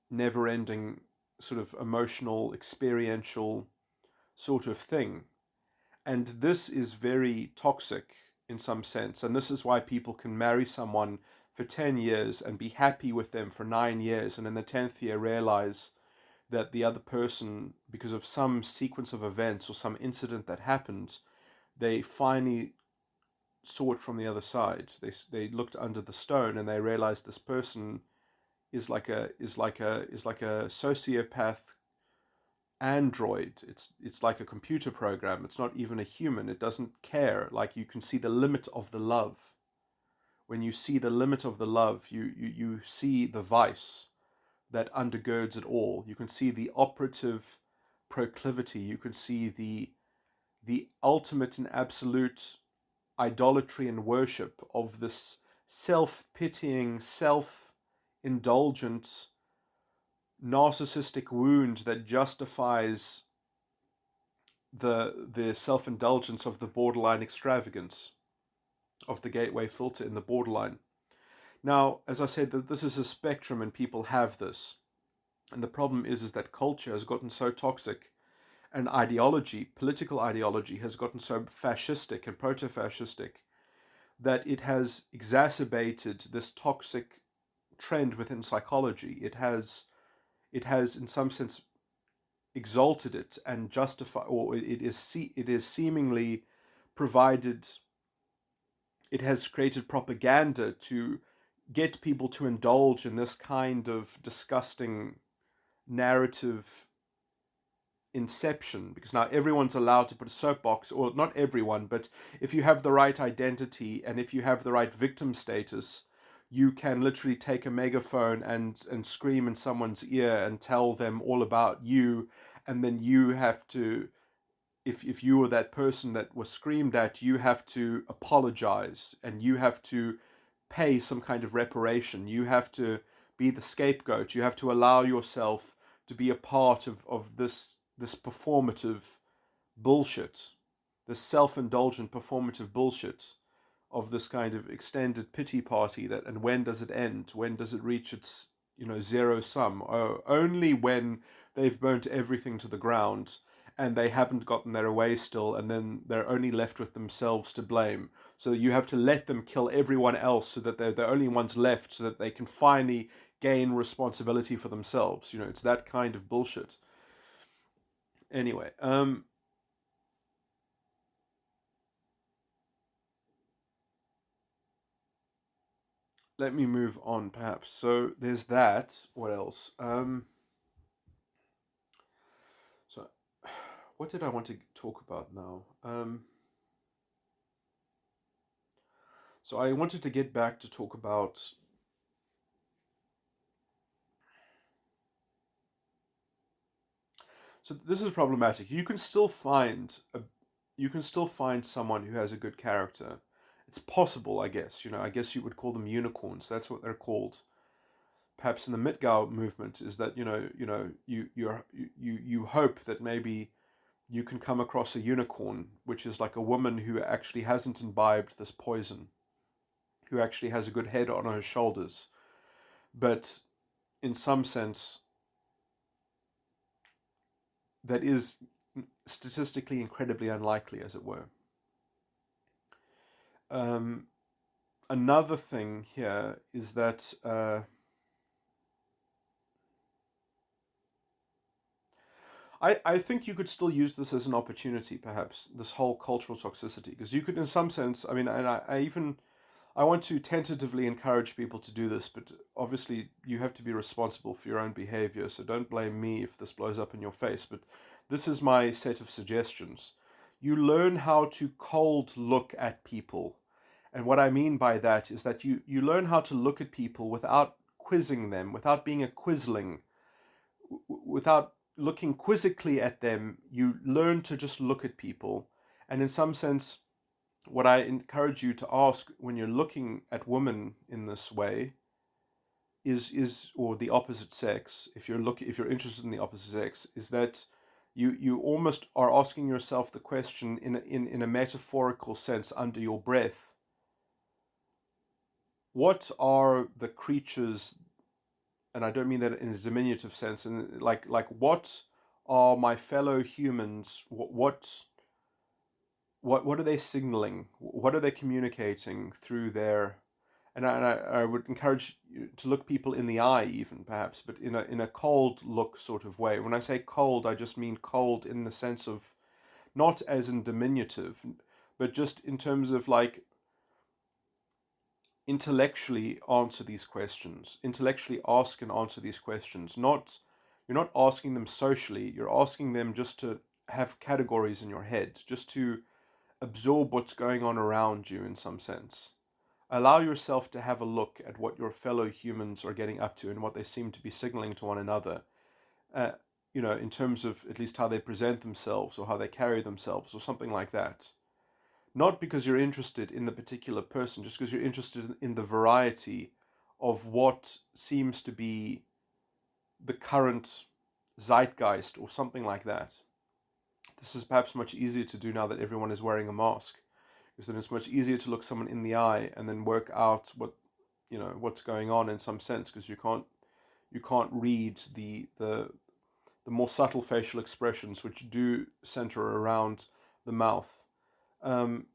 Speaker 1: never-ending sort of emotional, experiential sort of thing. And this is very toxic in some sense. And this is why people can marry someone for 10 years and be happy with them for 9 years, and in the 10th year realize that the other person, because of some sequence of events or some incident that happened, they finally saw it from the other side. They looked under the stone and they realized this person is like a sociopath android. It's like a computer program. It's not even a human. It doesn't care. Like, you can see the limit of the love. When you see the limit of the love, you see the vice that undergirds it all. You can see the operative proclivity. You can see the ultimate and absolute idolatry and worship of this self-pitying, self-indulgent, narcissistic wound that justifies the self-indulgence of the borderline extravagance of the gateway filter in the borderline. Now, as I said, that this is a spectrum and people have this. And the problem is that culture has gotten so toxic, and ideology, political ideology, has gotten so fascistic and proto-fascistic, that it has exacerbated this toxic trend within psychology. It has in some sense exalted it and justified, or it is seemingly provided, it has created propaganda to get people to indulge in this kind of disgusting narrative inception, because now everyone's allowed to put a soapbox, or not everyone, but if you have the right identity and if you have the right victim status, you can literally take a megaphone and scream in someone's ear and tell them all about you, and then you have to, if you were that person that was screamed at, you have to apologize, and you have to pay some kind of reparation. You have to be the scapegoat. You have to allow yourself to be a part of this performative bullshit, this self-indulgent performative bullshit of this kind of extended pity party. That, and when does it end? When does it reach its zero sum? Oh, only when they've burnt everything to the ground and they haven't gotten their way still, and then they're only left with themselves to blame. So you have to let them kill everyone else so that they're the only ones left, so that they can finally gain responsibility for themselves. It's that kind of bullshit. Anyway, let me move on, perhaps. So there's that. What else? So, what did I want to talk about now? So I wanted to get back to talk about. So this is problematic. You can still find someone who has a good character. It's possible, I guess. I guess you would call them unicorns. That's what they're called. Perhaps in the Mitgau movement, is that you hope that maybe you can come across a unicorn, which is like a woman who actually hasn't imbibed this poison, who actually has a good head on her shoulders, but in some sense that is statistically incredibly unlikely, as it were. Um, Another thing here is that I think you could still use this as an opportunity, perhaps, this whole cultural toxicity, because you could, in some sense, I mean, and I want to tentatively encourage people to do this, but obviously you have to be responsible for your own behavior, so don't blame me if this blows up in your face, but this is my set of suggestions. You learn how to cold look at people. And what I mean by that is that you learn how to look at people without quizzing them, without being a quisling, without looking quizzically at them. You learn to just look at people. And in some sense, what I encourage you to ask when you're looking at women in this way is or the opposite sex, if you're interested in the opposite sex, is that you almost are asking yourself the question in a metaphorical sense under your breath. What are the creatures, and I don't mean that in a diminutive sense, and like what are my fellow humans, what are they signaling? What are they communicating through their? And I would encourage you to look people in the eye, even perhaps, but in a cold look sort of way. When I say cold, I just mean cold in the sense of not as in diminutive, but just in terms of like intellectually answer these questions, intellectually ask and answer these questions. Not You're not asking them socially. You're asking them just to have categories in your head, just to absorb what's going on around you in some sense. Allow yourself to have a look at what your fellow humans are getting up to and what they seem to be signaling to one another. Uh, in terms of at least how they present themselves or how they carry themselves or something like that. Not because you're interested in the particular person, just because you're interested in the variety of what seems to be the current zeitgeist or something like that. This is perhaps much easier to do now that everyone is wearing a mask, because then it's much easier to look someone in the eye and then work out what's going on in some sense, because you can't read the more subtle facial expressions which do center around the mouth, um,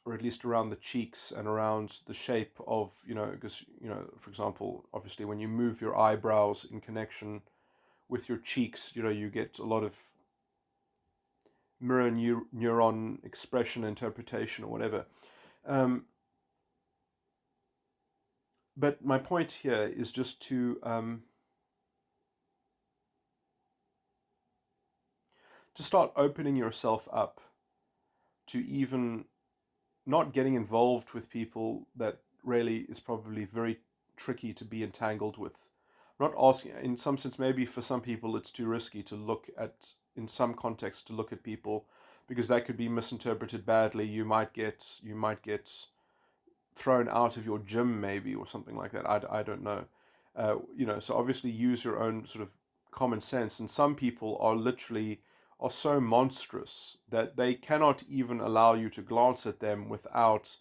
Speaker 1: or at least around the cheeks and around the shape of, because for example, obviously when you move your eyebrows in connection with your cheeks, you get a lot of mirror neuron expression interpretation or whatever. Um, but my point here is just to start opening yourself up to even not getting involved with people that really is probably very tricky to be entangled with. Not asking, in some sense, maybe for some people it's too risky to look at, in some context, to look at people, because that could be misinterpreted badly. You might get thrown out of your gym maybe, or something like that. I don't know. So obviously use your own sort of common sense. And some people are so monstrous that they cannot even allow you to glance at them without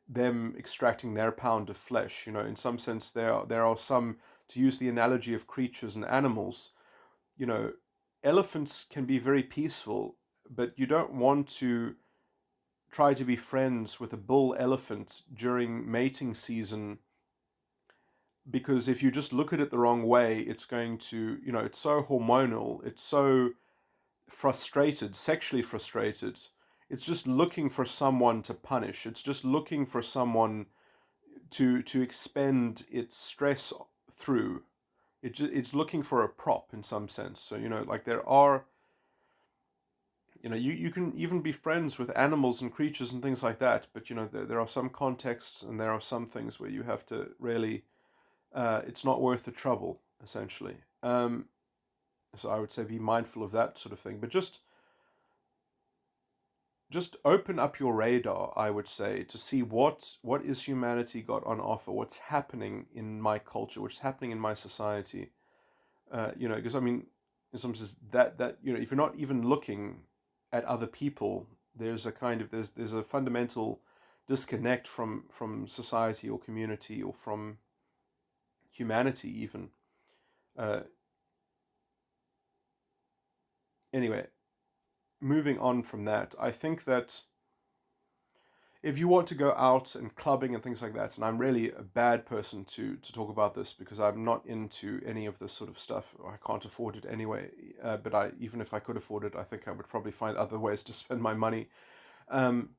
Speaker 1: them extracting their pound of flesh. In some sense, there are some, to use the analogy of creatures and animals. You know, elephants can be very peaceful, but you don't want to try to be friends with a bull elephant during mating season, because if you just look at it the wrong way, it's going to, it's so hormonal, it's so frustrated, sexually frustrated. It's just looking for someone to punish. It's just looking for someone to expend its stress through. It's looking for a prop in some sense. So, like there are, you can even be friends with animals and creatures and things like that, but there are some contexts and there are some things where you have to really, it's not worth the trouble, essentially. So I would say be mindful of that sort of thing, but just open up your radar, I would say, to see what is humanity got on offer, what's happening in my culture, what's happening in my society. Because I mean, in some sense, that if you're not even looking at other people, there's a fundamental disconnect from society or community or from humanity even. Uh, anyway, moving on from that, I think that if you want to go out and clubbing and things like that, and I'm really a bad person to talk about this because I'm not into any of this sort of stuff. I can't afford it anyway. But even if I could afford it, I think I would probably find other ways to spend my money. Um,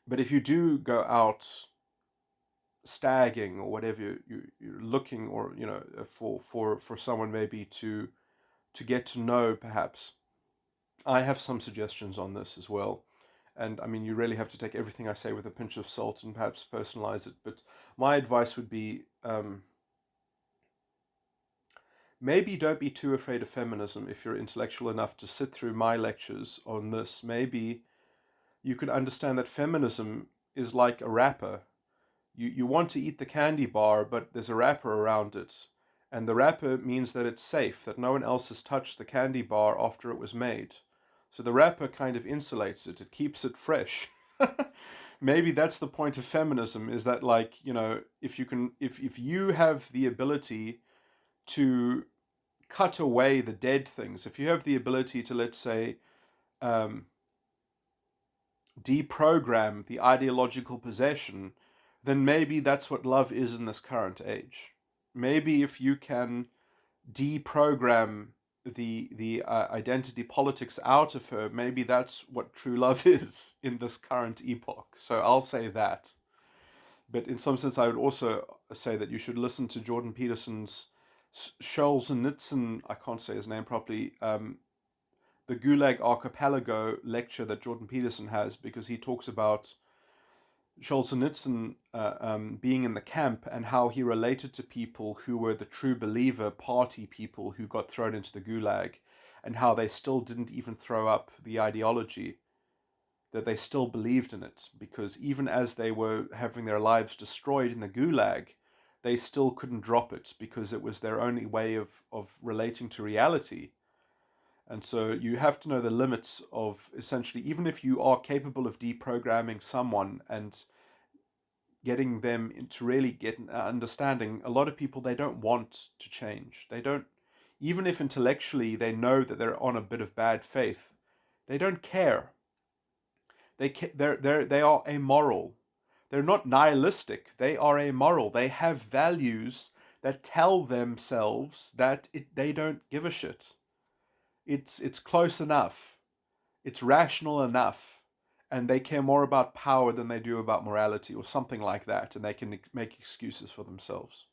Speaker 1: but if you do go out stagging or whatever you're looking, or for someone maybe to get to know, perhaps I have some suggestions on this as well. And I mean, you really have to take everything I say with a pinch of salt and perhaps personalize it. But my advice would be, maybe don't be too afraid of feminism if you're intellectual enough to sit through my lectures on this. Maybe you could understand that feminism is like a wrapper. You want to eat the candy bar, but there's a wrapper around it. And the wrapper means that it's safe, that no one else has touched the candy bar after it was made. So the wrapper kind of insulates it, it keeps it fresh. Maybe that's the point of feminism, is that, like, if you have the ability to cut away the dead things, if you have the ability to, let's say, um, deprogram the ideological possession, then maybe that's what love is in this current age. Maybe if you can deprogram the identity politics out of her, maybe that's what true love is in this current epoch. So I'll say that. But in some sense, I would also say that you should listen to Jordan Peterson's Solzhenitsyn, I can't say his name properly, the Gulag Archipelago lecture that Jordan Peterson has, because he talks about Solzhenitsyn being in the camp and how he related to people who were the true believer party people who got thrown into the Gulag, and how they still didn't even throw up the ideology, that they still believed in it, because even as they were having their lives destroyed in the Gulag, they still couldn't drop it because it was their only way of relating to reality. And so you have to know the limits of, essentially, even if you are capable of deprogramming someone and getting them to really get an understanding, a lot of people, they don't want to change. They don't, even if intellectually they know that they're on a bit of bad faith, they don't care. They are amoral. They're not nihilistic. They are amoral. They have values that tell themselves that they don't give a shit. It's close enough. It's rational enough, and they care more about power than they do about morality, or something like that, and they can make excuses for themselves.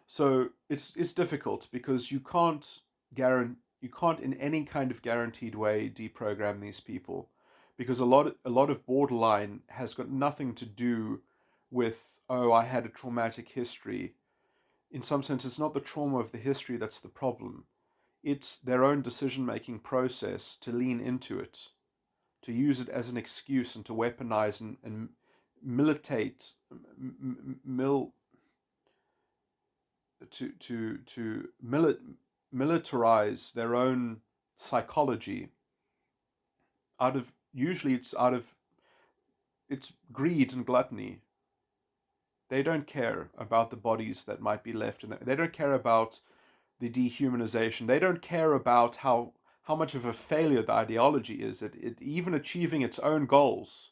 Speaker 1: So it's difficult because you can't in any kind of guaranteed way deprogram these people, because a lot of borderline has got nothing to do with, oh, I had a traumatic history. In some sense, it's not the trauma of the history that's the problem. It's their own decision making process to lean into it, to use it as an excuse and to weaponize and militate, mil, to militarize their own psychology out of, usually it's out of, it's greed and gluttony. They don't care about the bodies that might be left, and they don't care about the dehumanization. They don't care about how much of a failure the ideology is at it even achieving its own goals.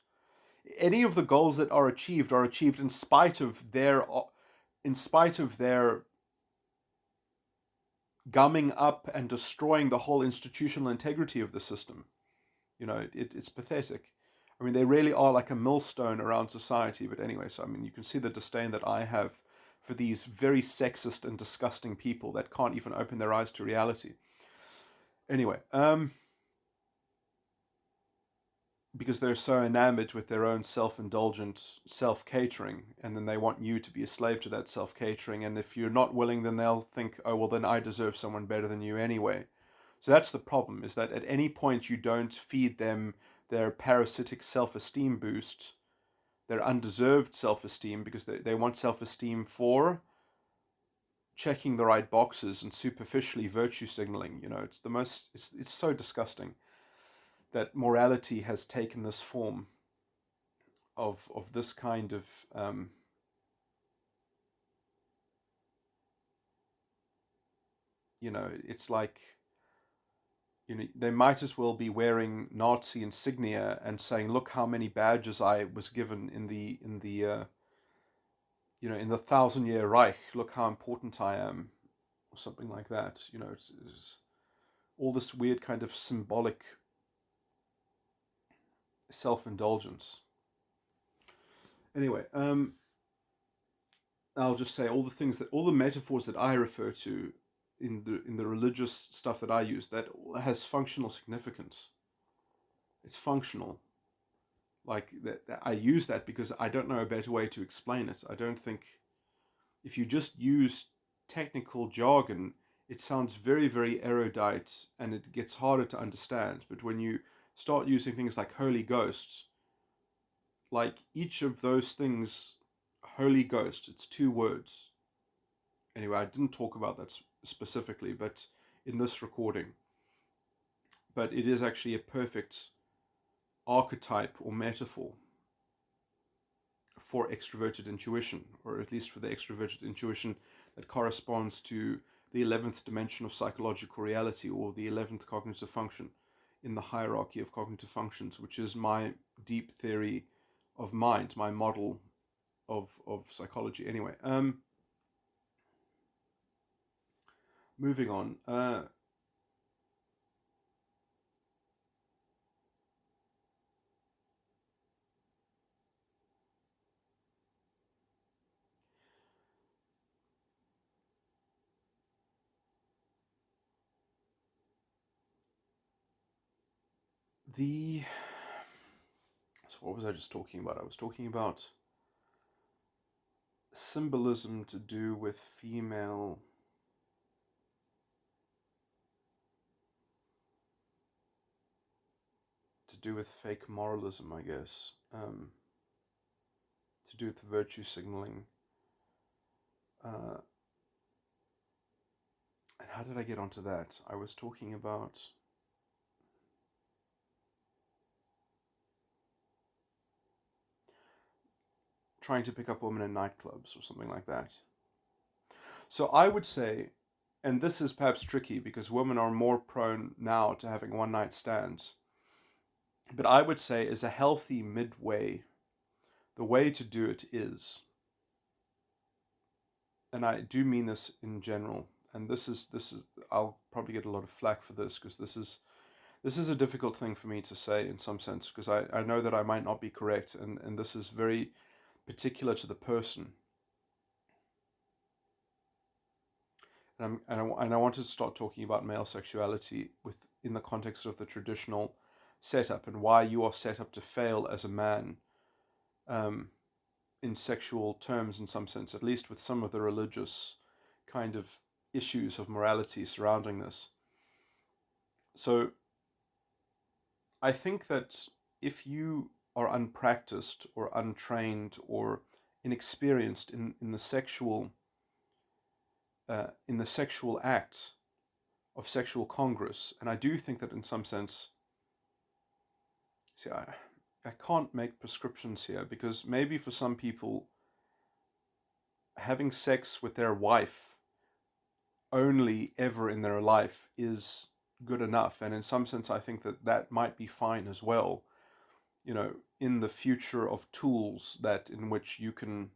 Speaker 1: Any of the goals that are achieved in spite of their gumming up and destroying the whole institutional integrity of the system. It's pathetic. I mean, they really are like a millstone around society. But anyway, so I mean, you can see the disdain that I have for these very sexist and disgusting people that can't even open their eyes to reality. Anyway, because they're so enamored with their own self-indulgent self-catering, and then they want you to be a slave to that self-catering, and if you're not willing, then they'll think, oh, well, then I deserve someone better than you anyway. So that's the problem, is that at any point you don't feed them their parasitic self-esteem boost, their undeserved self-esteem, because they want self-esteem for checking the right boxes and superficially virtue signaling. It's so disgusting that morality has taken this form of this kind of it's like, they might as well be wearing Nazi insignia and saying, look how many badges I was given in the in the 1,000-year Reich, look how important I am, or something like that. It's all this weird kind of symbolic self-indulgence. Anyway, I'll just say all the metaphors that I refer to in the religious stuff that I use, that has functional significance. It's functional. Like that I use that because I don't know a better way to explain it. I don't think, if you just use technical jargon, it sounds very, very erudite and it gets harder to understand. But when you start using things like Holy Ghost, like each of those things, Holy Ghost, it's 2 words. Anyway, I didn't talk about that specifically, but in this recording. But it is actually a perfect archetype or metaphor for extroverted intuition, or at least for the extroverted intuition that corresponds to the 11th dimension of psychological reality, or the 11th cognitive function in the hierarchy of cognitive functions, which is my deep theory of mind, my model of psychology. Anyway, moving on. So what was I just talking about? I was talking about symbolism to do with female, to do with fake moralism, I guess, to do with virtue signaling. And how did I get onto that? I was talking about trying to pick up women in nightclubs or something like that. So I would say, and this is perhaps tricky because women are more prone now to having one night stands, but I would say is a healthy midway, the way to do it is, and I do mean this in general, and this is I'll probably get a lot of flack for this because this is a difficult thing for me to say in some sense, because I know that I might not be correct, and this is very particular to the person. And I wanted to start talking about male sexuality in the context of the traditional setup, and why you are set up to fail as a man in sexual terms, in some sense, at least with some of the religious kind of issues of morality surrounding this. So I think that if you are unpracticed or untrained or inexperienced in the sexual act of sexual congress. And I do think that in some sense, see, I can't make prescriptions here, because maybe for some people having sex with their wife only ever in their life is good enough. And in some sense, I think that that might be fine as well. You know, in the future of tools that in which you can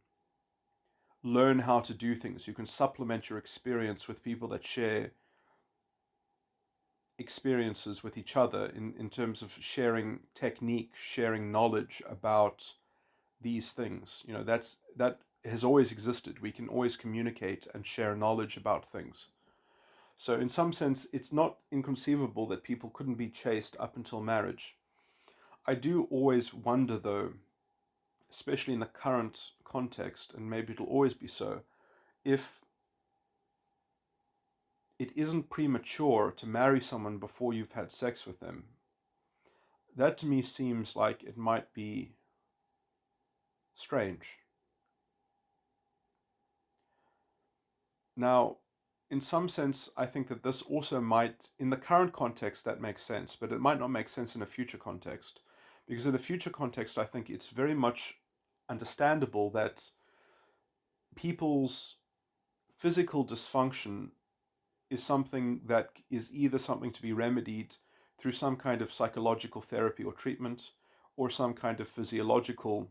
Speaker 1: learn how to do things, you can supplement your experience with people that share experiences with each other in terms of sharing technique, sharing knowledge about these things. You know, that has always existed. We can always communicate and share knowledge about things. So in some sense, it's not inconceivable that people couldn't be chaste up until marriage. I do always wonder, though, especially in the current context, and maybe it'll always be so, if it isn't premature to marry someone before you've had sex with them. That to me seems like it might be strange. Now, in some sense, I think that this also might, in the current context, that makes sense, but it might not make sense in a future context. Because in a future context, I think it's very much understandable that people's physical dysfunction is something that is either something to be remedied through some kind of psychological therapy or treatment, or some kind of physiological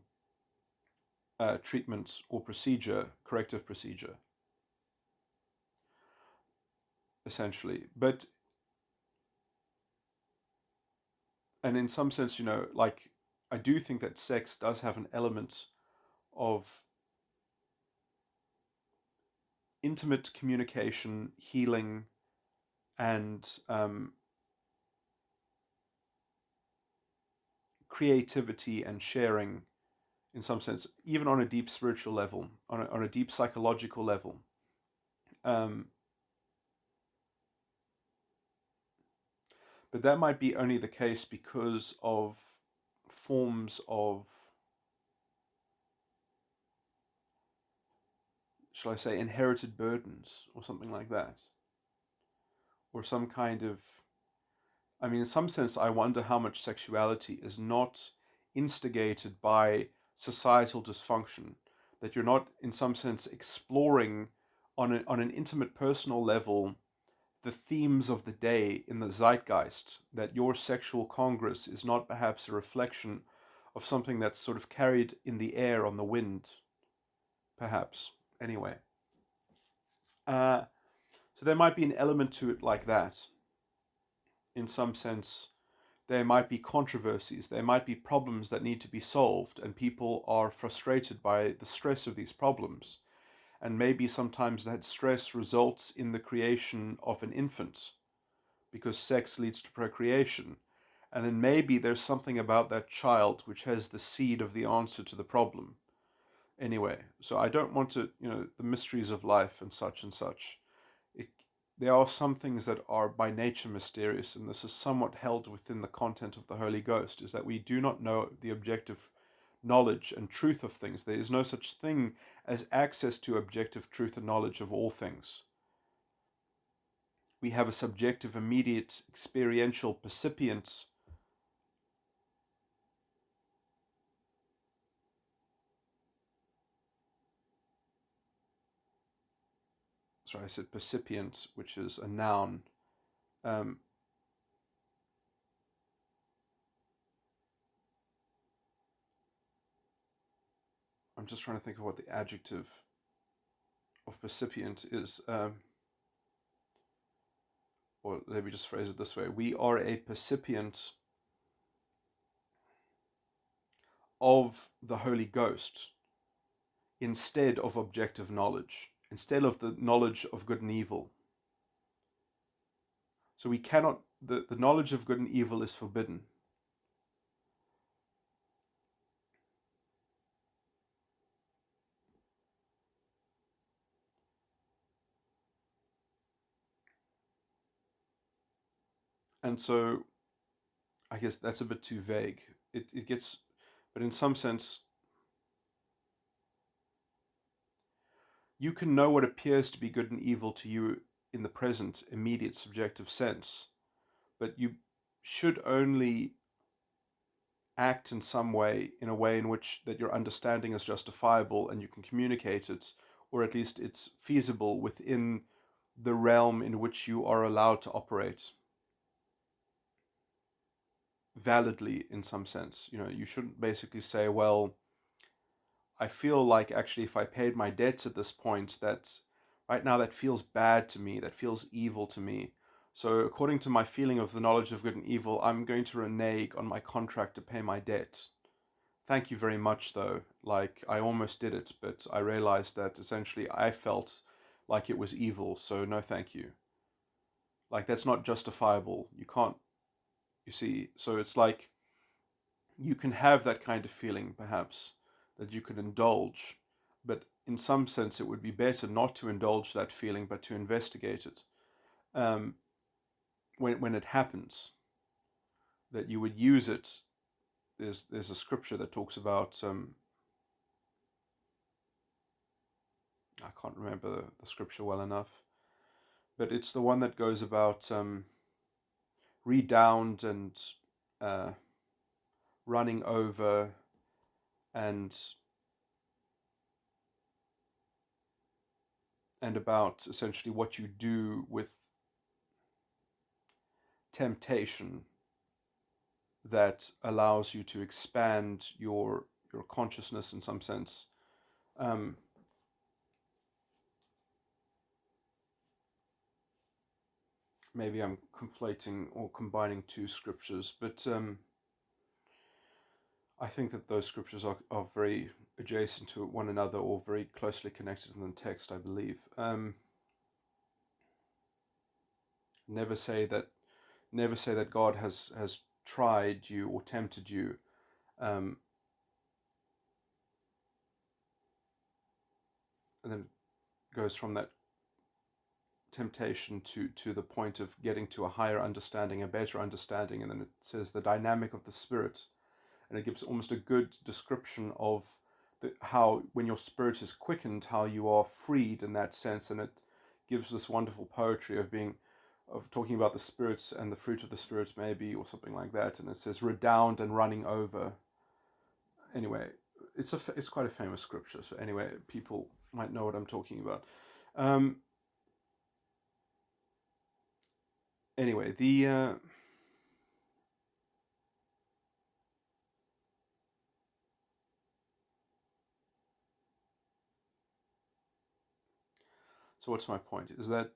Speaker 1: treatment or procedure, corrective procedure, essentially. But, and in some sense, you know, like, I do think that sex does have an element of intimate communication, healing, and creativity and sharing, in some sense, even on a deep spiritual level, on a deep psychological level. Um, but that might be only the case because of forms of, shall I say, inherited burdens or something like that. Or some kind of, I mean, in some sense, I wonder how much sexuality is not instigated by societal dysfunction, that you're not, in some sense, exploring on an intimate personal level the themes of the day in the zeitgeist, that your sexual congress is not perhaps a reflection of something that's sort of carried in the air on the wind, perhaps. Anyway. So there might be an element to it like that. In some sense, there might be controversies, there might be problems that need to be solved, and people are frustrated by the stress of these problems. And maybe sometimes that stress results in the creation of an infant, because sex leads to procreation. And then maybe there's something about that child which has the seed of the answer to the problem. Anyway, so I don't want to, you know, the mysteries of life and such and such. It, there are some things that are by nature mysterious, and this is somewhat held within the content of the Holy Ghost, is that we do not know the objective knowledge and truth of things. There is no such thing as access to objective truth and knowledge of all things. We have a subjective, immediate, experiential, percipient. Sorry, I said percipient, which is a noun. Um, I'm just trying to think of what the adjective of percipient is. Or let me just phrase it this way. We are a percipient of the Holy Ghost instead of objective knowledge, instead of the knowledge of good and evil. So we cannot, the knowledge of good and evil is forbidden. And so I guess that's a bit too vague. It gets, But in some sense, you can know what appears to be good and evil to you in the present, immediate, subjective sense, but you should only act in some way, in a way in which that your understanding is justifiable and you can communicate it, or at least it's feasible within the realm in which you are allowed to operate validly in some sense. You shouldn't basically say, well, I feel like actually if I paid my debts at this point, that right now that feels bad to me, that feels evil to me. So according to my feeling of the knowledge of good and evil, I'm going to renege on my contract to pay my debt. Thank you very much, though. Like, I almost did it, but I realized that essentially I felt like it was evil, so no thank you. Like, that's not justifiable. You can't, you see. So it's like you can have that kind of feeling, perhaps, that you can indulge, but in some sense it would be better not to indulge that feeling, but to investigate it. Um, when it happens, that you would use it. There's a scripture that talks about I can't remember the scripture well enough, but it's the one that goes about redound and uh, running over and about essentially what you do with temptation that allows you to expand your consciousness in some sense. Um, Maybe I'm conflating or combining two scriptures, but I think that those scriptures are very adjacent to one another or very closely connected in the text, I believe. Never say that God has tried you or tempted you. Um, and then it goes from that temptation to the point of getting to a higher understanding, a better understanding, and then it says the dynamic of the spirit, and it gives almost a good description of how when your spirit is quickened, how you are freed in that sense, and it gives this wonderful poetry of talking about the spirits and the fruit of the spirit, maybe, or something like that, and it says redound and running over. Anyway, it's quite a famous scripture, so anyway, people might know what I'm talking about. Um, anyway, so what's my point? Is that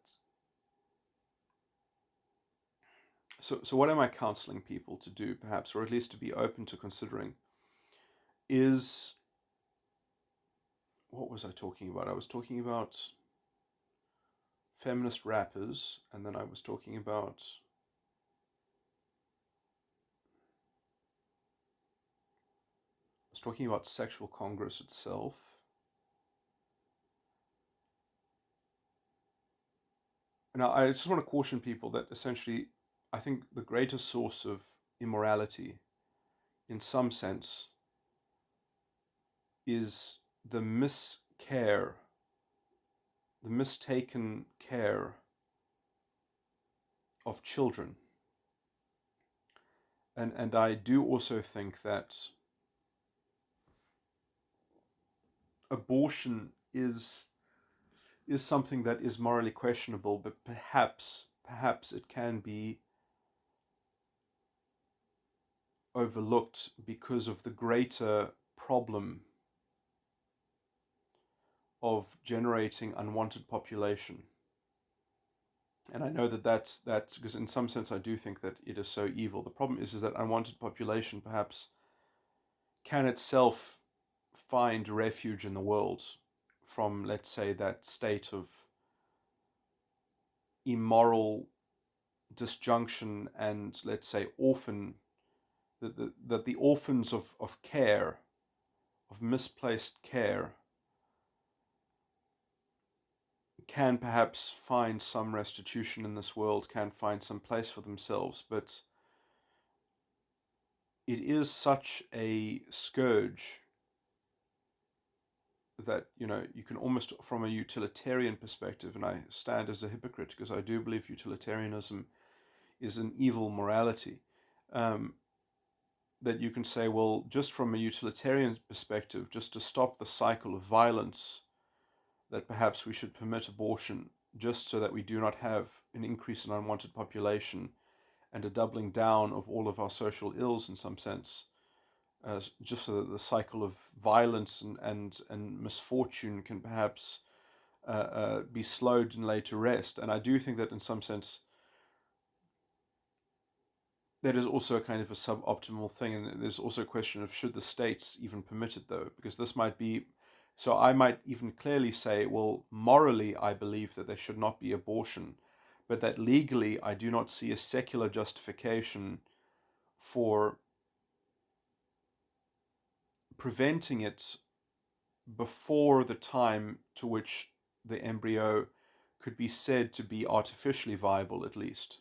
Speaker 1: so what am I counseling people to do, perhaps, or at least to be open to considering, is what was I talking about? I was talking about feminist rappers, and then I was talking about Sexual Congress itself. Now, I just want to caution people that essentially, I think the greatest source of immorality, in some sense, is the miscare, the mistaken care of children. And I do also think that abortion is something that is morally questionable, but perhaps it can be overlooked because of the greater problem of generating unwanted population. And I know that's because in some sense I do think that it is so evil. The problem is that unwanted population perhaps can itself find refuge in the world from, let's say, that state of immoral disjunction and, let's say, orphan, that the orphans of care, of misplaced care, can perhaps find some restitution in this world, can find some place for themselves. But it is such a scourge that, you can almost, from a utilitarian perspective, and I stand as a hypocrite because I do believe utilitarianism is an evil morality, um, that you can say, well, just from a utilitarian perspective, just to stop the cycle of violence, that perhaps we should permit abortion just so that we do not have an increase in unwanted population and a doubling down of all of our social ills in some sense, just so that the cycle of violence and misfortune can perhaps be slowed and laid to rest. And I do think that in some sense that is also a kind of a suboptimal thing. And there's also a question of, should the states even permit it, though? Because this might be, so I might even clearly say, well, morally, I believe that there should not be abortion, but that legally, I do not see a secular justification for preventing it before the time to which the embryo could be said to be artificially viable, at least.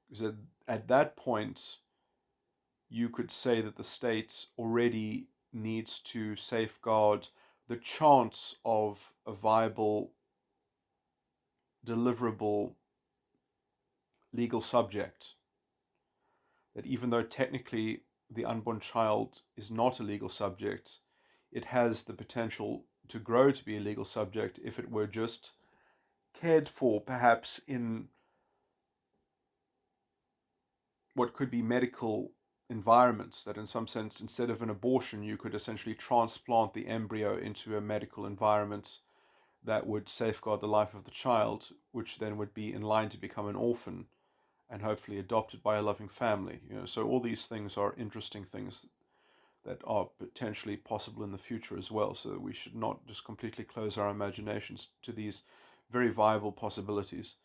Speaker 1: Because at that point, you could say that the state already needs to safeguard the chance of a viable, deliverable legal subject. That even though technically the unborn child is not a legal subject, it has the potential to grow to be a legal subject if it were just cared for, perhaps in what could be medical environments, that in some sense, instead of an abortion, you could essentially transplant the embryo into a medical environment that would safeguard the life of the child, which then would be in line to become an orphan and hopefully adopted by a loving family. So all these things are interesting things that are potentially possible in the future as well. So we should not just completely close our imaginations to these very viable possibilities.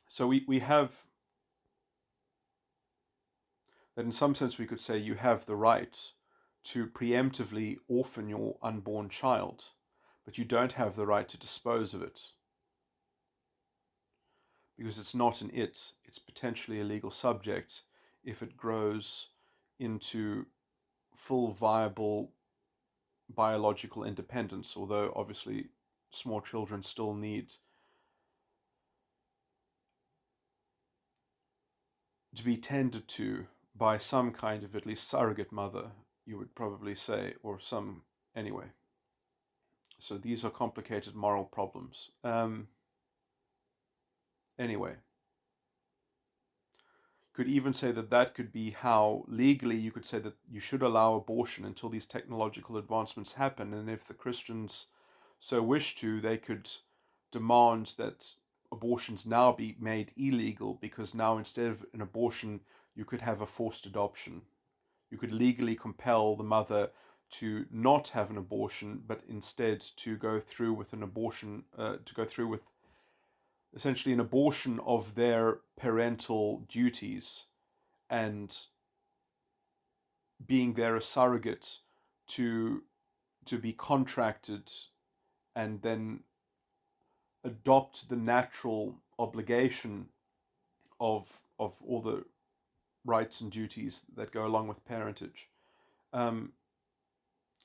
Speaker 1: So we have that in some sense we could say you have the right to preemptively orphan your unborn child, but you don't have the right to dispose of it. Because it's not an it, it's potentially a legal subject if it grows into full viable biological independence, although obviously small children still need to be tended to by some kind of at least surrogate mother, you would probably say, or some, anyway. So these are complicated moral problems. Anyway, could even say that that could be how legally you could say that you should allow abortion until these technological advancements happen. And if the Christians so wish to, they could demand that abortions now be made illegal, because now instead of an abortion, you could have a forced adoption. You could legally compel the mother to not have an abortion, but instead to go through with an abortion, to go through with essentially an abortion of their parental duties and being there a surrogate to be contracted and then adopt the natural obligation of all the rights and duties that go along with parentage.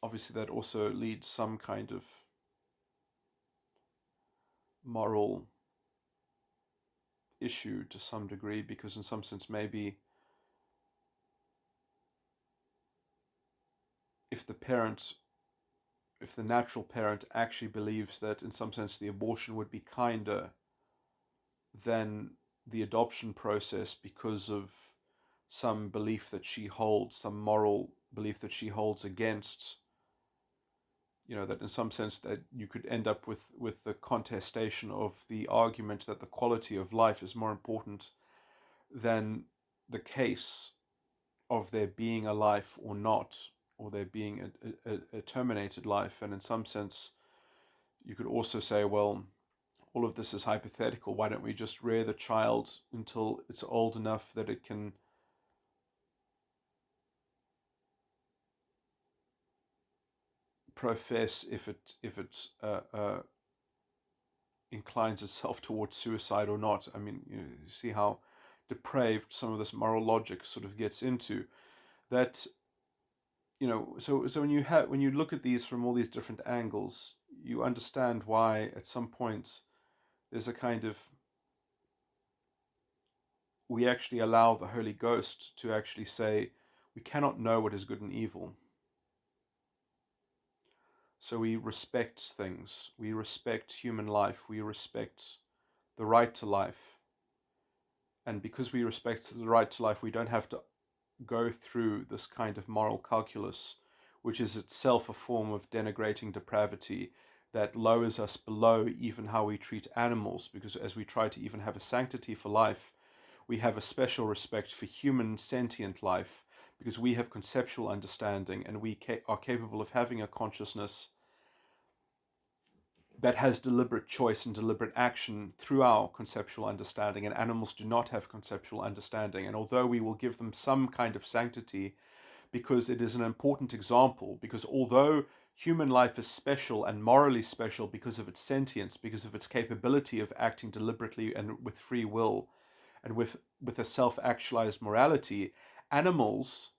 Speaker 1: Obviously, that also leads some kind of moral issue to some degree, because in some sense maybe if the parent, if the natural parent actually believes that in some sense the abortion would be kinder than the adoption process because of some belief that she holds, some moral belief that she holds against, that in some sense that you could end up with the contestation of the argument that the quality of life is more important than the case of there being a life or not, or there being a terminated life. And in some sense, you could also say, well, all of this is hypothetical. Why don't we just rear the child until it's old enough that it can profess if it inclines itself towards suicide or not? I mean, you see how depraved some of this moral logic sort of gets into. That, so when you look at these from all these different angles, you understand why at some point there's a kind of, we actually allow the Holy Ghost to actually say we cannot know what is good and evil. So we respect things, we respect human life, we respect the right to life. And because we respect the right to life, we don't have to go through this kind of moral calculus, which is itself a form of denigrating depravity that lowers us below even how we treat animals, because as we try to even have a sanctity for life, we have a special respect for human sentient life, because we have conceptual understanding and we are capable of having a consciousness that has deliberate choice and deliberate action through our conceptual understanding, and animals do not have conceptual understanding. And although we will give them some kind of sanctity because it is an important example, because although human life is special and morally special because of its sentience, because of its capability of acting deliberately and with free will and with a self-actualized morality, animals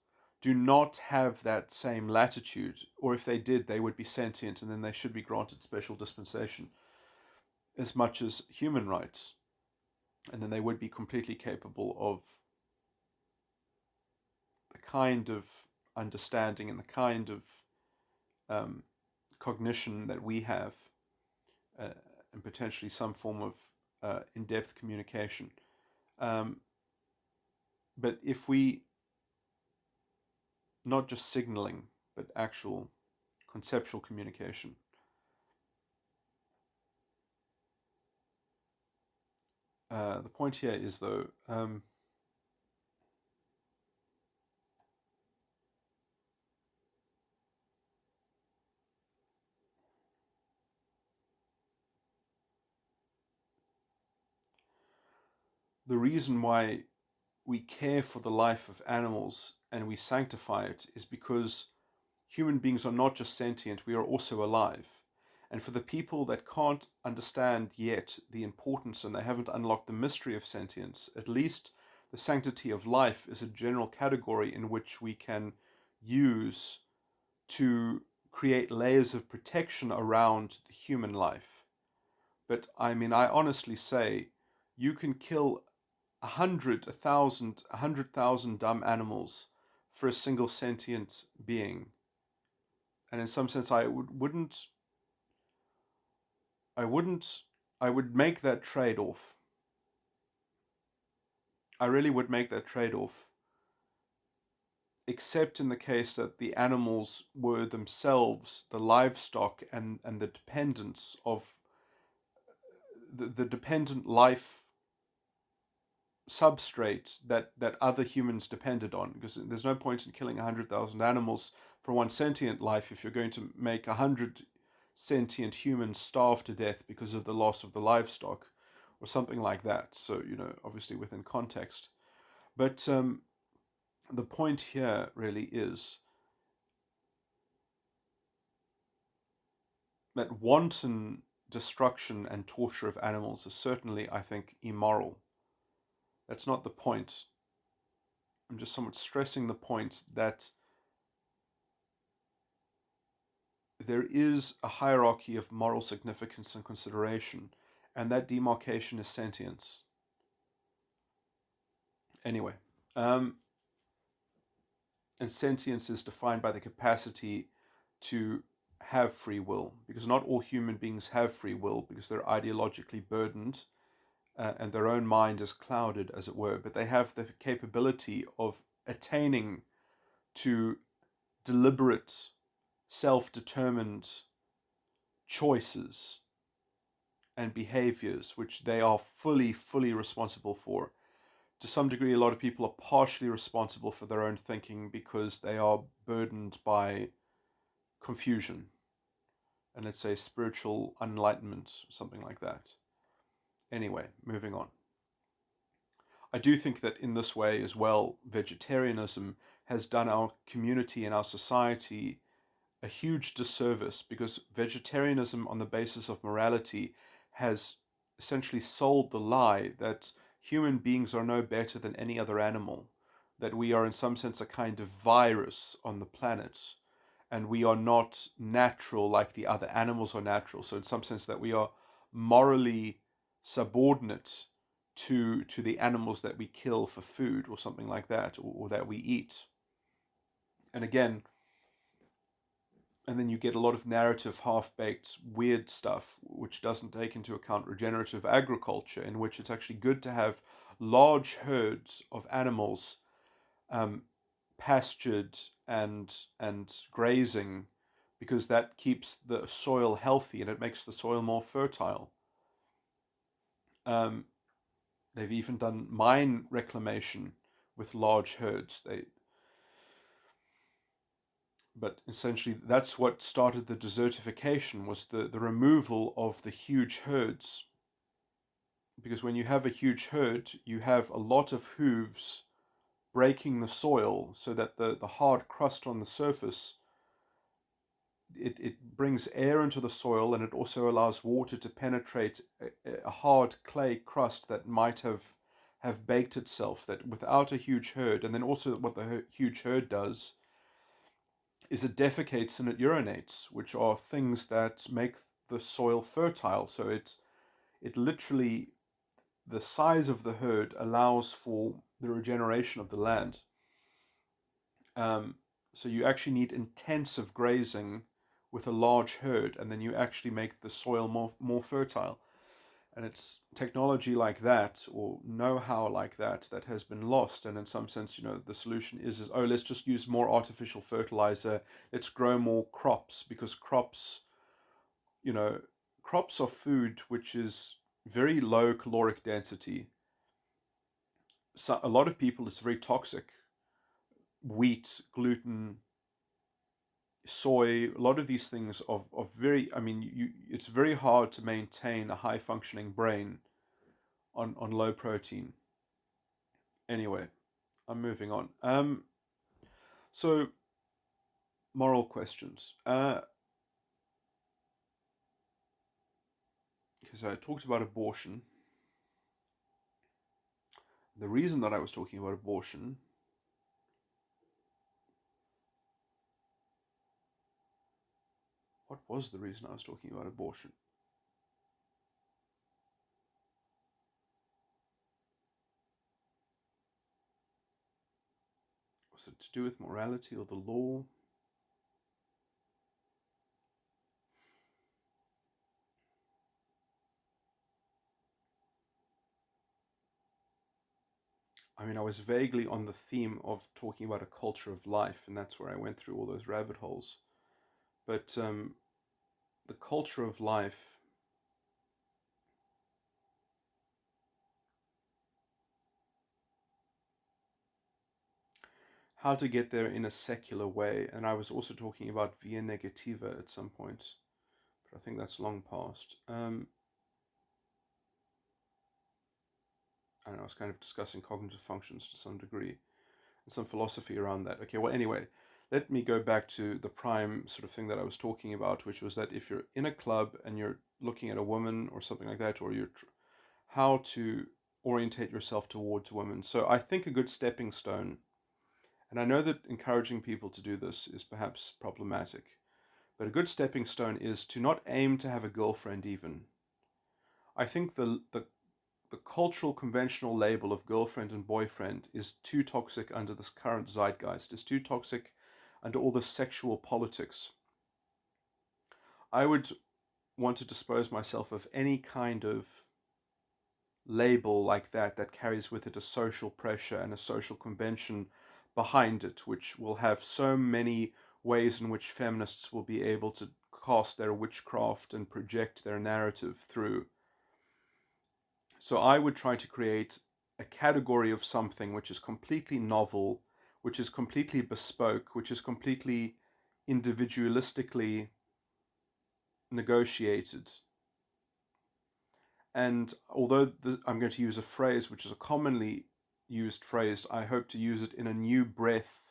Speaker 1: do not have that same latitude, or if they did, they would be sentient and then they should be granted special dispensation as much as human rights, and then they would be completely capable of the kind of understanding and the kind of cognition that we have, and potentially some form of in-depth communication. But if we, not just signaling, but actual conceptual communication. The point here is, though, the reason why we care for the life of animals and we sanctify it is because human beings are not just sentient, we are also alive. And for the people that can't understand yet the importance and they haven't unlocked the mystery of sentience, at least the sanctity of life is a general category in which we can use to create layers of protection around the human life. But I mean, I honestly say you can kill 100, 1,000, 100,000 dumb animals for a single sentient being. And in some sense, I would make that trade-off. I really would make that trade-off, except in the case that the animals were themselves the livestock and the dependents of the dependent life substrate that other humans depended on, because there's no point in killing 100,000 animals for one sentient life if you're going to make 100 sentient humans starve to death because of the loss of the livestock or something like that. So, obviously within context. But the point here really is that wanton destruction and torture of animals is certainly, I think, immoral. That's not the point. I'm just somewhat stressing the point that there is a hierarchy of moral significance and consideration, and that demarcation is sentience. Anyway, and sentience is defined by the capacity to have free will, because not all human beings have free will, because they're ideologically burdened and their own mind is clouded, as it were, but they have the capability of attaining to deliberate, self-determined choices and behaviors which they are fully responsible for. To some degree, a lot of people are partially responsible for their own thinking because they are burdened by confusion and, let's say, spiritual enlightenment, something like that. Anyway, moving on. I do think that in this way as well, vegetarianism has done our community and our society a huge disservice, because vegetarianism on the basis of morality has essentially sold the lie that human beings are no better than any other animal, that we are in some sense a kind of virus on the planet, and we are not natural like the other animals are natural. So in some sense that we are morally subordinate to the animals that we kill for food or something like that, or that we eat. And again, and then you get a lot of narrative, half-baked, weird stuff, which doesn't take into account regenerative agriculture, in which it's actually good to have large herds of animals um, pastured and grazing, because that keeps the soil healthy and it makes the soil more fertile. Um, they've even done mine reclamation with large herds. But essentially that's what started the desertification, was the removal of the huge herds. Because when you have a huge herd, you have a lot of hooves breaking the soil, so that the hard crust on the surface, it brings air into the soil, and it also allows water to penetrate a hard clay crust that might have baked itself, that without a huge herd. And then also what the huge herd does is it defecates and it urinates, which are things that make the soil fertile. So it literally, the size of the herd allows for the regeneration of the land. So you actually need intensive grazing with a large herd, and then you actually make the soil more fertile. And it's technology like that, or know-how like that has been lost. And in some sense, the solution is oh, let's just use more artificial fertilizer, let's grow more crops, because you know crops are food which is very low caloric density. So a lot of people, it's very toxic. Wheat, gluten, soy, a lot of these things are very, it's very hard to maintain a high functioning brain on low protein. Anyway, I'm moving on. So moral questions. Because I talked about abortion. The reason that I was talking about abortion, what was the reason I was talking about abortion? Was it to do with morality or the law? I was vaguely on the theme of talking about a culture of life, and that's where I went through all those rabbit holes. But the culture of life, how to get there in a secular way, and I was also talking about via negativa at some point, but I think that's long past. I was kind of discussing cognitive functions to some degree, and some philosophy around that. Okay, well, anyway, let me go back to the prime sort of thing that I was talking about, which was that if you're in a club and you're looking at a woman or something like that, or how to orientate yourself towards women. So I think a good stepping stone, and I know that encouraging people to do this is perhaps problematic, but a good stepping stone is to not aim to have a girlfriend even. I think the cultural conventional label of girlfriend and boyfriend is too toxic under this current zeitgeist. It's too toxic under all the sexual politics. I would want to dispose myself of any kind of label like that carries with it a social pressure and a social convention behind it, which will have so many ways in which feminists will be able to cast their witchcraft and project their narrative through. So I would try to create a category of something which is completely novel, which is completely bespoke, which is completely individualistically negotiated. And although I'm going to use a phrase which is a commonly used phrase, I hope to use it in a new breath,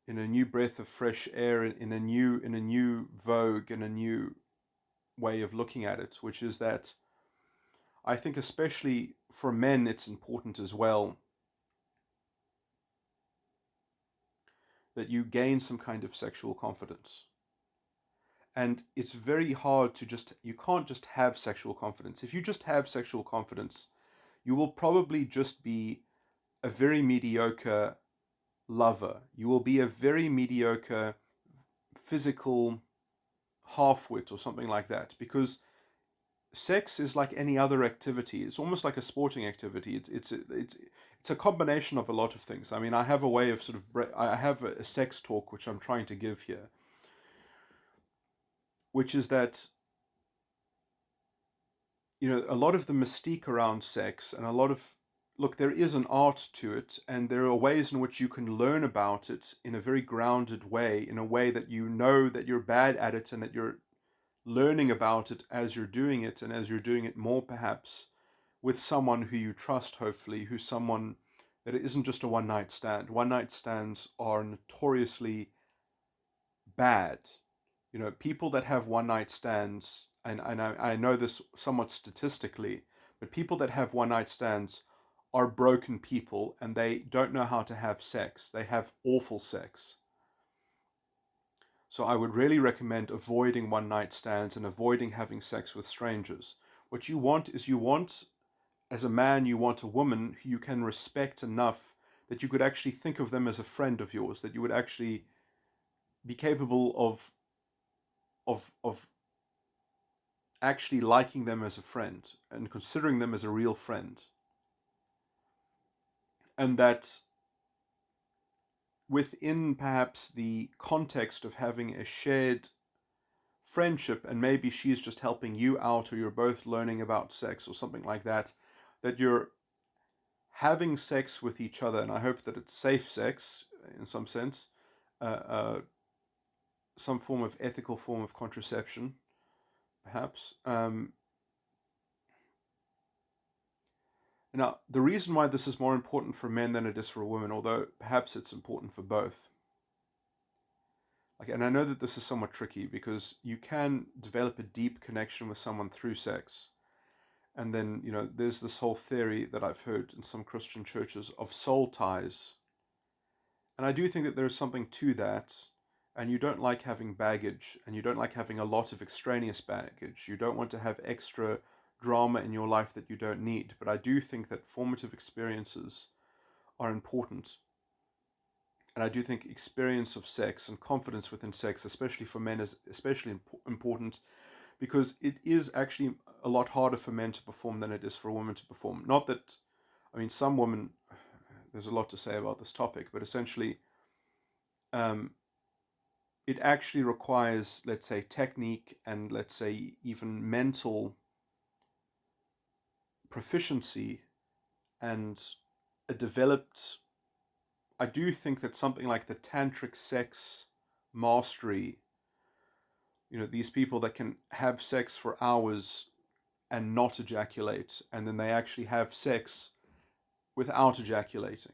Speaker 1: of fresh air, in a new vogue, in a new way of looking at it, which is that I think especially for men, it's important as well that you gain some kind of sexual confidence. And it's very hard to you can't just have sexual confidence. If you just have sexual confidence, you will probably just be a very mediocre lover. You will be a very mediocre physical half-wit or something like that, because sex is like any other activity. It's almost like a sporting activity. It's a combination of a lot of things. I mean, I have a way of I have a sex talk which I'm trying to give here, which is that, you know, a lot of the mystique around sex and a lot of, look, there is an art to it, and there are ways in which you can learn about it in a very grounded way, in a way that you know that you're bad at it and that you're learning about it as you're doing it, and as you're doing it more perhaps with someone who you trust, hopefully, who's someone that it isn't just a one night stand. One night stands are notoriously bad. You know, people that have one night stands, and I know this somewhat statistically, but people that have one night stands are broken people, and they don't know how to have sex. They have awful sex. So I would really recommend avoiding one night stands and avoiding having sex with strangers. What you want is, as a man, you want a woman who you can respect enough that you could actually think of them as a friend of yours, that you would actually be capable of actually liking them as a friend and considering them as a real friend. And that within perhaps the context of having a shared friendship, and maybe she's just helping you out, or you're both learning about sex or something like that, that you're having sex with each other, and I hope that it's safe sex in some sense, uh, uh, some form of ethical form of contraception, perhaps. Now, the reason why this is more important for men than it is for women, although perhaps it's important for both, like, and I know that this is somewhat tricky because you can develop a deep connection with someone through sex. And then, you know, there's this whole theory that I've heard in some Christian churches of soul ties. And I do think that there's something to that. And you don't like having baggage, and you don't like having a lot of extraneous baggage. You don't want to have extra drama in your life that you don't need. But I do think that formative experiences are important. And I do think experience of sex and confidence within sex, especially for men, is especially important, because it is actually a lot harder for men to perform than it is for a woman to perform. Not that, I mean, some women, there's a lot to say about this topic, but essentially, it actually requires, let's say, technique and, let's say, even mental proficiency and a developed. I do think that something like the tantric sex mastery, you know, these people that can have sex for hours and not ejaculate, and then they actually have sex without ejaculating.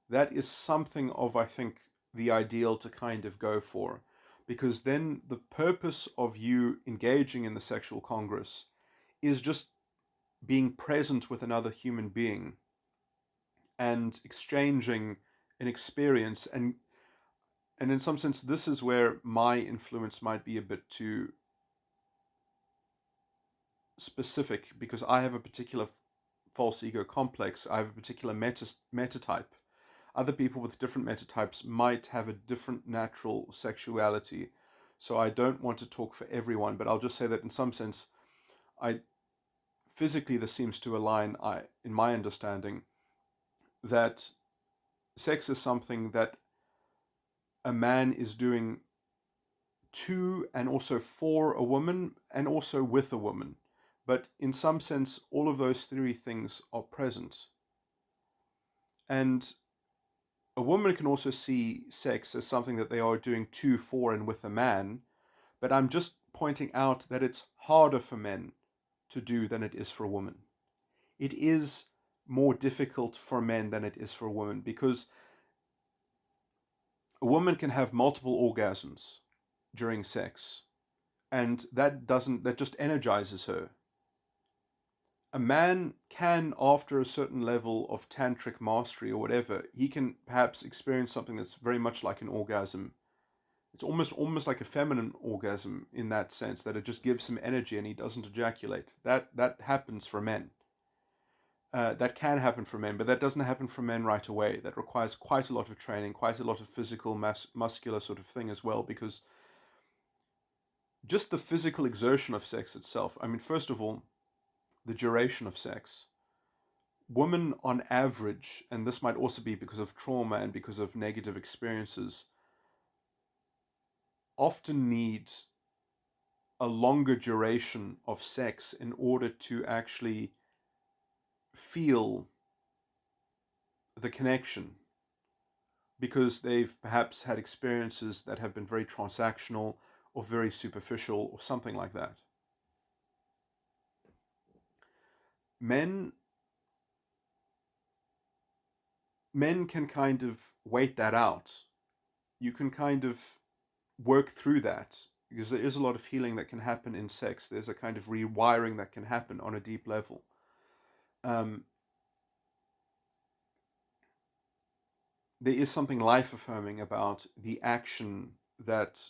Speaker 1: That is something of, I think, the ideal to kind of go for, because then the purpose of you engaging in the sexual congress is just being present with another human being and exchanging an experience. And in some sense, this is where my influence might be a bit too specific, because I have a particular false ego complex. I have a particular metatype. Other people with different metatypes might have a different natural sexuality. So I don't want to talk for everyone, but I'll just say that in some sense, I physically this seems to align, in my understanding, that sex is something that a man is doing to and also for a woman and also with a woman. But in some sense, all of those three things are present. And a woman can also see sex as something that they are doing to, for, and with a man. But I'm just pointing out that it's harder for men to do than it is for a woman. It is more difficult for men than it is for a woman, because a woman can have multiple orgasms during sex, and that just energizes her. a man can, after a certain level of tantric mastery or whatever, he can perhaps experience something that's very much like an orgasm. It's almost like a feminine orgasm in that sense, that it just gives him energy and he doesn't ejaculate. That happens for men. That can happen for men, but that doesn't happen for men right away. That requires quite a lot of training, quite a lot of physical, muscular sort of thing as well, because just the physical exertion of sex itself. I mean, first of all, the duration of sex. Women, on average, and this might also be because of trauma and because of negative experiences, often need a longer duration of sex in order to actually feel the connection, because they've perhaps had experiences that have been very transactional or very superficial or something like that. Men men can kind of wait that out. You can kind of work through that, because there is a lot of healing that can happen in sex. There's a kind of rewiring that can happen on a deep level. Um, there is something life affirming about the action that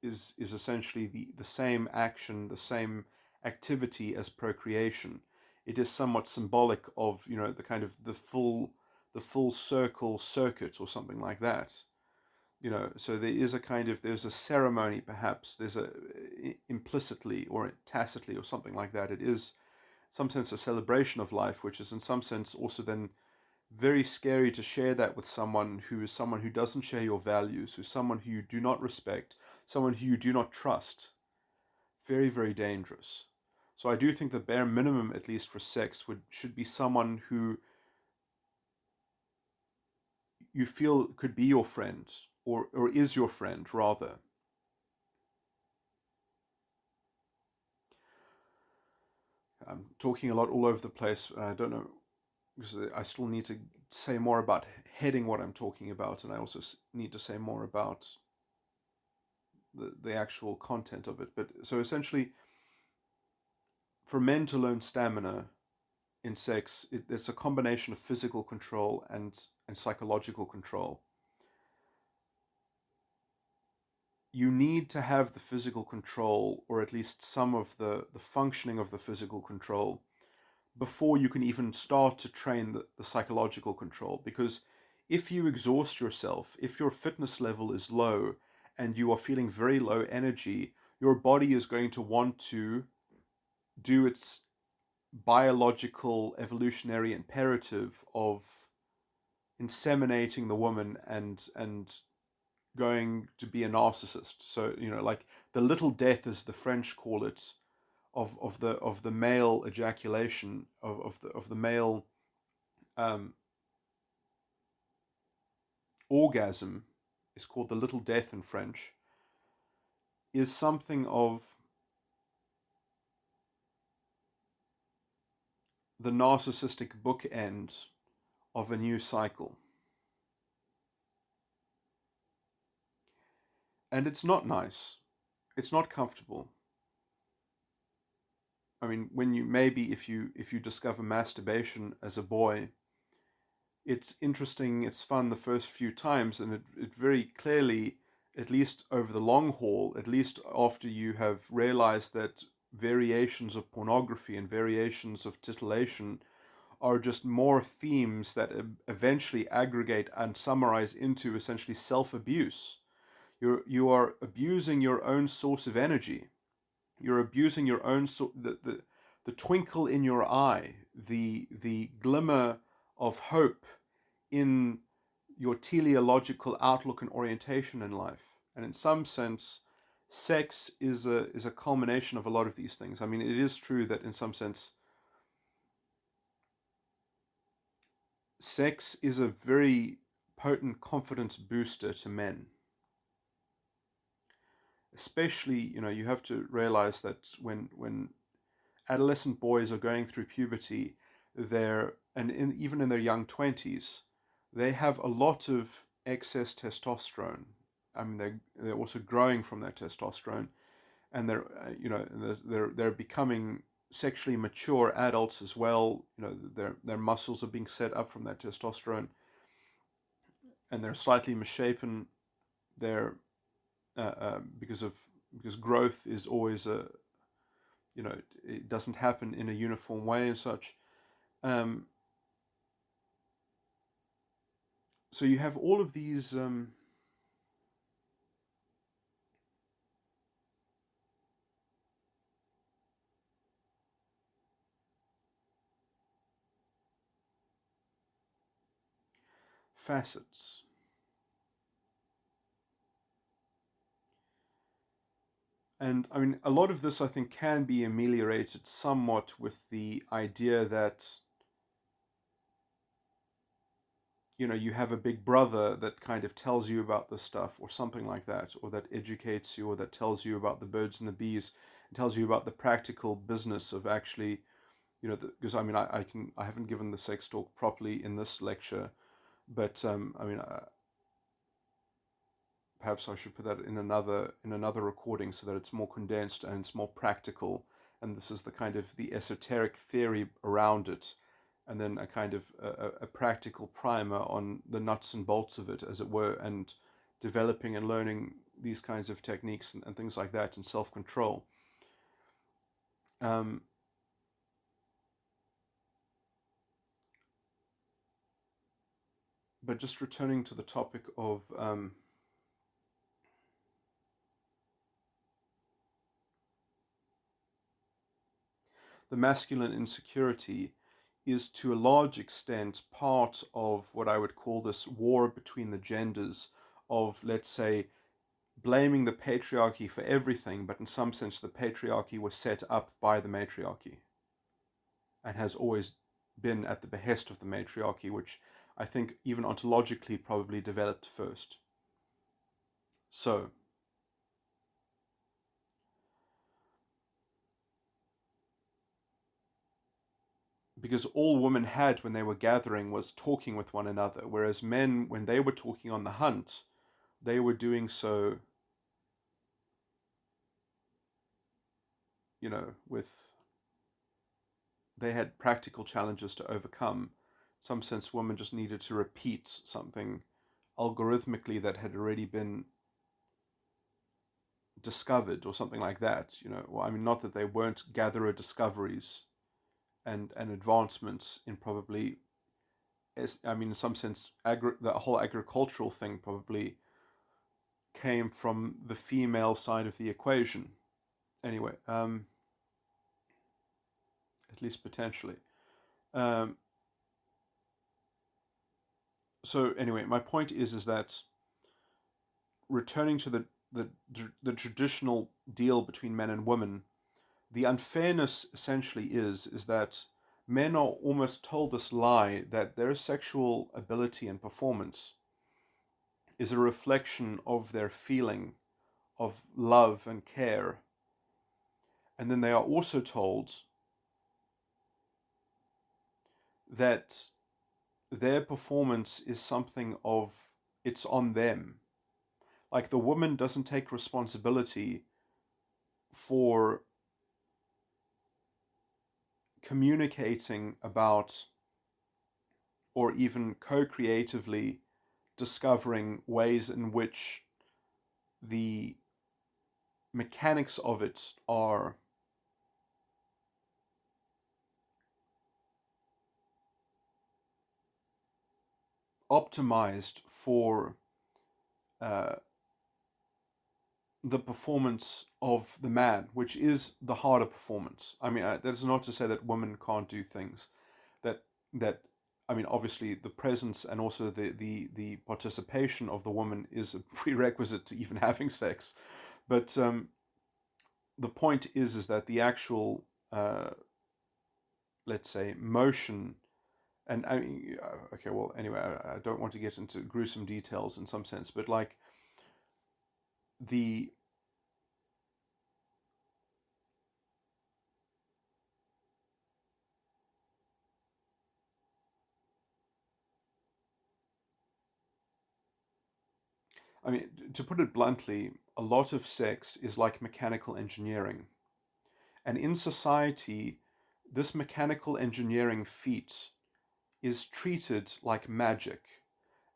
Speaker 1: is essentially the same action, the same activity as procreation. It is somewhat symbolic of, the kind of the full circle circuit or something like that. So there is a kind of, there's a ceremony, perhaps there's a, implicitly or tacitly or something like that, it is some sense a celebration of life, which is in some sense also then very scary to share that with someone who doesn't share your values, who's someone who you do not respect, someone who you do not trust. Very, very dangerous. So I do think the bare minimum, at least for sex, should be someone who you feel could be your friend, or is your friend rather. I'm talking a lot all over the place, and I don't know, because I still need to say more about heading what I'm talking about, and I also need to say more about the actual content of it. But so essentially, for men to learn stamina in sex, it's a combination of physical control and psychological control. You need to have the physical control, or at least some of the functioning of the physical control, before you can even start to train the psychological control. Because if you exhaust yourself, if your fitness level is low and you are feeling very low energy, your body is going to want to do its biological evolutionary imperative of inseminating the woman and going to be a narcissist. So, like the little death, as the French call it, of the male ejaculation, of the male um, orgasm, is called the little death in French, is something of the narcissistic bookend of a new cycle. And it's not nice. It's not comfortable. I mean, when you maybe if you discover masturbation as a boy, it's interesting, it's fun the first few times, and it very clearly, at least over the long haul, at least after you have realized that variations of pornography and variations of titillation are just more themes that eventually aggregate and summarize into essentially self-abuse. You are abusing your own source of energy. You're abusing your own the twinkle in your eye, the glimmer of hope in your teleological outlook and orientation in life. And in some sense, sex is a culmination of a lot of these things. I mean, it is true that in some sense, sex is a very potent confidence booster to men. Especially, you have to realize that when adolescent boys are going through puberty, even in their young 20s, they have a lot of excess testosterone. I mean, they're also growing from that testosterone, and they're becoming sexually mature adults as well. Their muscles are being set up from that testosterone, and they're slightly misshapen. They're because growth is always it doesn't happen in a uniform way and such. Um, so you have all of these facets. And I mean, a lot of this I think can be ameliorated somewhat with the idea that you have a big brother that kind of tells you about this stuff or something like that, or that educates you, or that tells you about the birds and the bees, and tells you about the practical business of actually, because I mean, I haven't given the sex talk properly in this lecture, but I mean, perhaps I should put that in another recording so that it's more condensed and it's more practical. And this is the kind of the esoteric theory around it, and then a kind of a practical primer on the nuts and bolts of it, as it were, and developing and learning these kinds of techniques and things like that, and self control. Um, but just returning to the topic of the masculine insecurity is to a large extent part of what I would call this war between the genders of, let's say, blaming the patriarchy for everything, but in some sense the patriarchy was set up by the matriarchy and has always been at the behest of the matriarchy, which I think even ontologically probably developed first. So, because all women had when they were gathering was talking with one another, whereas men, when they were talking on the hunt, they were doing so, with they had practical challenges to overcome. In some sense, women just needed to repeat something algorithmically that had already been discovered or something like that. Well, I mean, not that they weren't gatherer discoveries and advancements in probably, I mean, in some sense, the whole agricultural thing probably came from the female side of the equation. Anyway, at least potentially. Um, so anyway, my point is that returning to the traditional deal between men and women, the unfairness essentially is that men are almost told this lie that their sexual ability and performance is a reflection of their feeling of love and care. And then they are also told that their performance is something of, it's on them. Like the woman doesn't take responsibility for communicating about or even co-creatively discovering ways in which the mechanics of it are optimized for uh, the performance of the man, which is the harder performance. I mean, that's not to say that women can't do things. That that I mean, obviously, the presence and also the participation of the woman is a prerequisite to even having sex. But the point is that the actual, let's say, motion. And I mean, okay, well, anyway, I don't want to get into gruesome details in some sense, but like the I mean, to put it bluntly, a lot of sex is like mechanical engineering. And in society, this mechanical engineering feat is treated like magic.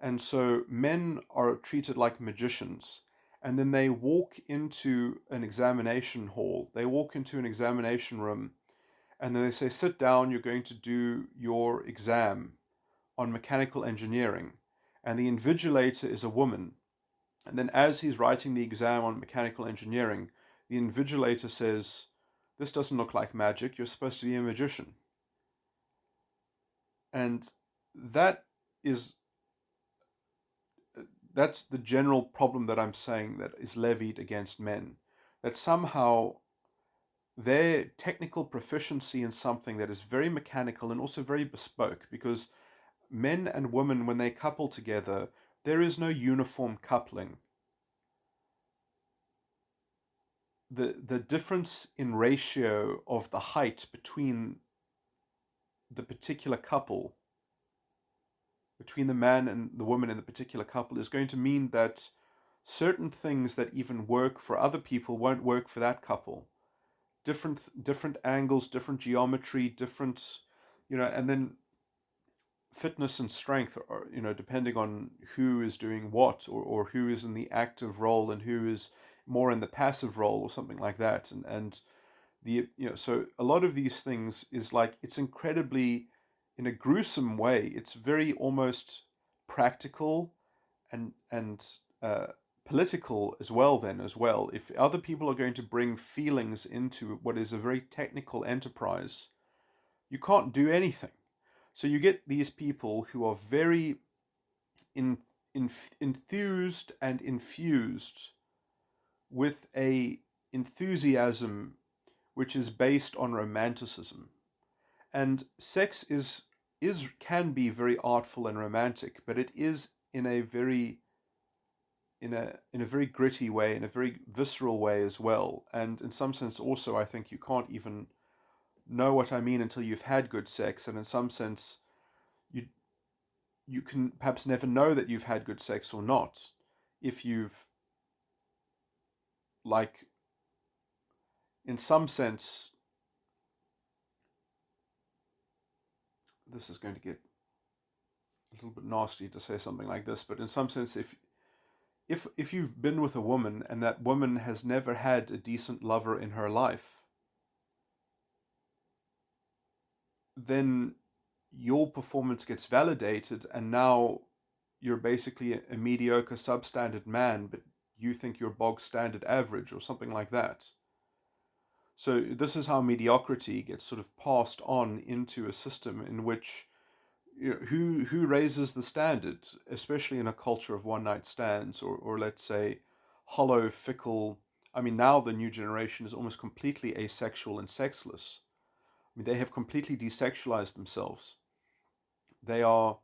Speaker 1: And so men are treated like magicians. And then they walk into an examination hall, they walk into an examination room, and then they say, sit down, you're going to do your exam on mechanical engineering. And the invigilator is a woman. And then as he's writing the exam on mechanical engineering, the invigilator says, this doesn't look like magic, you're supposed to be a magician. And that is that's the general problem that I'm saying that is levied against men. That somehow their technical proficiency in something that is very mechanical and also very bespoke, because men and women, when they couple together, there is no uniform coupling. The difference in ratio of the height between the particular couple, between the man and the woman in the particular couple, is going to mean that certain things that even work for other people won't work for that couple. Different angles, different geometry, different, and then fitness and strength, or depending on who is doing what, or who is in the active role and who is more in the passive role, or something like that. And the so a lot of these things is like, it's incredibly, in a gruesome way, it's very almost practical and political as well. Then as well, if other people are going to bring feelings into what is a very technical enterprise, you can't do anything. So you get these people who are very in, enthused and infused with a enthusiasm which is based on romanticism. And sex is can be very artful and romantic, but it is in a very very gritty way, in a very visceral way as well. And in some sense also, I think you can't even know what I mean until you've had good sex. And in some sense, you you can perhaps never know that you've had good sex or not if you've, like, in some sense, this is going to get a little bit nasty to say something like this, but in some sense, if you've been with a woman and that woman has never had a decent lover in her life, then your performance gets validated, and now you're basically a mediocre substandard man, but you think you're bog standard average or something like that. So this is how mediocrity gets sort of passed on into a system in which, who raises the standard, especially in a culture of one night stands, or let's say hollow, fickle. I mean, now the new generation is almost completely asexual and sexless. I mean, they have completely desexualized themselves. They are,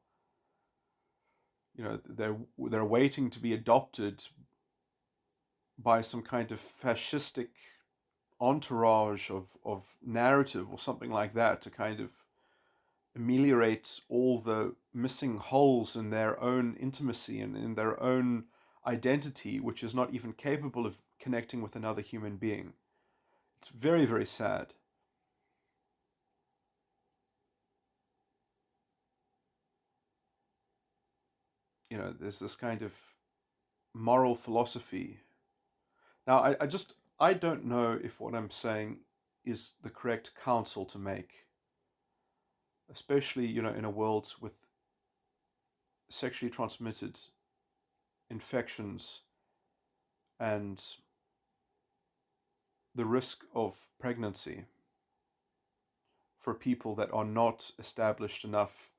Speaker 1: they're waiting to be adopted by some kind of fascistic entourage of narrative or something like that, to kind of ameliorate all the missing holes in their own intimacy and in their own identity, which is not even capable of connecting with another human being. It's very, very sad. There's this kind of moral philosophy. Now, I don't know if what I'm saying is the correct counsel to make, especially, in a world with sexually transmitted infections and the risk of pregnancy for people that are not established enough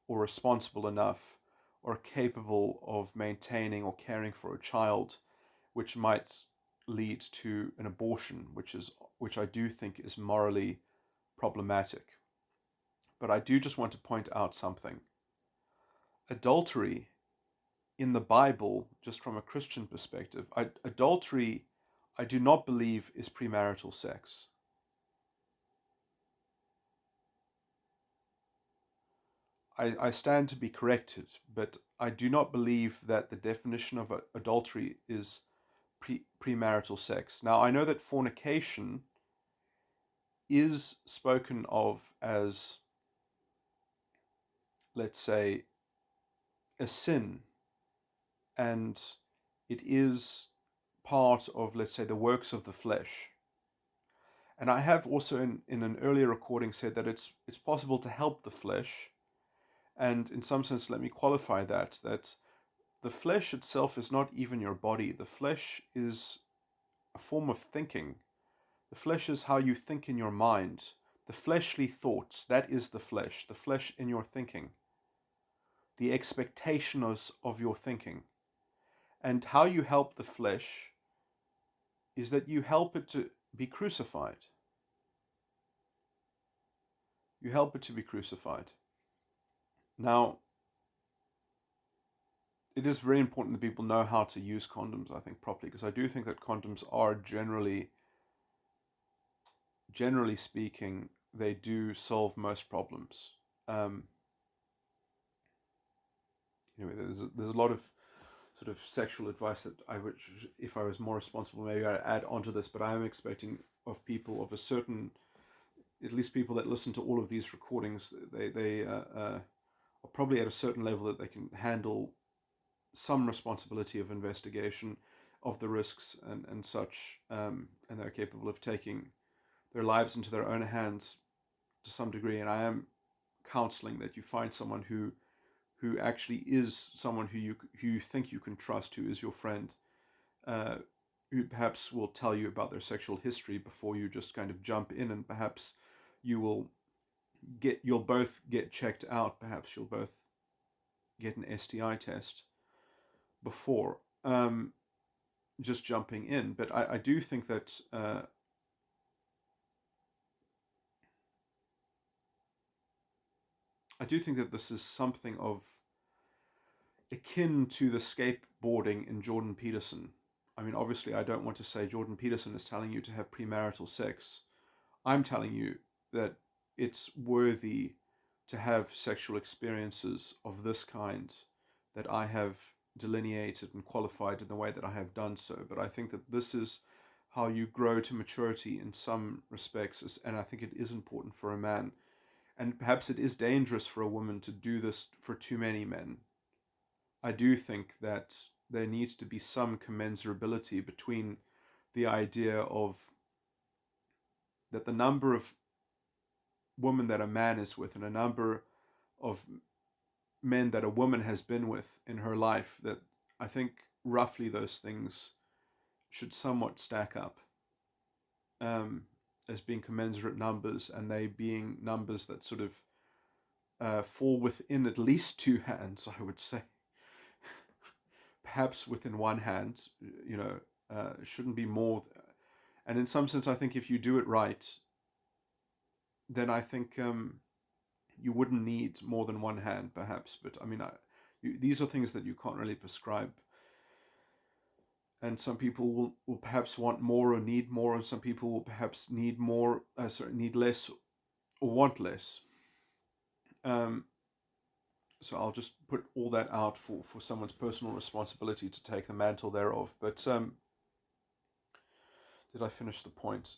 Speaker 1: or responsible enough or capable of maintaining or caring for a child, which might lead to an abortion, which I do think is morally problematic. But I do just want to point out something. Adultery in the Bible, just from a Christian perspective, adultery, I do not believe, is premarital sex. I stand to be corrected, but I do not believe that the definition of adultery is premarital sex. Now, I know that fornication is spoken of as, let's say, a sin, and it is part of, let's say, the works of the flesh. And I have also in an earlier recording said that it's possible to help the flesh. And in some sense, let me qualify that the flesh itself is not even your body. The flesh is a form of thinking. The flesh is how you think in your mind. The fleshly thoughts, that is the flesh in your thinking, the expectations of your thinking. And how you help the flesh is that you help it to be crucified. You help it to be crucified. Now, it is very important that people know how to use condoms, I think, properly, because I do think that condoms are generally speaking, they do solve most problems. Um, anyway, there's a lot of sort of sexual advice that I would, if I was more responsible, maybe I'd add onto this. But I am expecting of people of a certain, at least people that listen to all of these recordings, they are probably at a certain level that they can handle some responsibility of investigation of the risks and such, and they're capable of taking their lives into their own hands to some degree. And I am counseling that you find someone who actually is someone who you think you can trust, who is your friend, uh, who perhaps will tell you about their sexual history before you just kind of jump in, and perhaps you'll both get checked out. Perhaps you'll both get an STI test before just jumping in. But I do think that this is something of akin to the skateboarding in Jordan Peterson. I mean, obviously, I don't want to say Jordan Peterson is telling you to have premarital sex. I'm telling you that it's worthy to have sexual experiences of this kind that I have delineated and qualified in the way that I have done so. But I think that this is how you grow to maturity in some respects, and I think it is important for a man. And perhaps it is dangerous for a woman to do this for too many men. I do think that there needs to be some commensurability between the idea of that the number of women that a man is with and a number of men that a woman has been with in her life, that I think roughly those things should somewhat stack up as being commensurate numbers, and they being numbers that sort of fall within at least two hands, I would say. Perhaps within one hand, shouldn't be more. And in some sense, I think if you do it right, then I think you wouldn't need more than one hand, perhaps. But I mean, these are things that you can't really prescribe. And some people will perhaps want more or need more, and some people will perhaps need more, need less or want less. So I'll just put all that out for someone's personal responsibility to take the mantle thereof. But did I finish the point?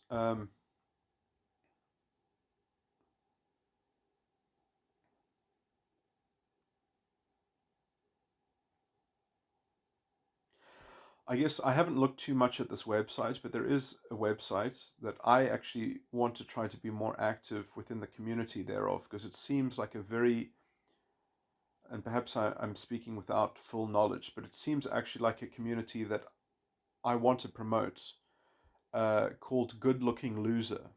Speaker 1: I guess I haven't looked too much at this website, but there is a website that I actually want to try to be more active within the community thereof, because it seems like a very, and perhaps I'm speaking without full knowledge, but it seems actually like a community that I want to promote, called Good Looking Loser.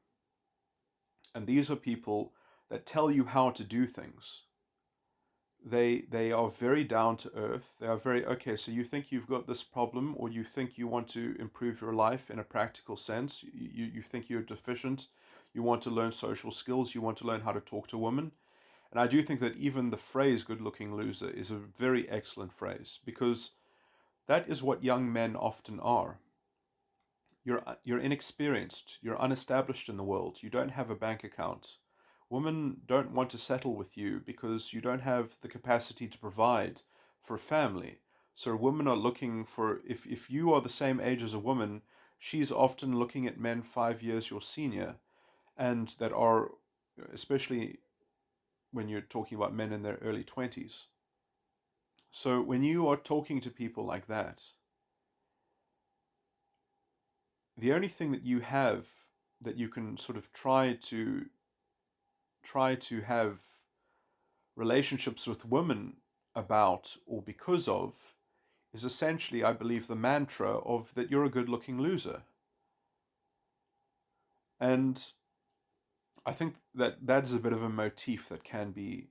Speaker 1: And these are people that tell you how to do things. They are very down to earth. They are very, okay, so you think you've got this problem, or you think you want to improve your life in a practical sense. You think you're deficient. You want to learn social skills. You want to learn how to talk to women. And I do think that even the phrase good looking loser is a very excellent phrase, because that is what young men often are. You're inexperienced. You're unestablished in the world. You don't have a bank account. Women don't want to settle with you because you don't have the capacity to provide for a family. So women are looking for, if you are the same age as a woman, she's often looking at men 5 years your senior. and that are, especially when you're talking about men in their early 20s. So when you are talking to people like that, the only thing that you have that you can sort of try to have relationships with women about or because of is essentially, I believe, the mantra of that you're a good-looking loser. And I think that that is a bit of a motif that can be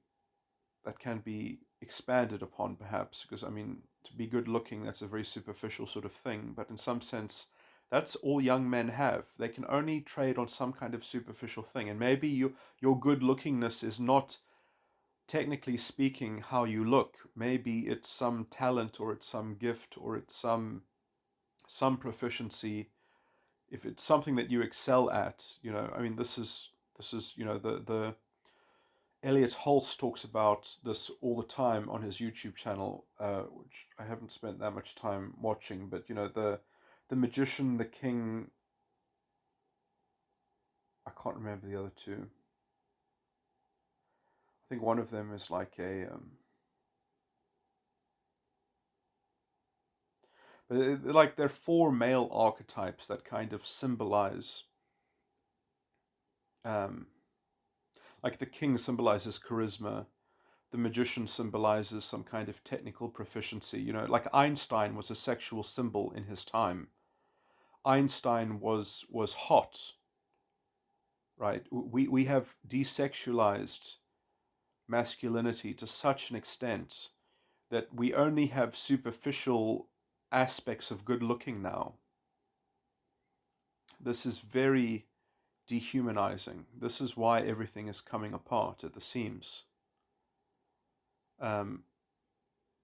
Speaker 1: expanded upon, perhaps, because I mean, to be good looking, that's a very superficial sort of thing, but in some sense, that's all young men have. They can only trade on some kind of superficial thing, and maybe your good lookingness is not, technically speaking, how you look. Maybe it's some talent, or it's some gift, or it's some proficiency. If it's something that you excel at, I mean, this is the Elliot Hulse talks about this all the time on his YouTube channel, which I haven't spent that much time watching. But the magician, the king. I can't remember the other two. I think one of them is like a. But like there are four male archetypes that kind of symbolize. Um, like the king symbolizes charisma. The magician symbolizes some kind of technical proficiency. Like Einstein was a sexual symbol in his time. Einstein was hot, right? We have desexualized masculinity to such an extent that we only have superficial aspects of good looking now. This is very dehumanizing. This is why everything is coming apart at the seams. Um,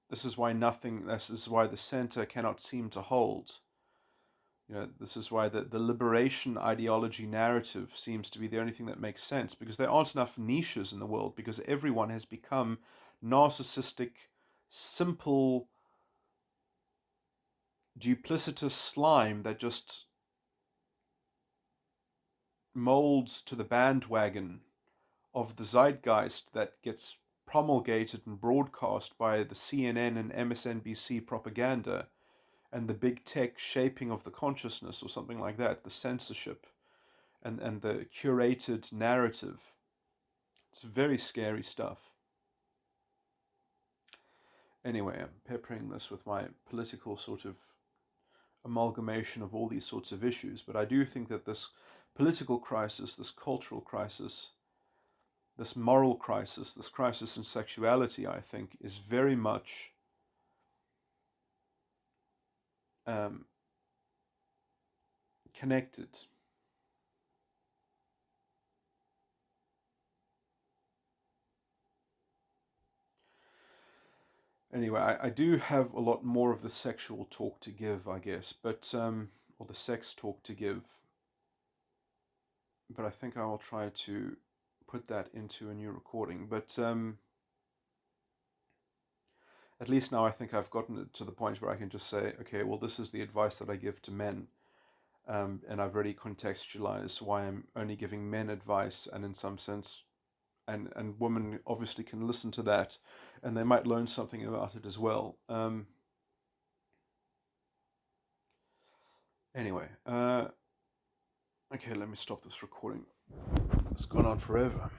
Speaker 1: this is why nothing. This is why the center cannot seem to hold. This is why the liberation ideology narrative seems to be the only thing that makes sense, because there aren't enough niches in the world, because everyone has become narcissistic, simple, duplicitous slime that just molds to the bandwagon of the zeitgeist that gets promulgated and broadcast by the CNN and MSNBC propaganda and the big tech shaping of the consciousness, or something like that, the censorship and the curated narrative. It's very scary stuff. Anyway, I'm peppering this with my political sort of amalgamation of all these sorts of issues, but I do think that this political crisis, this cultural crisis, this moral crisis, this crisis in sexuality, I think, is very much connected. Anyway, I do have a lot more of the sexual talk to give, I guess, but or the sex talk to give, but I think I will try to put that into a new recording. But at least now I think I've gotten it to the point where I can just say, okay, well, this is the advice that I give to men. And I've already contextualized why I'm only giving men advice, and in some sense, and women obviously can listen to that, and they might learn something about it as well. Anyway, okay, let me stop this recording. It's gone on forever.